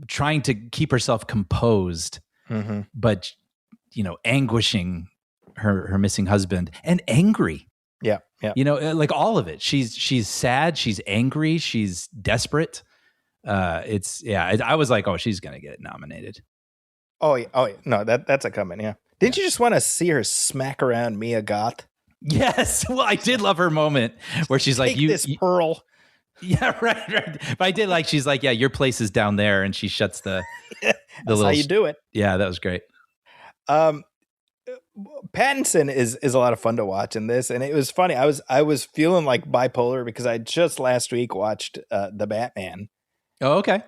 trying to keep herself composed, but anguishing her missing husband and angry. Yeah. Like all of it. She's sad. She's angry. She's desperate. I was like, oh, she's gonna get nominated. Oh yeah. No, that's a coming. Yeah. Didn't you just want to see her smack around Mia Goth? Yes. Well, I did love her moment where she's like, Take this pearl. Yeah, right. But I did like, she's like, yeah, your place is down there, and she shuts the That's how you do it. Yeah, that was great. Pattinson is a lot of fun to watch in this, and it was funny. I was feeling like bipolar because I just last week watched the Batman. Oh, okay.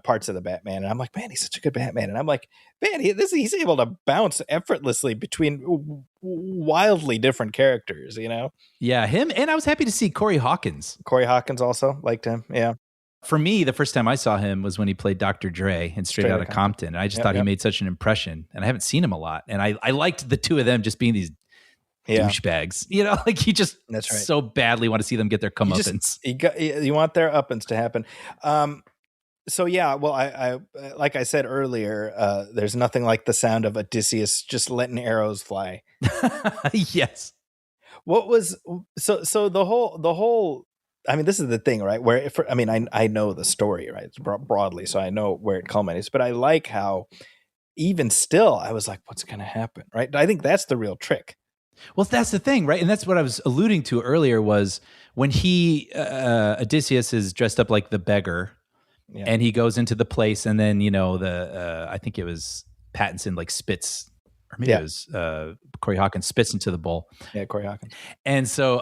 Parts of the Batman, and I'm like, man, he's such a good Batman, and I'm like, man, he's able to bounce effortlessly between wildly different characters, Yeah, him, and I was happy to see Corey Hawkins. Corey Hawkins also liked him. Yeah. For me, the first time I saw him was when he played Dr. Dre in Straight Outta Compton. And I just thought he made such an impression, and I haven't seen him a lot, and I liked the two of them just being these douchebags. Like you just so badly want to see them get their comeuppance. You want their uppance to happen. So yeah, well, I like I said earlier, there's nothing like the sound of Odysseus just letting arrows fly. Yes. What was so the whole? I mean, this is the thing, right? Where I know the story, right, broadly, so I know where it culminates. But I like how even still, I was like, what's going to happen, right? I think that's the real trick. Well, that's the thing, right? And that's what I was alluding to earlier was when Odysseus is dressed up like the beggar, and he goes into the place, and then I think it was Pattinson like spits, or maybe it was Corey Hawkins spits into the bowl. Yeah, Corey Hawkins. And so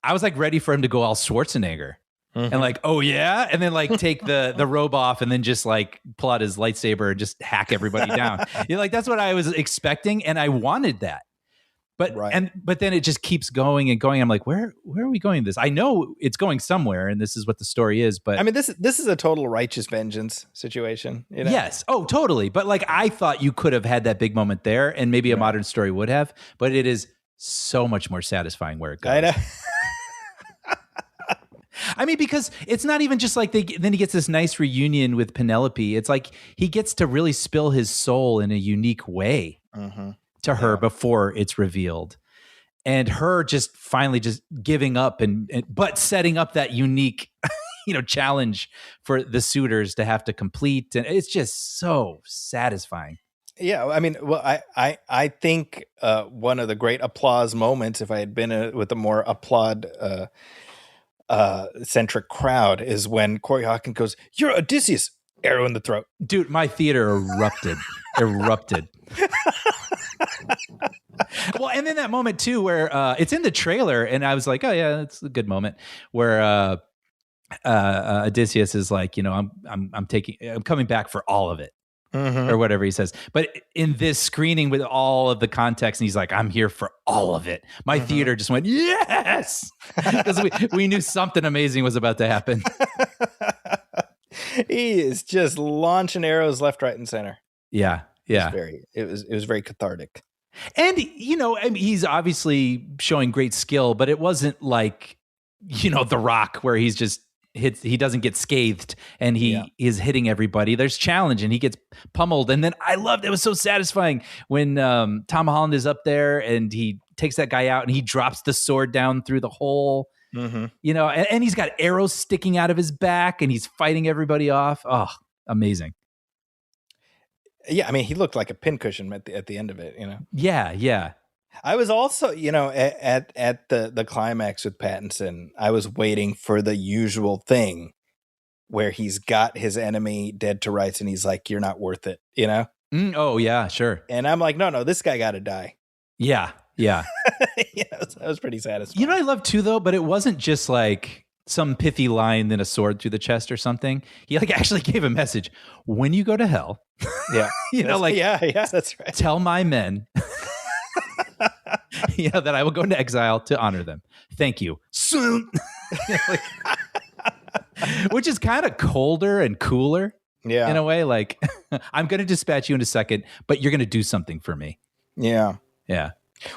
I was like ready for him to go all Schwarzenegger. And like, oh yeah, and then like take the robe off, and then just like pull out his lightsaber and just hack everybody down. Like that's what I was expecting, and I wanted that. But but then it just keeps going and going. I'm like, where are we going with this? I know it's going somewhere, and this is what the story is. But I mean, this is a total righteous vengeance situation. Yes, oh totally. But like, I thought you could have had that big moment there, and maybe a modern story would have. But it is so much more satisfying where it goes. I know. I mean, because it's not even just like then he gets this nice reunion with Penelope. It's like he gets to really spill his soul in a unique way to her before it's revealed. And her just finally just giving up but setting up that unique, challenge for the suitors to have to complete. And it's just so satisfying. Yeah, I mean, well, I think one of the great applause moments, if I had been with a more applaud centric crowd, is when Corey Hawkins goes, "You're Odysseus," arrow in the throat. Dude, my theater erupted. Well, and then that moment too, where it's in the trailer, and I was like, oh yeah, that's a good moment where Odysseus is like, I'm coming back for all of it. Or whatever he says. But in this screening with all of the context, and he's like, I'm here for all of it. My theater just went, yes! Because we knew something amazing was about to happen. He is just launching arrows left, right, and center. Yeah. Yeah. It was very cathartic. And, he's obviously showing great skill, but it wasn't like, The Rock, where he's just he doesn't get scathed, and he is hitting everybody. There's challenge, and he gets pummeled. And then I loved it was so satisfying when Tom Holland is up there and he takes that guy out and he drops the sword down through the hole. You know, and he's got arrows sticking out of his back, and he's fighting everybody off. Oh, amazing! Yeah, I mean, he looked like a pincushion at the end of it. You know. Yeah. I was also, you know, at the climax with Pattinson, I was waiting for the usual thing where he's got his enemy dead to rights and he's like, "You're not worth it," you know? Oh yeah, sure. And I'm like, no, this guy got to die. Yeah. Yeah, that was pretty satisfying. You know what I love too, though, but it wasn't just like some pithy line, then a sword through the chest or something. He like actually gave a message. When you go to hell, yeah, you know, like yeah, that's right. Tell my men. That I will go into exile to honor them. Thank you. Soon. Which is kind of colder and cooler. Yeah. In a way, like I'm going to dispatch you in a second, but you're going to do something for me. Yeah. Yeah.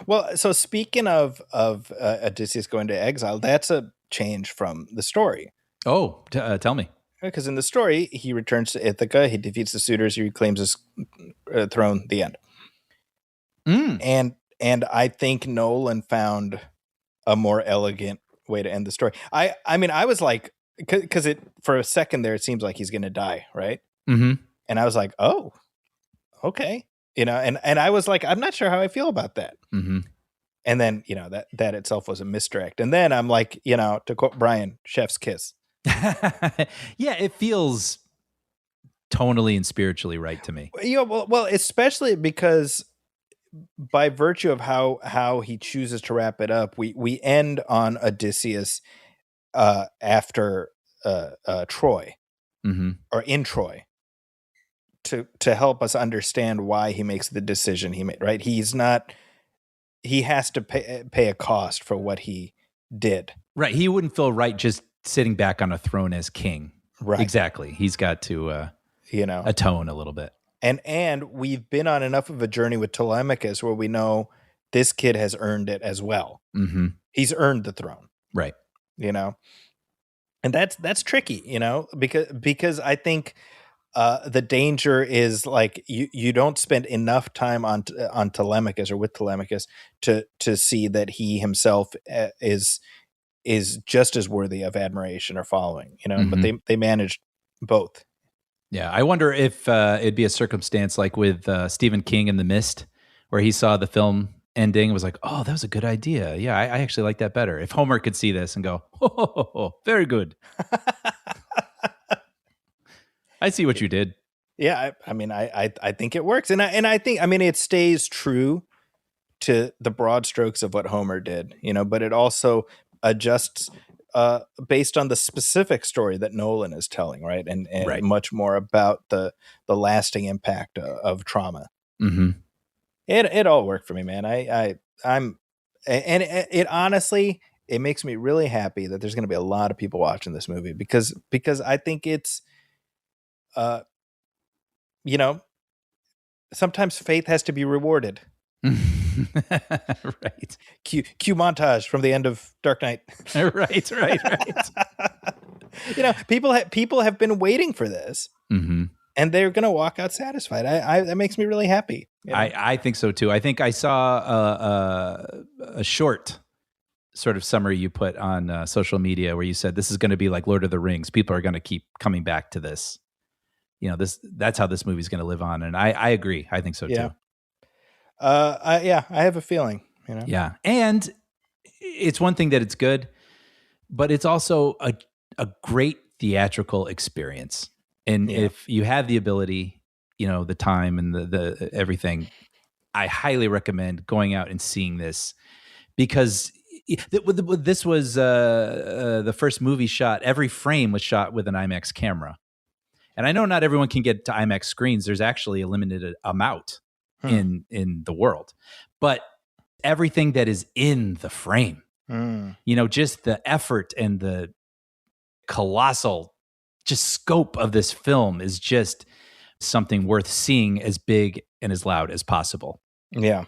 Well, so speaking of Odysseus going to exile, that's a change from the story. Oh, tell me. Because in the story, he returns to Ithaca, he defeats the suitors, he reclaims his throne, the end. And I think Nolan found a more elegant way to end the story. I mean, I was like, because it for a second there, it seems like he's going to die, right? Mm-hmm. And I was like, oh, okay. You know, and I was like, I'm not sure how I feel about that. Mm-hmm. And then, you know, that itself was a misdirect. And then I'm like, you know, to quote Brian, chef's kiss. Yeah, it feels tonally and spiritually right to me. You know, well, especially because by virtue of how he chooses to wrap it up, we end on Odysseus after Troy, or in Troy, to help us understand why he makes the decision he made. Right, he has to pay a cost for what he did. Right, he wouldn't feel right just sitting back on a throne as king. Right, exactly. He's got to atone a little bit. And we've been on enough of a journey with Telemachus where we know this kid has earned it as well. Mm-hmm. He's earned the throne. Right. You know, and that's tricky, you know, because I think the danger is like you don't spend enough time on Telemachus or with Telemachus to see that he himself is just as worthy of admiration or following, you know, but they managed both. Yeah, I wonder if it'd be a circumstance like with Stephen King in The Mist, where he saw the film ending and was like, oh, that was a good idea. Yeah, I actually like that better. If Homer could see this and go, oh, very good. I see what you did. Yeah, I mean, I think it works. And I think, I mean, it stays true to the broad strokes of what Homer did, you know, but it also adjusts based on the specific story that Nolan is telling, right? And right. Much more about the lasting impact of trauma. Mm-hmm. It all worked for me, man. I'm it honestly, it makes me really happy that there's going to be a lot of people watching this movie because I think it's, you know, sometimes faith has to be rewarded. Right. Cue montage from the end of Dark Knight. Right. You know, people have been waiting for this, and they're going to walk out satisfied. That makes me really happy. You know? I think so too. I think I saw a short sort of summary you put on social media where you said this is going to be like Lord of the Rings. People are going to keep coming back to this. You know, that's how this movie's going to live on, and I agree. I think so too. I have a feeling, you know. Yeah. And it's one thing that it's good, but it's also a great theatrical experience. And if you have the ability, you know, the time and the everything, I highly recommend going out and seeing this because this was the first movie shot. Every frame was shot with an IMAX camera. And I know not everyone can get to IMAX screens. There's actually a limited amount in the world, but everything that is in the frame, you know, just the effort and the colossal just scope of this film is just something worth seeing as big and as loud as possible. Yeah.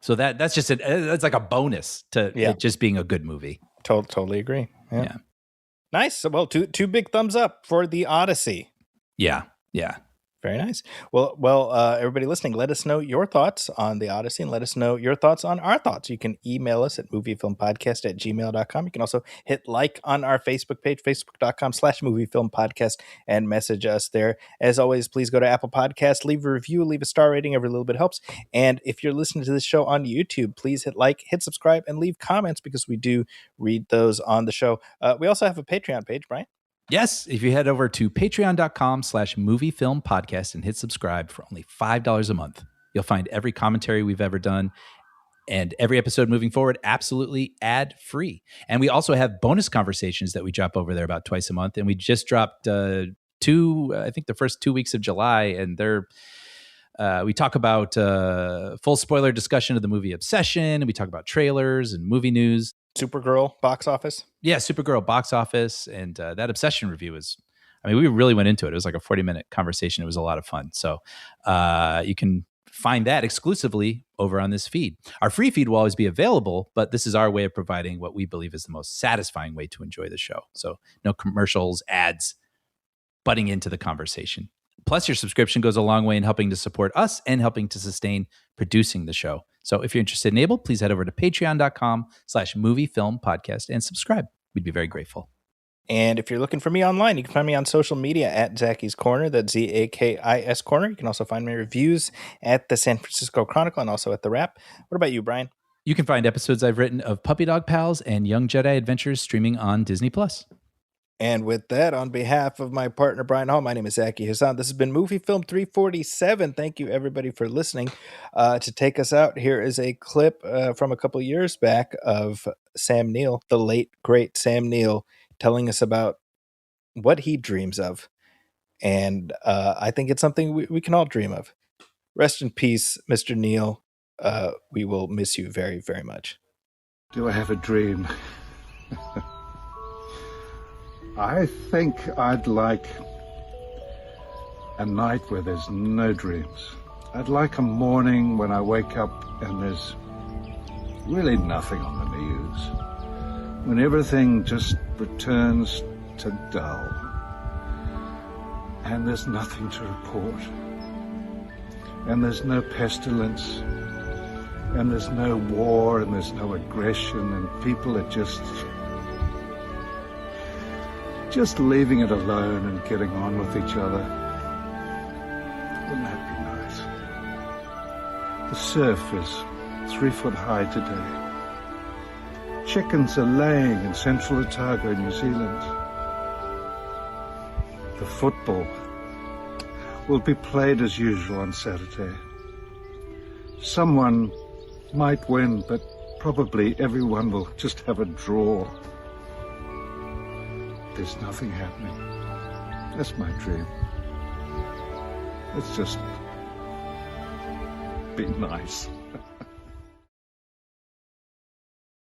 So that's just that's like a bonus to it just being a good movie. Totally agree. Yeah. Nice. So, well, two big thumbs up for the Odyssey. Yeah. Very nice. Well, everybody listening, let us know your thoughts on the Odyssey and let us know your thoughts on our thoughts. You can email us at moviefilmpodcast@gmail.com. You can also hit like on our Facebook page, facebook.com/moviefilmpodcast, and message us there. As always, please go to Apple Podcasts, leave a review, leave a star rating. Every little bit helps. And if you're listening to this show on YouTube, please hit like, hit subscribe, and leave comments because we do read those on the show. We also have a Patreon page, Brian. Yes, if you head over to patreon.com/moviefilmpodcast and hit subscribe for only $5 a month, you'll find every commentary we've ever done and every episode moving forward absolutely ad-free. And we also have bonus conversations that we drop over there about twice a month. And we just dropped I think the first 2 weeks of July, and we talk about full spoiler discussion of the movie Obsession. We talk about trailers and movie news. Supergirl box office. Yeah, Supergirl box office. And that Obsession review we really went into it. It was like a 40-minute conversation. It was a lot of fun. So you can find that exclusively over on this feed. Our free feed will always be available, but this is our way of providing what we believe is the most satisfying way to enjoy the show. So no commercials, ads, butting into the conversation. Plus, your subscription goes a long way in helping to support us and helping to sustain producing the show. So if you're interested in Able, please head over to patreon.com/moviefilmpodcast and subscribe. We'd be very grateful. And if you're looking for me online, you can find me on social media at Zacky's Corner. That's ZAKIS Corner. You can also find my reviews at the San Francisco Chronicle and also at The Wrap. What about you, Brian? You can find episodes I've written of Puppy Dog Pals and Young Jedi Adventures streaming on Disney+. And with that, on behalf of my partner, Brian Hall, my name is Zaki Hassan. This has been Movie Film 347. Thank you, everybody, for listening. To take us out, here is a clip from a couple years back of Sam Neill, the late, great Sam Neill, telling us about what he dreams of. And I think it's something we can all dream of. Rest in peace, Mr. Neill. We will miss you very, very much. Do I have a dream? I think I'd like a night where there's no dreams. I'd like a morning when I wake up and there's really nothing on the news. When everything just returns to dull. And there's nothing to report. And there's no pestilence. And there's no war and there's no aggression and people are just leaving it alone and getting on with each other. Wouldn't that be nice? The surf is 3 foot high today. Chickens are laying in central Ithaca, New Zealand. The football will be played as usual on Saturday. Someone might win, but probably everyone will just have a draw. There's nothing happening. That's my dream. Let's just be nice.